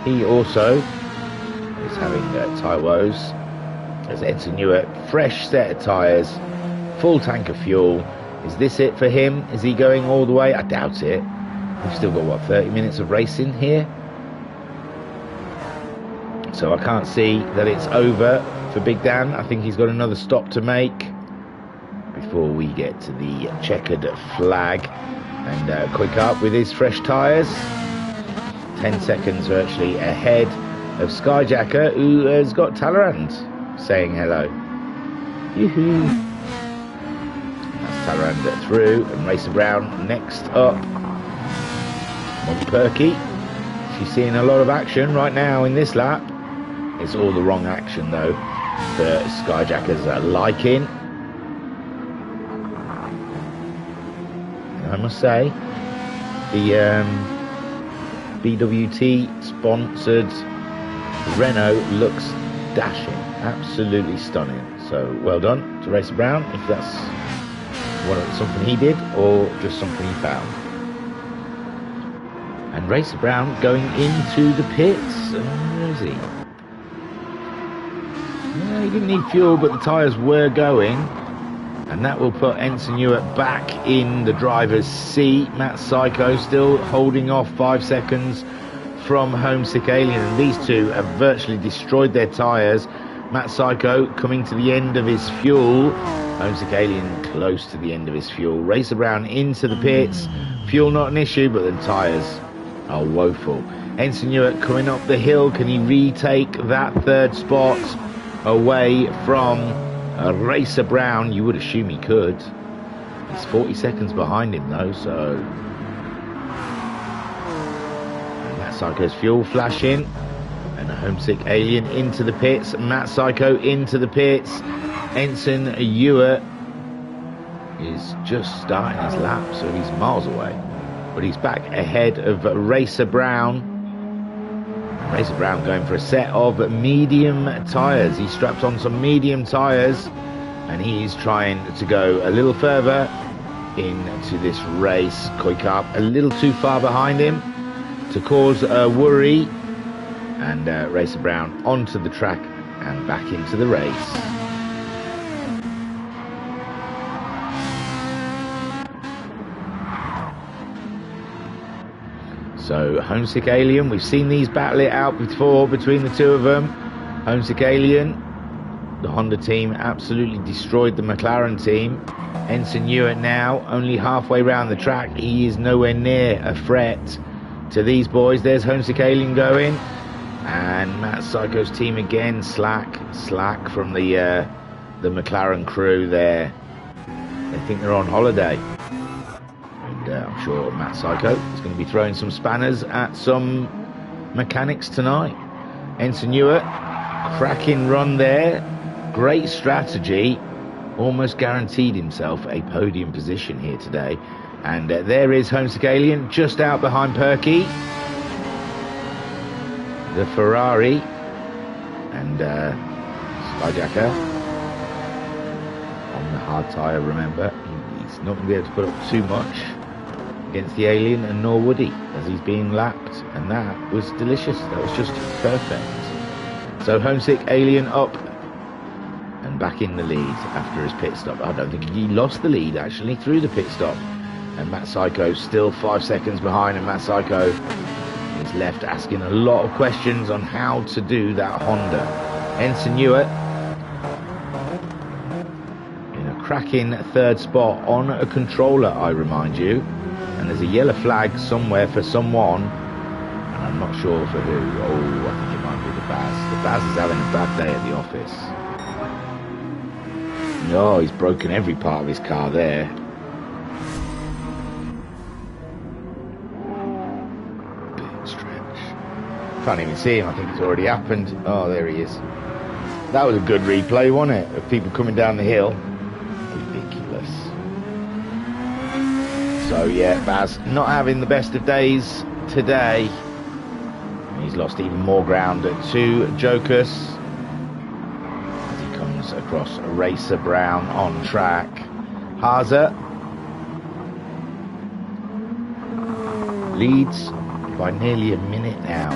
He also is having tyre woes. As Ensign Newer, fresh set of tyres, full tank of fuel. Is this it for him? Is he going all the way? I doubt it. We've still got, what, 30 minutes of racing here? So I can't see that it's over for Big Dan. I think he's got another stop to make before we get to the checkered flag. And Koikart with his fresh tyres. 10 seconds virtually ahead of Skyjacker, who has got Talleyrand saying hello. Yoo-hoo. That's Talleyrand through, and Racer Brown next up. Perky. She's seeing a lot of action right now in this lap. It's all the wrong action though for Skyjacker's liking. And I must say, the BWT sponsored Renault looks dashing, absolutely stunning. So well done to Racer Brown, if that's something he did or just something he found. And Racer Brown going into the pits. Where is he? Yeah, he didn't need fuel, but the tyres were going. And that will put Ensign Ewart back in the driver's seat. Matt Psycho still holding off 5 seconds from Homesick Alien. And these two have virtually destroyed their tyres. Matt Psycho coming to the end of his fuel. Homesick Alien close to the end of his fuel. Racer Brown into the pits. Fuel not an issue, but the tyres are woeful. Ensign Ewart coming up the hill. Can he retake that third spot away from Racer Brown? You would assume he could. He's 40 seconds behind him though, so... And Matt Psycho's fuel flashing. And a Homesick Alien into the pits. Matt Psycho into the pits. Ensign Ewart is just starting his lap, so he's miles away. But he's back ahead of Racer Brown. Racer Brown going for a set of medium tyres. He strapped on some medium tyres and he's trying to go a little further into this race. Koi Carp a little too far behind him to cause a worry. And Racer Brown onto the track and back into the race. So Homesick Alien, we've seen these battle it out before between the two of them. Homesick Alien, the Honda team absolutely destroyed the McLaren team. Ensign Ewart now only halfway round the track. He is nowhere near a threat to these boys. There's Homesick Alien going. And Matt Psycho's team again, slack from the McLaren crew there. They think they're on holiday. And I'm sure Matt Psycho is going to be throwing some spanners at some mechanics tonight. Ensign Ewart, cracking run there. Great strategy. Almost guaranteed himself a podium position here today. And there is Homesick Alien just out behind Perky. The Ferrari and Skyjacker on the hard tyre, remember. He's not going to be able to put up too much against the Alien, and nor would he, as he's being lapped. And that was delicious. That was just perfect. So Homesick Alien up and back in the lead after his pit stop. I don't think he lost the lead actually through the pit stop. And Matt Psycho still 5 seconds behind, and Matt Psycho is left asking a lot of questions on how to do that Honda. Ensign Ewart in a cracking third spot on a controller, I remind you. And there's a yellow flag somewhere for someone, and I'm not sure for who. Oh, I think it might be the Baz. The Baz is having a bad day at the office. Oh, he's broken every part of his car there. Can't even see him. I think it's already happened. Oh, there he is. That was a good replay, wasn't it? Of people coming down the hill. Ridiculous. So yeah, Baz not having the best of days today. He's lost even more ground to Jokus as he comes across Racer Brown on track. Haza leads by nearly a minute now,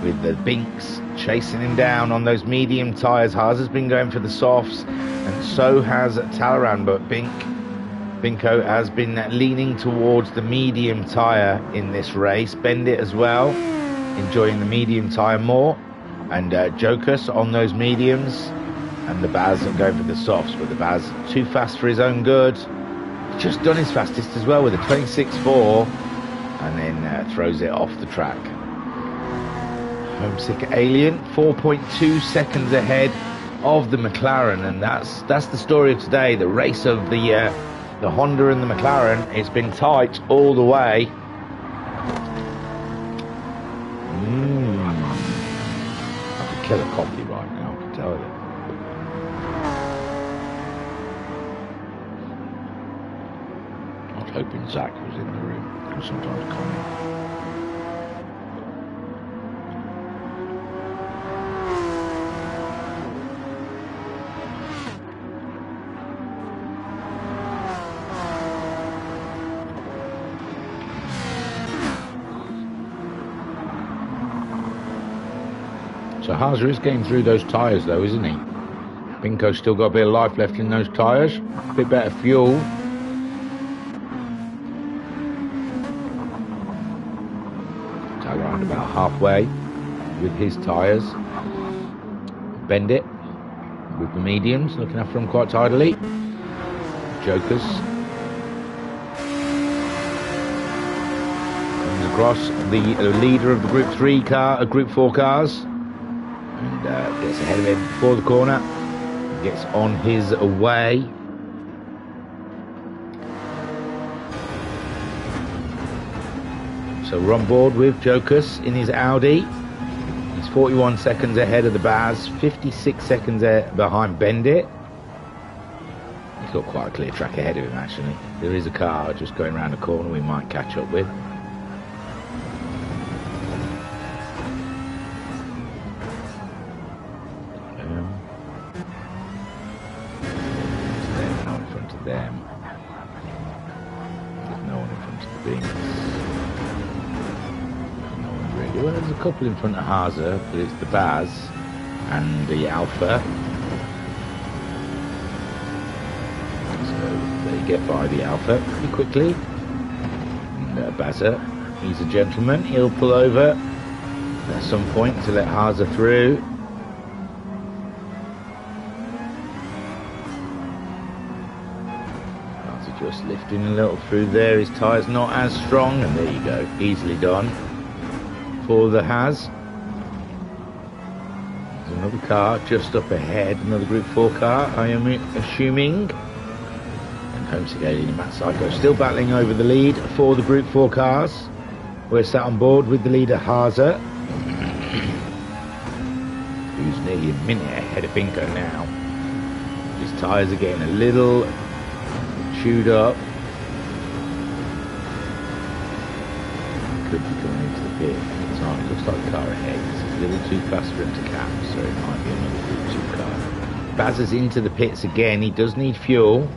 with the Binks chasing him down on those medium tyres. Haza's been going for the softs, and so has Talaran, but Binko has been leaning towards the medium tyre in this race. Bendit as well, enjoying the medium tyre more, and Jokus on those mediums, and the Baz going for the softs, but the Baz too fast for his own good. He's just done his fastest as well with a 26.4, and then throws it off the track. Homesick Alien 4.2 seconds ahead of the McLaren, and that's the story of today. The race of the Honda and the McLaren. It's been tight all the way, tell a coffee right now, I can tell you. I was hoping Zach was in the room. He'll sometimes comment. So Haza is getting through those tyres though, isn't he? Binko's still got a bit of life left in those tyres. A bit better fuel. Around about halfway with his tyres. Bendit with the mediums, looking after them quite tidily. Jokers. Comes across the leader of the Group 3 car, Group 4 cars. And gets ahead of him before the corner, gets on his way. So we're on board with Jokus in his Audi. He's 41 seconds ahead of the Baz, 56 seconds behind Bendit. He's got quite a clear track ahead of him actually. There is a car just going around the corner we might catch up with. Them. There's no one in front of the Bings. No one really. Well, there's a couple in front of Haza, but it's the Baz and the Alpha. So they get by the Alpha pretty quickly. And Bazza, he's a gentleman. He'll pull over at some point to let Haza through. Just lifting a little through there, his tyre's not as strong, and there you go, easily done for the Haz. There's another car just up ahead, another Group 4 car, I am assuming. And Homesick Alien and Matt Psycho still battling over the lead for the Group 4 cars. We're sat on board with the leader Haza, who's nearly a minute ahead of Binko now. His tyres are getting a little chewed up. Could be coming into the pit any time. It looks like the car ahead. It's a little too fast for him to cap, so it might be another Group 2 car. Baz is into the pits again. He does need fuel.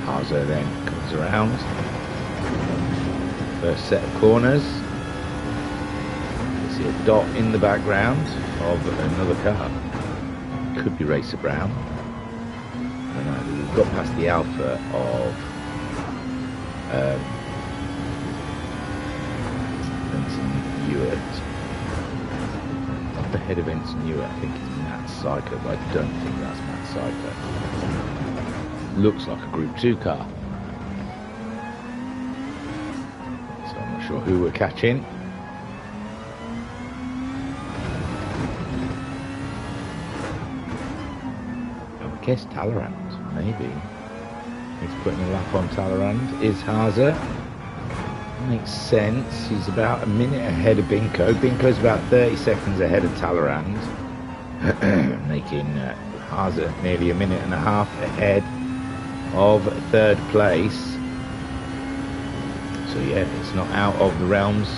Haza then comes around. First set of corners. See a dot in the background of another car. Could be Racer Brown. I don't know. We've got past the Alpha of Benson Ewart. Up ahead of Benson Ewart, I think it's Matt Psycho, but I don't think that's Matt Psycho. Looks like a Group 2 car. So I'm not sure who we're catching. I guess Talleyrand, maybe. He's putting a lap on Talleyrand. Is Haza. Makes sense. He's about a minute ahead of Binko. Binko's about 30 seconds ahead of Talleyrand. Making Haza nearly a minute and a half ahead of third place. So yeah, it's not out of the realms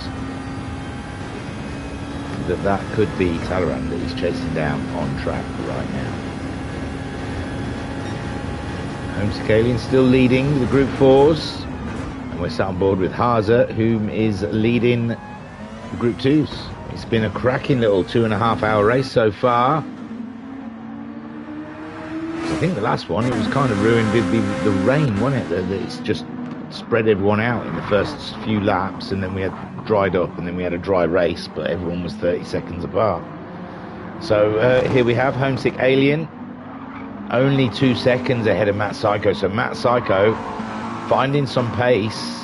that could be Talleyrand that he's chasing down on track right now. Homesick Alien still leading the Group 4s, and we're sat on board with Haza, whom is leading the Group 2s. It's been a cracking little 2.5 hour race so far. I think the last one, it was kind of ruined with the rain, wasn't it? It's just spread everyone out in the first few laps, and then we had dried up, and then we had a dry race, but everyone was 30 seconds apart. So here we have Homesick Alien, only 2 seconds ahead of Matt Psycho. So Matt Psycho finding some pace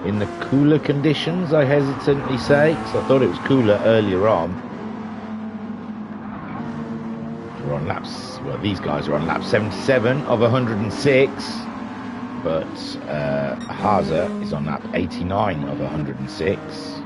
in the cooler conditions, I hesitantly say, because I thought it was cooler earlier on. We're on laps, well, these guys are on lap 77 of 106. but Haza is on lap 89 of 106.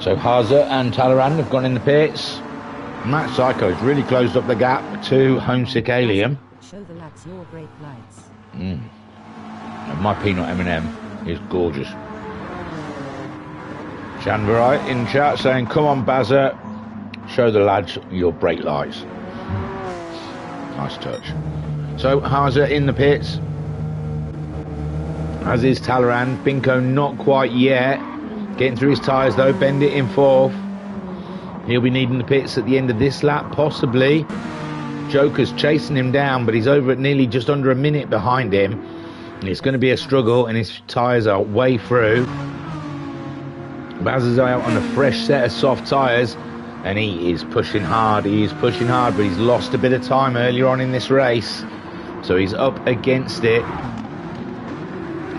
So Haza and Talleyrand have gone in the pits. Matt Psycho's really closed up the gap to Homesick Alien. Show the lads your brake lights. And my peanut M&M is gorgeous. Chanvarai in chat saying, come on Bazza, show the lads your brake lights. Nice touch. So Haza in the pits, as is Talleyrand. Binko not quite yet. Getting through his tyres though, Bend it in fourth. He'll be needing the pits at the end of this lap, possibly. Joker's chasing him down, but he's over at nearly just under a minute behind him. And it's going to be a struggle, and his tyres are way through. Baz is out on a fresh set of soft tyres, and he is pushing hard. He is pushing hard, but he's lost a bit of time earlier on in this race. So he's up against it.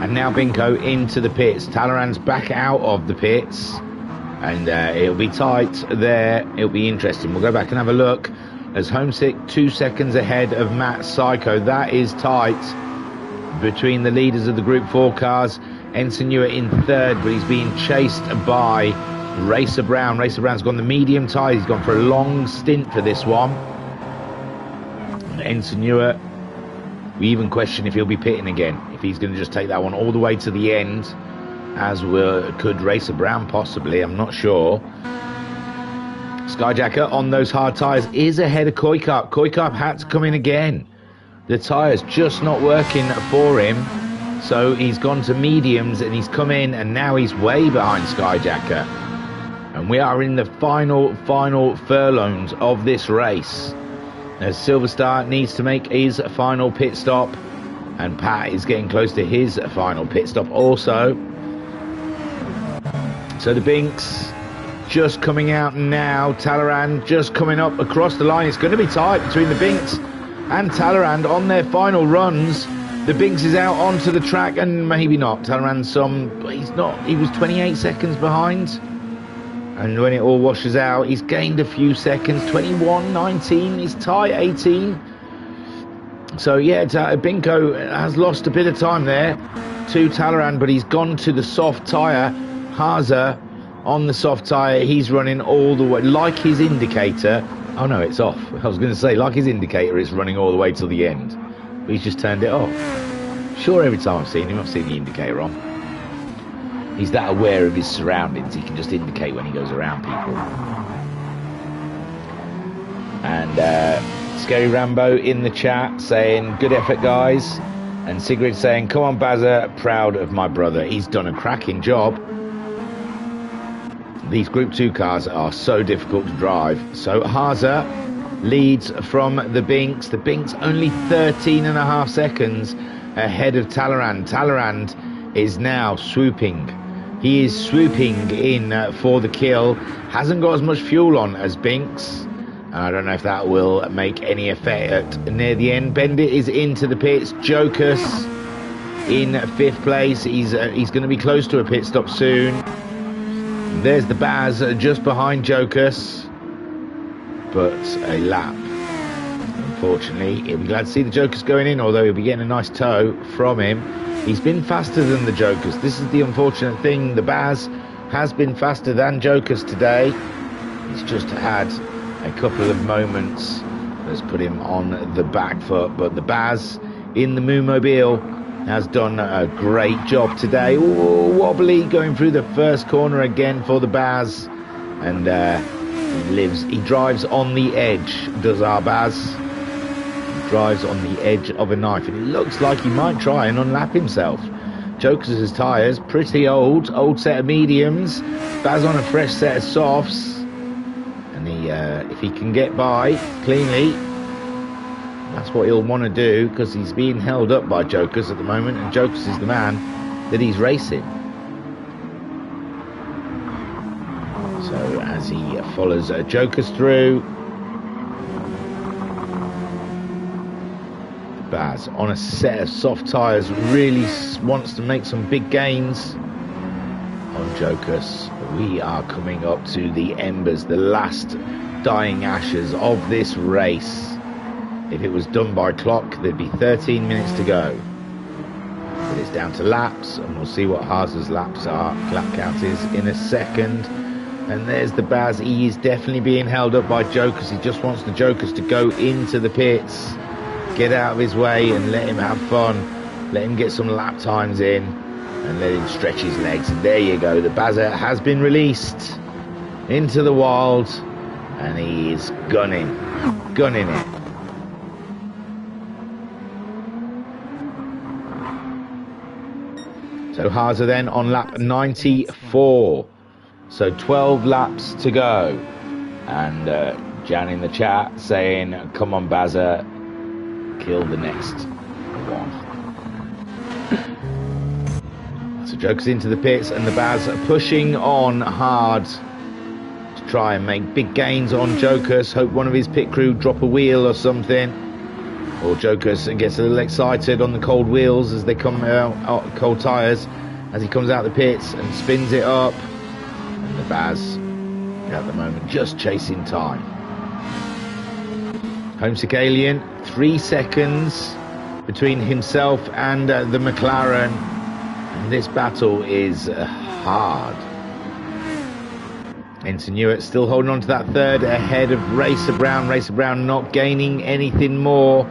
And now Binko into the pits. Talleyrand's back out of the pits. And it'll be tight there. It'll be interesting. We'll go back and have a look. As Homesick 2 seconds ahead of Matt Psycho. That is tight between the leaders of the Group 4 cars. Ensign Ewer in third, but he's being chased by Racer Brown. Racer Brown's gone the medium tyre. He's gone for a long stint for this one. Ensign Ewer, we even question if he'll be pitting again. If he's going to just take that one all the way to the end, as could Racer Brown possibly, I'm not sure. Skyjacker on those hard tyres is ahead of Koikap. Koikap had to come in again. The tyres just not working for him, so he's gone to mediums and he's come in, and now he's way behind Skyjacker. And we are in the final furlongs of this race, as Silverstar needs to make his final pit stop, and Pat is getting close to his final pit stop also. So the Binks just coming out now. Talleyrand just coming up across the line. It's going to be tight between the Binks and Talleyrand on their final runs. The Binks is out onto the track, and maybe not. Talleyrand's but he's not. He was 28 seconds behind. And when it all washes out, he's gained a few seconds. 21.19, he's tight 18. So yeah, Binko has lost a bit of time there to Talleyrand, but he's gone to the soft tyre. Haza on the soft tyre, he's running all the way, like his indicator. Oh no, it's off. I was going to say, like his indicator, it's running all the way till the end. But he's just turned it off. Sure, every time I've seen him, I've seen the indicator on. He's that aware of his surroundings, he can just indicate when he goes around people. And Scary Rambo in the chat saying, good effort, guys. And Sigrid saying, come on, Bazza, proud of my brother. He's done a cracking job. These Group 2 cars are so difficult to drive. So Haza leads from the Binks. The Binks only 13.5 seconds ahead of Talleyrand. Talleyrand is now swooping. He is swooping in for the kill. Hasn't got as much fuel on as Binks. I don't know if that will make any effect near the end. Bendit is into the pits. Jokus in 5th place. He's going to be close to a pit stop soon. There's the Baz just behind Jokus. But a lap. Unfortunately, he'll be glad to see the Jokus going in, although he'll be getting a nice tow from him. He's been faster than the Jokus. This is the unfortunate thing. The Baz has been faster than Jokus today. He's just had a couple of moments that's put him on the back foot, but the Baz in the Moomobile has done a great job today. Ooh, wobbly going through the first corner again for the Baz, and he drives on the edge, does our Baz. He drives on the edge of a knife, and it looks like he might try and unlap himself. Jokus' tyres, pretty old set of mediums. Baz on a fresh set of softs. And if he can get by cleanly, that's what he'll want to do, because he's being held up by Jokus at the moment, and Jokus is the man that he's racing. So as he follows Jokus through, Baz on a set of soft tyres really wants to make some big gains on Jokus. We are coming up to the embers, the last dying ashes of this race. If it was done by clock, there'd be 13 minutes to go. But it's down to laps, and we'll see what Haza's lap count is in a second. And there's the Baz. He is definitely being held up by Jokus. He just wants the Jokus to go into the pits, get out of his way and let him have fun. Let him get some lap times in and let him stretch his legs. And there you go. The Bazza has been released into the wild, and he is gunning it. So Haza then on lap 94. So 12 laps to go. And Jan in the chat saying, come on Bazza, kill the next one. So Joker's into the pits, and the Baz pushing on hard to try and make big gains on Joker's. Hope one of his pit crew drop a wheel or something. Or Joker's gets a little excited on the cold wheels as they come out, cold tyres, as he comes out the pits and spins it up. And the Baz, at the moment, just chasing time. Homesick Alien, 3 seconds between himself and the McLaren. And this battle is hard. Ensign Newitt still holding on to that third ahead of Racer Brown. Racer Brown not gaining anything more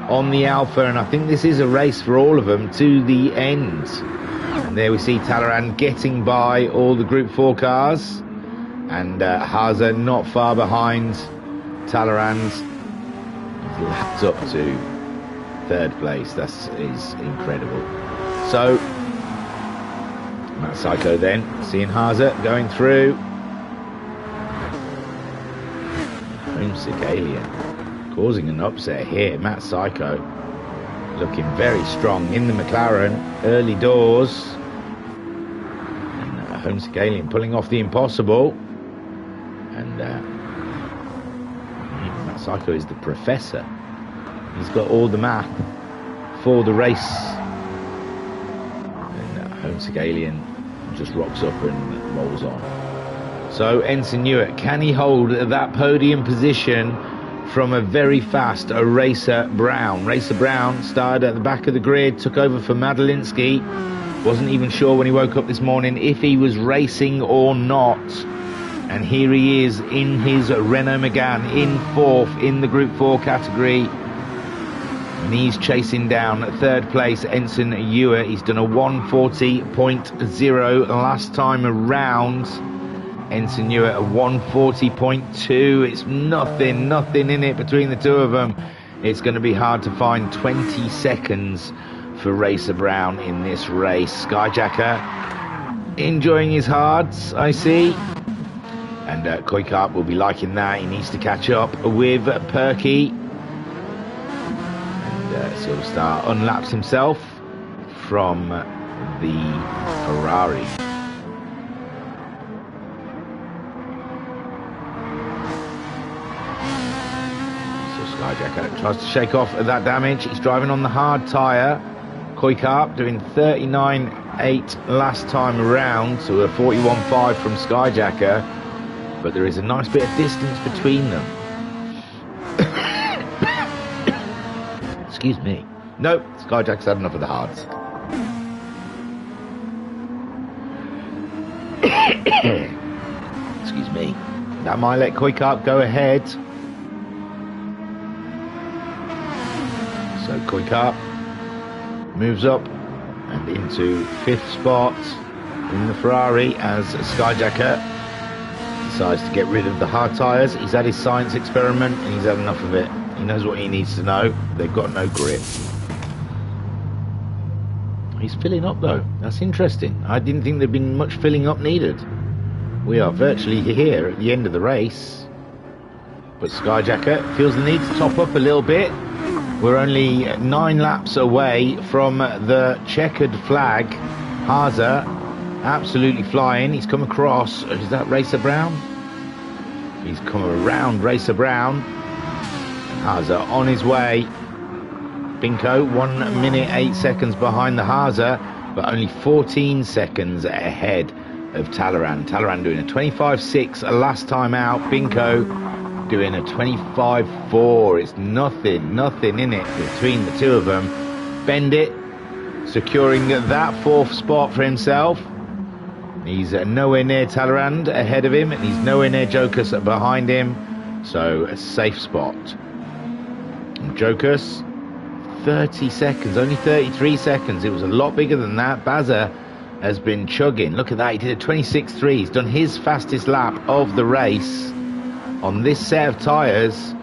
on the Alpha, and I think this is a race for all of them to the end. And there we see Talleyrand getting by all the Group 4 cars, and Haza not far behind Talleyrand. He's lapped up to 3rd place. That is incredible. So Matt Psycho then seeing Haza going through. Homesick Alien causing an upset here. Matt Psycho looking very strong in the McLaren early doors, and Homesick Alien pulling off the impossible. And Matt Psycho is the professor. He's got all the math for the race, and Homesick Alien just rocks up and rolls on. So Ensign Newitt, can he hold that podium position from a very fast Racer Brown? Racer Brown started at the back of the grid, took over for Madalinsky. Wasn't even sure when he woke up this morning if he was racing or not. And here he is in his Renault Megane in 4th in the Group 4 category. And he's chasing down third place Ensign Ewer. He's done a 140.0 last time around. Ensign Ewer a 140.2. It's nothing in it between the two of them. It's going to be hard to find 20 seconds for Racer Brown in this race. Skyjacker enjoying his hards, I see. And Koikart will be liking that. He needs to catch up with Perky. And Silverstar unlaps himself from the Ferrari. So Skyjacker tries to shake off that damage. He's driving on the hard tyre. Koikart doing 39.8 last time around, so a 41.5 from Skyjacker. But there is a nice bit of distance between them. Excuse me. Nope, Skyjack's had enough of the hards. Excuse me. That might let Koikart go ahead. So Koikart moves up and into 5th spot in the Ferrari as Skyjacker decides to get rid of the hard tyres. He's had his science experiment and he's had enough of it. He knows what he needs to know. They've got no grip. He's filling up though. That's interesting. I didn't think there'd been much filling up needed. We are virtually here at the end of the race. But Skyjacker feels the need to top up a little bit. We're only 9 laps away from the checkered flag. Haza absolutely flying. He's come across. Is that Racer Brown? He's come around Racer Brown. And Haza on his way. Binko 1 minute 8 seconds behind the Haza, but only 14 seconds ahead of Talleyrand. Talleyrand doing a 25.6 last time out. Binko doing a 25.4. It's nothing in it between the two of them. Bendit securing that 4th spot for himself. He's nowhere near Talleyrand ahead of him, and he's nowhere near Jokus behind him, so a safe spot. And Jokus 30 seconds, only 33 seconds. It was a lot bigger than that. Bazza has been chugging. Look at that, he did a 26.3. He's done his fastest lap of the race on this set of tyres,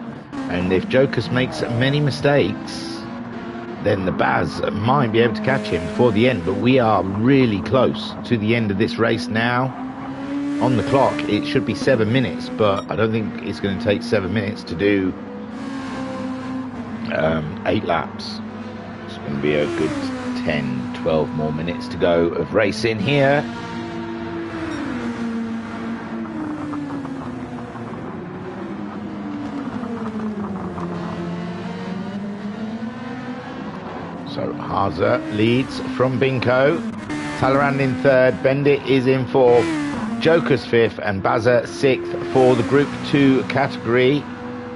and if Jokus makes many mistakes, then the Baz might be able to catch him before the end. But we are really close to the end of this race now. On the clock it should be 7 minutes, but I don't think it's going to take 7 minutes to do 8 laps. It's going to be a good 10-12 more minutes to go of racing here. So Haza leads from Binko. Talleyrand in 3rd. Bendit is in 4th. Jokus 5th and Bazza 6th for the Group 2 category.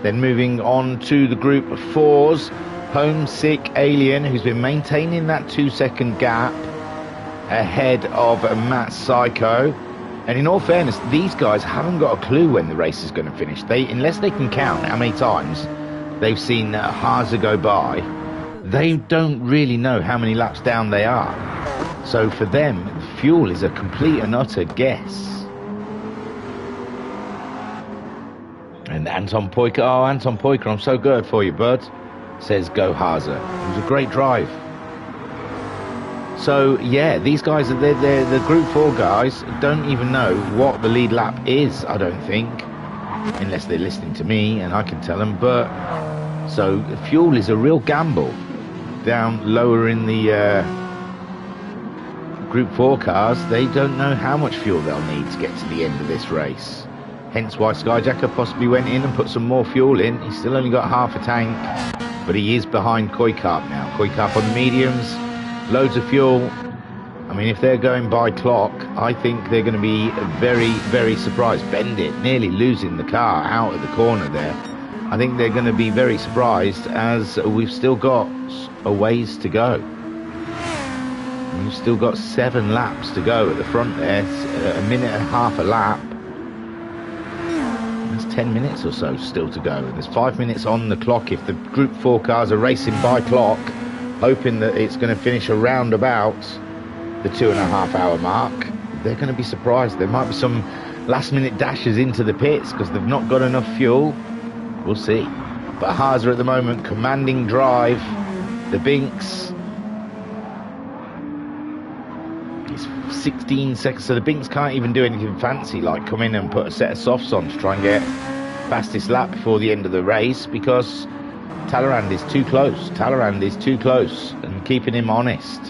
Then moving on to the Group 4s. Homesick Alien, who's been maintaining that 2-second gap ahead of Matt Psycho. And in all fairness, these guys haven't got a clue when the race is going to finish. Unless they can count how many times they've seen Haza go by, they don't really know how many laps down they are. So for them, fuel is a complete and utter guess. And Anton Poyker, Anton Poyker, I'm so good for you, bud, says go Haza. It was a great drive. So yeah, these guys, they're the Group 4 guys, don't even know what the lead lap is, I don't think, unless they're listening to me and I can tell them. But so fuel is a real gamble. Down lower in the Group 4 cars, they don't know how much fuel they'll need to get to the end of this race. Hence why Skyjacker possibly went in and put some more fuel in. He's still only got half a tank, but he is behind Koikart now. Koikart on the mediums, loads of fuel. I mean, if they're going by clock, I think they're going to be very, very surprised. Bendit nearly losing the car out of the corner there. I think they're going to be very surprised, as we've still got a ways to go. We've still got 7 laps to go at the front there. It's a minute and a half a lap. There's 10 minutes or so still to go. There's 5 minutes on the clock if the Group 4 cars are racing by clock, hoping that it's going to finish around about the 2.5 hour mark. They're going to be surprised. There might be some last minute dashes into the pits because they've not got enough fuel. We'll see. But Haas are at the moment commanding drive. The Binks, it's 16 seconds, so the Binks can't even do anything fancy like come in and put a set of softs on to try and get fastest lap before the end of the race, because Talleyrand is too close. Talleyrand is too close and keeping him honest.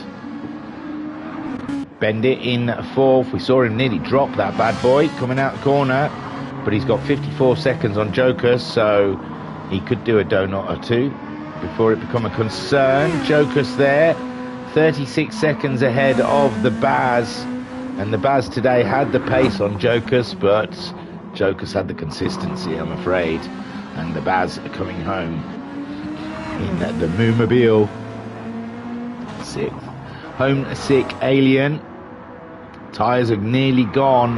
Bendit in fourth. We saw him nearly drop that bad boy coming out the corner, but he's got 54 seconds on Joker, so he could do a donut or two before it become a concern. Joker's there, 36 seconds ahead of the Baz, and the Baz today had the pace on Joker's, but Joker's had the consistency, I'm afraid, and the Baz are coming home in the Moomobile. Sixth. Homesick Alien. Tyres are nearly gone.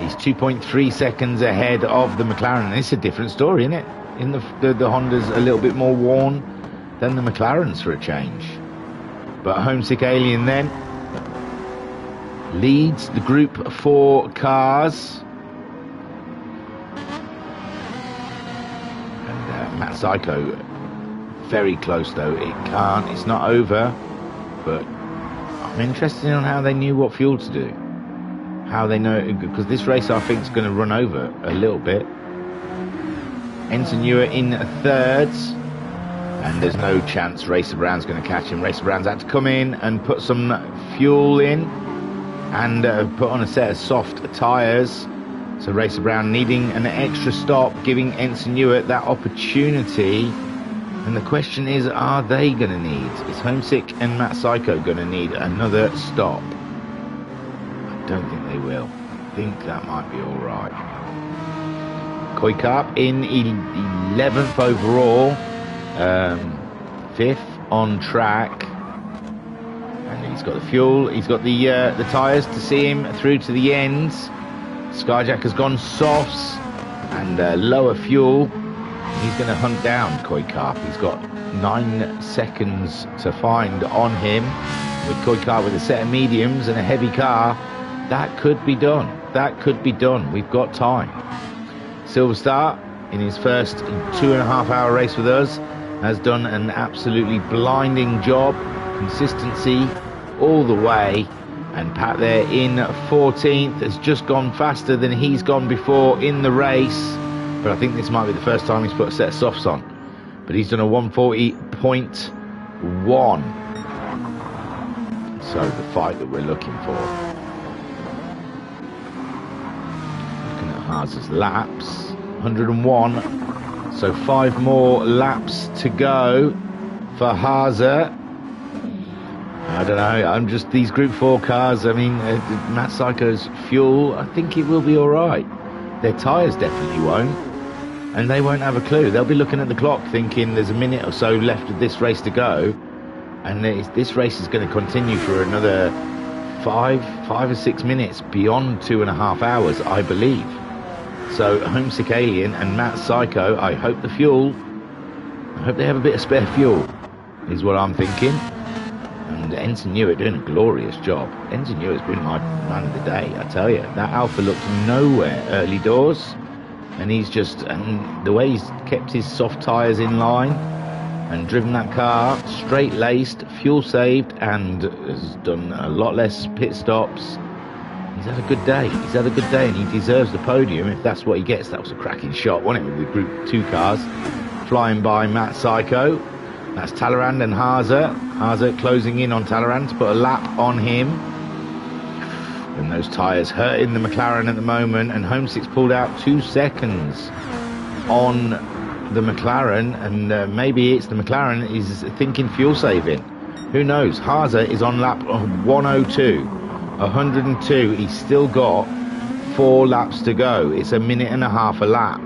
He's 2.3 seconds ahead of the McLaren. It's a different story, isn't it? In the Honda's a little bit more worn than the McLaren's for a change. But Homesick Alien then leads the Group 4 cars. And Matt Psycho very close though. It's not over, but I'm interested in how they knew what fuel to do. How they know, because this race I think is going to run over a little bit. Ensign Ewer in thirds, and there's no chance Racer Brown's going to catch him. Racer Brown's had to come in and put some fuel in and put on a set of soft tyres. So Racer Brown needing an extra stop, giving Ensign Ewer that opportunity. And the question is, are they going to need, is Homesick and Matt Psycho going to need another stop? I don't think they will. I think that might be all right. Koikap in 11th overall, 5th on track, and he's got the fuel, he's got the tyres to see him through to the ends. Skyjack has gone softs and lower fuel. He's going to hunt down Koikap. He's got 9 seconds to find on him. With Koikap with a set of mediums and a heavy car, that could be done. That could be done. We've got time. Silverstar, in his first 2.5 hour race with us, has done an absolutely blinding job. Consistency all the way. And Pat there in 14th has just gone faster than he's gone before in the race. But I think this might be the first time he's put a set of softs on. But he's done a 140.1. So the fight that we're looking for. Looking at Haas's laps. 101. So 5 more laps to go for Haas. I don't know, I'm just, these Group 4 cars, I mean, Matt Psycho's fuel, I think it will be alright. Their tyres definitely won't, and they won't have a clue. They'll be looking at the clock thinking there's a minute or so left of this race to go, and this race is going to continue for another 5 or 6 minutes, beyond 2.5 hours, I believe. So Homesick Alien and Matt Psycho, I hope they have a bit of spare fuel, is what I'm thinking. And Ensign Ewer doing a glorious job. Ensign Ewer's been my man of the day, I tell you. That Alpha looked nowhere early doors, and the way he's kept his soft tyres in line and driven that car straight laced, fuel saved, and has done a lot less pit stops. He's had a good day. And he deserves the podium if that's what he gets. That was a cracking shot, wasn't it, with the Group 2 cars flying by Matt Psycho. That's Talleyrand and Haase. Haase closing in on Talleyrand to put a lap on him. And those tyres hurting the McLaren at the moment. And Homesick's pulled out 2 seconds on the McLaren. And maybe it's the McLaren is thinking fuel saving. Who knows? Haase is on lap 102. 102. He's still got 4 laps to go. It's a minute and a half a lap.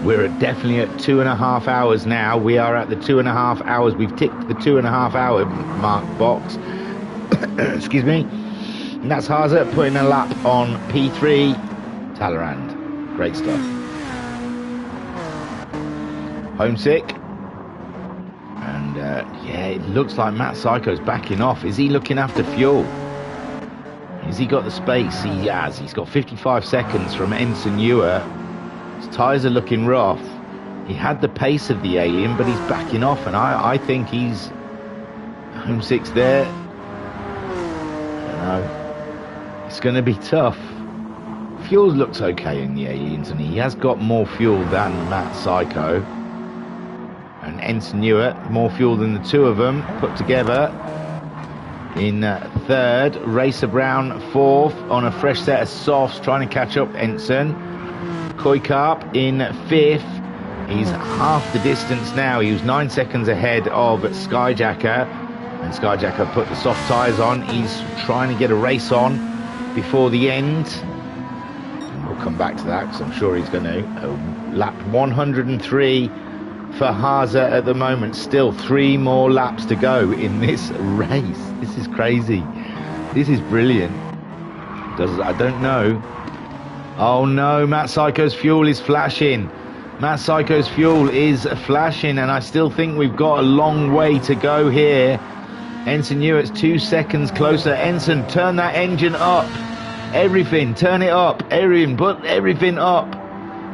We're definitely at 2.5 hours now. We are at the 2.5 hours. We've ticked the 2.5 hour mark box. Excuse me. And that's Haase putting a lap on P3. Talleyrand. Great stuff. Homesick. And yeah, it looks like Matt Psycho's backing off. Is he looking after fuel? Has he got the space? He has. He's got 55 seconds from Ensign Ewer. His tyres are looking rough. He had the pace of the Alien, but he's backing off, and I think he's Homesick's there. I don't know. It's going to be tough. Fuel looks okay in the Aliens, and he has got more fuel than Matt Psycho. And Ensign Ewer, more fuel than the two of them put together. In third, Racer Brown fourth on a fresh set of softs, trying to catch up Ensign. Koikarp in fifth. He's half the distance now. He was 9 seconds ahead of Skyjacker, and Skyjacker put the soft tyres on. He's trying to get a race on before the end. And we'll come back to that because I'm sure he's going to. Lap 103 for Haase at the moment. Still 3 more laps to go in this race. This is crazy. This is brilliant. I don't know. Oh no, Matt Psycho's fuel is flashing. Matt Psycho's fuel is flashing, and I still think we've got a long way to go here. Ensign Ewert's 2 seconds closer. Ensign, turn that engine up. Everything, turn it up. Everything, put everything up.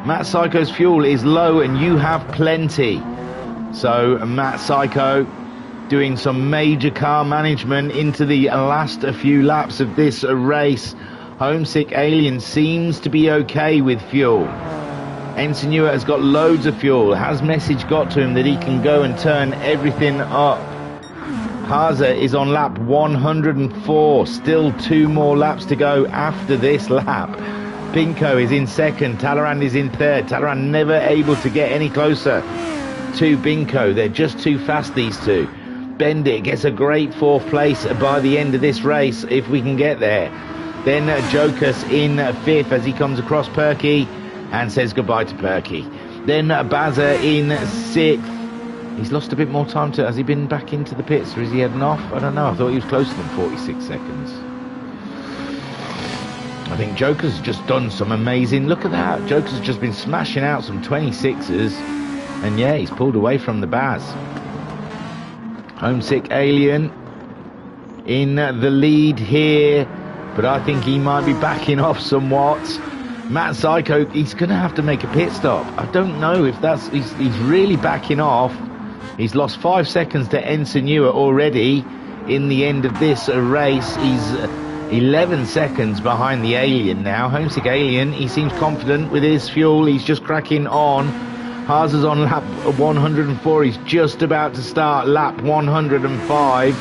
Matt Psycho's fuel is low, and you have plenty. So Matt Psycho doing some major car management into the last few laps of this race. Homesick Alien seems to be okay with fuel. Ensign Ewert has got loads of fuel. Has message got to him that he can go and turn everything up? Haase is on lap 104. Still 2 more laps to go after this lap. Pinko is in second. Talleyrand is in third. Talleyrand never able to get any closer to Binko. They're just too fast, these two. Bendit gets a great 4th place by the end of this race, if we can get there. Then Jokas in 5th as he comes across Perky and says goodbye to Perky. Then Bazza in 6th. He's lost a bit more time to... Has he been back into the pits, or is he heading off? I don't know. I thought he was closer than 46 seconds. I think Joker's just done some amazing... Look at that. Joker's just been smashing out some 26s. And yeah, he's pulled away from the Baz. Homesick Alien in the lead here. But I think he might be backing off somewhat. Matt Psycho, he's going to have to make a pit stop. I don't know if that's... He's really backing off. He's lost 5 seconds to Ensign Ewert already in the end of this race. He's 11 seconds behind the Alien now. Homesick Alien, he seems confident with his fuel. He's just cracking on. Haase's on lap 104. He's just about to start lap 105.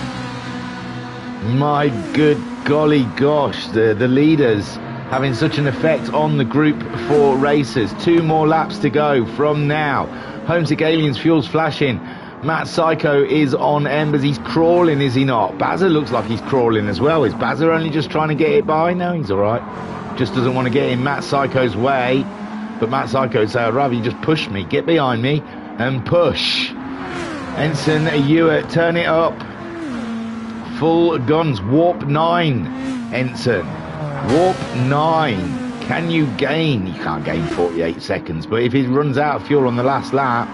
My good golly gosh, the leaders having such an effect on the Group 4 racers. 2 more laps to go from now. Homesick Alien's fuel's flashing. Matt Psycho is on embers. He's crawling, is he not? Bazza looks like he's crawling as well. Is Bazza only just trying to get it by? No, he's all right. Just doesn't want to get in Matt Psycho's way. But Matt Psycho would say, I'd rather you just push me. Get behind me and push. Ensign Ewert, turn it up. Full guns. Warp 9, Ensign. Warp 9. Can you gain? You can't gain 48 seconds. But if he runs out of fuel on the last lap...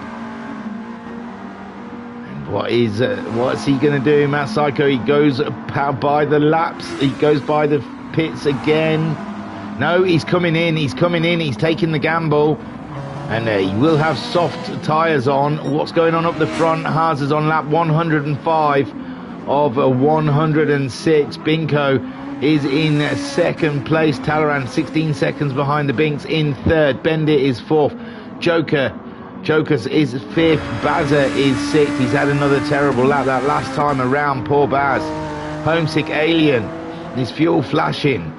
What's he going to do, Matt Psycho? He goes by the laps. He goes by the pits again. No, he's coming in. He's coming in. He's taking the gamble. And he will have soft tyres on. What's going on up the front? Haas is on lap 105 of 106. Binko is in 2nd place. Talleyrand 16 seconds behind the Binks in 3rd. Bendit is 4th. Jokas is 5th. Bazza is 6th. He's had another terrible lap that last time around. Poor Baz. Homesick Alien. His fuel flashing.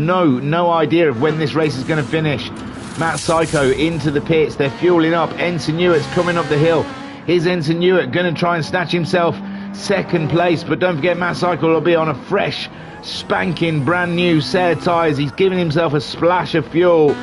No idea of when this race is going to finish. Matt Psycho into the pits. They're fueling up. Ensign Ewert's coming up the hill. Here's Ensign Ewert going to try and snatch himself 2nd place. But don't forget, Matt Psycho will be on a fresh, spanking, brand new set of tyres. He's giving himself a splash of fuel.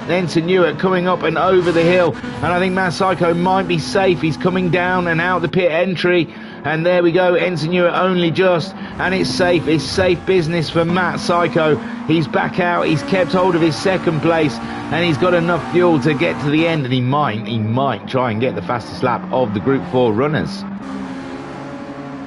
Ensign Ewert coming up and over the hill, and I think Matt Psycho might be safe. He's coming down and out the pit entry. And there we go, Ensign Ewart only just, and it's safe business for Matt Psycho. He's back out, he's kept hold of his second place, and he's got enough fuel to get to the end, and he might try and get the fastest lap of the Group 4 runners.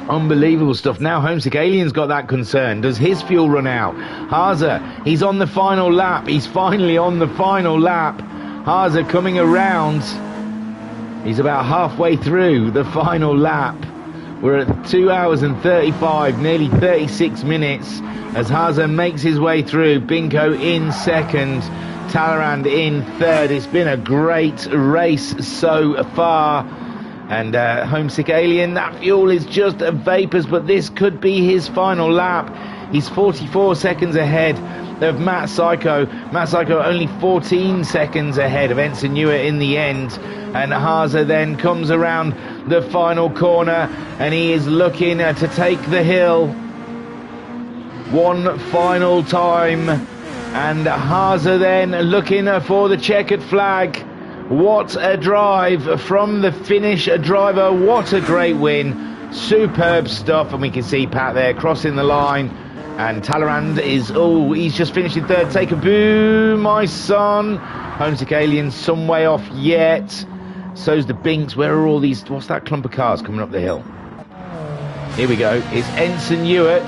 Unbelievable stuff. Now Homesick Alien's got that concern. Does his fuel run out? Haza, he's on the final lap. He's finally on the final lap. Haza coming around. He's about halfway through the final lap. We're at 2 hours and 35, nearly 36 minutes as Haza makes his way through. Binko in second, Talleyrand in third. It's been a great race so far. And Homesick Alien, that fuel is just vapors, but this could be his final lap. He's 44 seconds ahead of Matt Psycho. Matt Psycho only 14 seconds ahead of Ensign Ewart in the end. And Haza then comes around the final corner, and he is looking to take the hill one final time. And Haza then looking for the checkered flag. What a drive from the Finnish driver. What a great win. Superb stuff. And we can see Pat there crossing the line. And Talleyrand is, he's just finished in third. Take a boo, my son. Homesick Alien some way off yet. So's the Binks. Where are all these, what's that clump of cars coming up the hill? Here we go. It's Ensign Ewart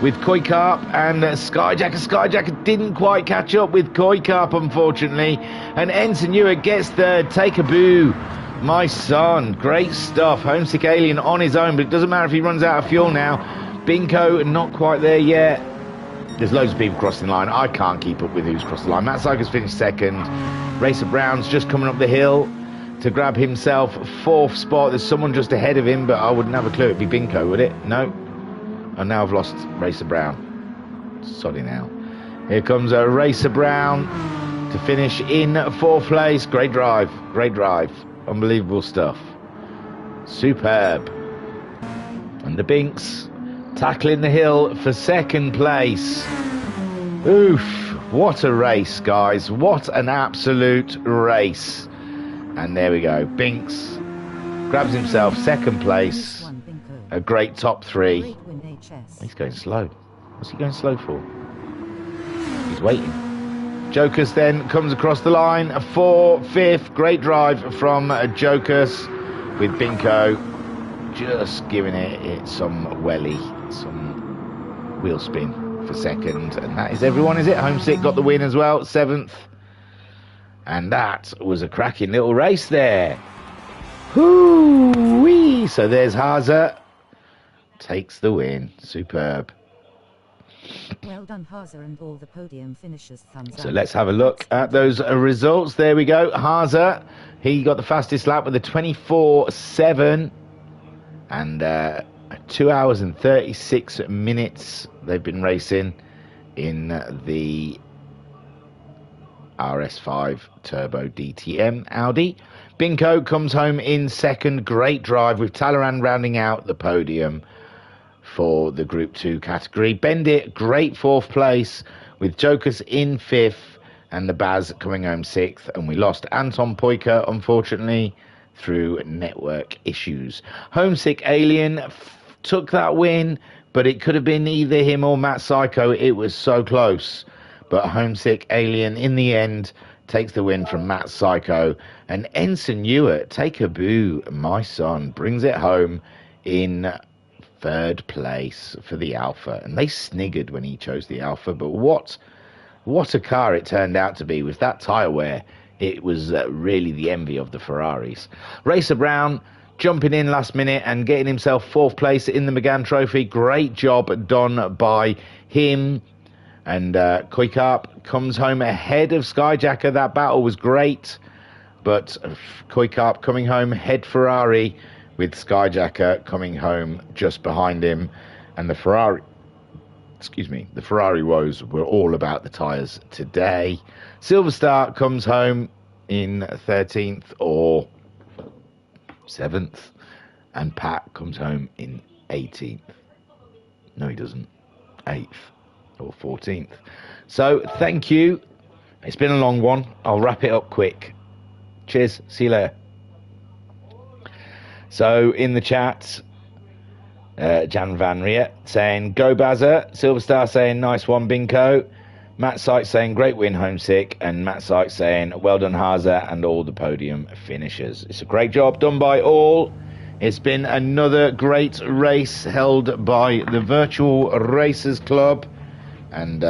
with Koikarp and Skyjacker. Skyjacker didn't quite catch up with Koikarp, unfortunately. And Ensign Ewart gets third. Take a boo, my son. Great stuff. Homesick Alien on his own, but it doesn't matter if he runs out of fuel now. Binko, not quite there yet. There's loads of people crossing the line. I can't keep up with who's crossed the line. Matt Psycho's finished second. Racer Brown's just coming up the hill to grab himself fourth spot. There's someone just ahead of him, but I wouldn't have a clue. It'd be Binko, would it? No. And now I've lost Racer Brown. Sorry now. Here comes a Racer Brown to finish in fourth place. Great drive. Great drive. Unbelievable stuff. Superb. And the Binks tackling the hill for second place. Oof. What a race, guys. What an absolute race. And there we go. Binks grabs himself second place. A great top three. He's going slow. What's he going slow for? He's waiting. Jokers then comes across the line for fifth. Great drive from Jokers with Binko just giving it some welly, some wheel spin for second. And that is everyone, is it? Homesick got the win as well, seventh. And that was a cracking little race there. Hoo-wee! So there's Haza. Takes the win. Superb. Well done, Haza, and all the podium finishers. Thumbs up. So let's have a look at those results. There we go. Haza, he got the fastest lap with a 24.7 and 2 hours and 36 minutes. They've been racing in the RS5 Turbo DTM Audi. Binko comes home in second. Great drive with Talleyrand rounding out the podium for the Group 2 category. Bendit, great fourth place with Jokers in fifth and the Baz coming home sixth. And we lost Anton Poika, unfortunately, through network issues. Homesick Alien took that win, but it could have been either him or Matt Psycho. It was so close. But Homesick Alien, in the end, takes the win from Matt Psycho. And Ensign Ewart, take a boo, my son, brings it home in third place for the Alpha. And they sniggered when he chose the Alpha, but what a car it turned out to be with that tyre wear. It was really the envy of the Ferraris. Racer Brown jumping in last minute and getting himself fourth place in the McGann Trophy. Great job done by him. And Koikarp comes home ahead of Skyjacker. That battle was great, but Koikarp coming home head Ferrari, with Skyjacker coming home just behind him. And the Ferrari woes were all about the tyres today. Silver Star comes home in 13th or 7th, and Pat comes home in 18th. No, he doesn't. 8th or 14th. So thank you. It's been a long one. I'll wrap it up quick. Cheers. See you later. So in the chat, Jan Van Riet saying, go Bazza. Silverstar saying, nice one, Binko. Matt Sykes saying, great win, homesick. And Matt Sykes saying, well done, Haza, and all the podium finishers. It's a great job done by all. It's been another great race held by the Virtual Racers Club. And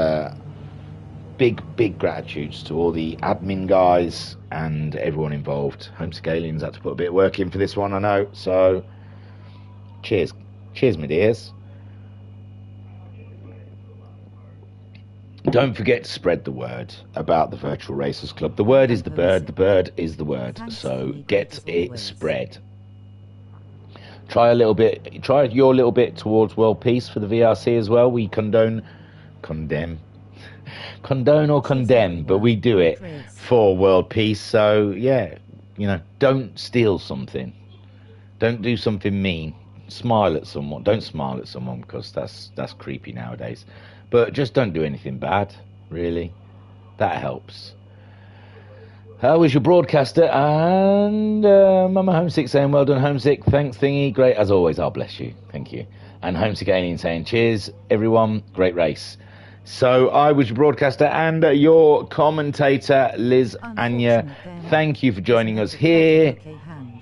big gratitudes to all the admin guys and everyone involved. Homesick Aliens had to put a bit of work in for this one, I know. So, cheers. Cheers, my dears. Don't forget to spread the word about the Virtual Racers Club. The word is the bird. The bird is the word. So get it spread. Try your little bit towards world peace for the VRC as well. We condone or condemn, but we do it for world peace. So yeah, don't steal something. Don't do something mean. Smile at someone. Don't smile at someone because that's creepy nowadays. But just don't do anything bad, really. That helps. How is your broadcaster? And Mama Homesick saying, well done, Homesick. Thanks, Thingy. Great, as always. I'll bless you. Thank you. And Homesick Alien saying, cheers, everyone. Great race. So I was your broadcaster and your commentator, Liz Anya. Thank you for joining us here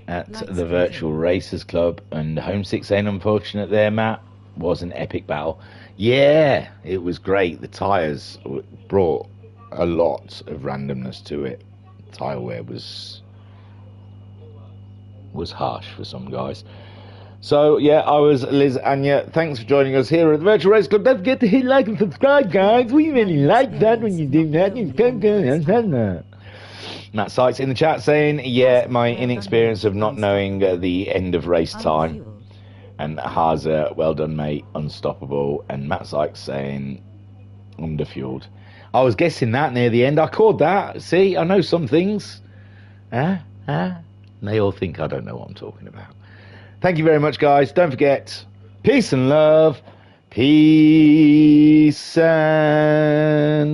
at the Virtual Racers Club. And Homesick saying, unfortunate there, Matt. Was an epic battle. Yeah, it was great. The tyres brought a lot of randomness to it. Tyre wear was harsh for some guys. So, yeah, I was Liz Anya. Thanks for joining us here at the Virtual Race Club. Don't forget to hit like and subscribe, guys. We really like that when you do that. Matt Sykes in the chat saying, yeah, my inexperience of not knowing the end of race time. And Haza, well done, mate, unstoppable. And Matt Sykes saying, underfueled. I was guessing that near the end. I called that. See, I know some things. And they all think I don't know what I'm talking about. Thank you very much, guys. Don't forget, peace and love. Peace and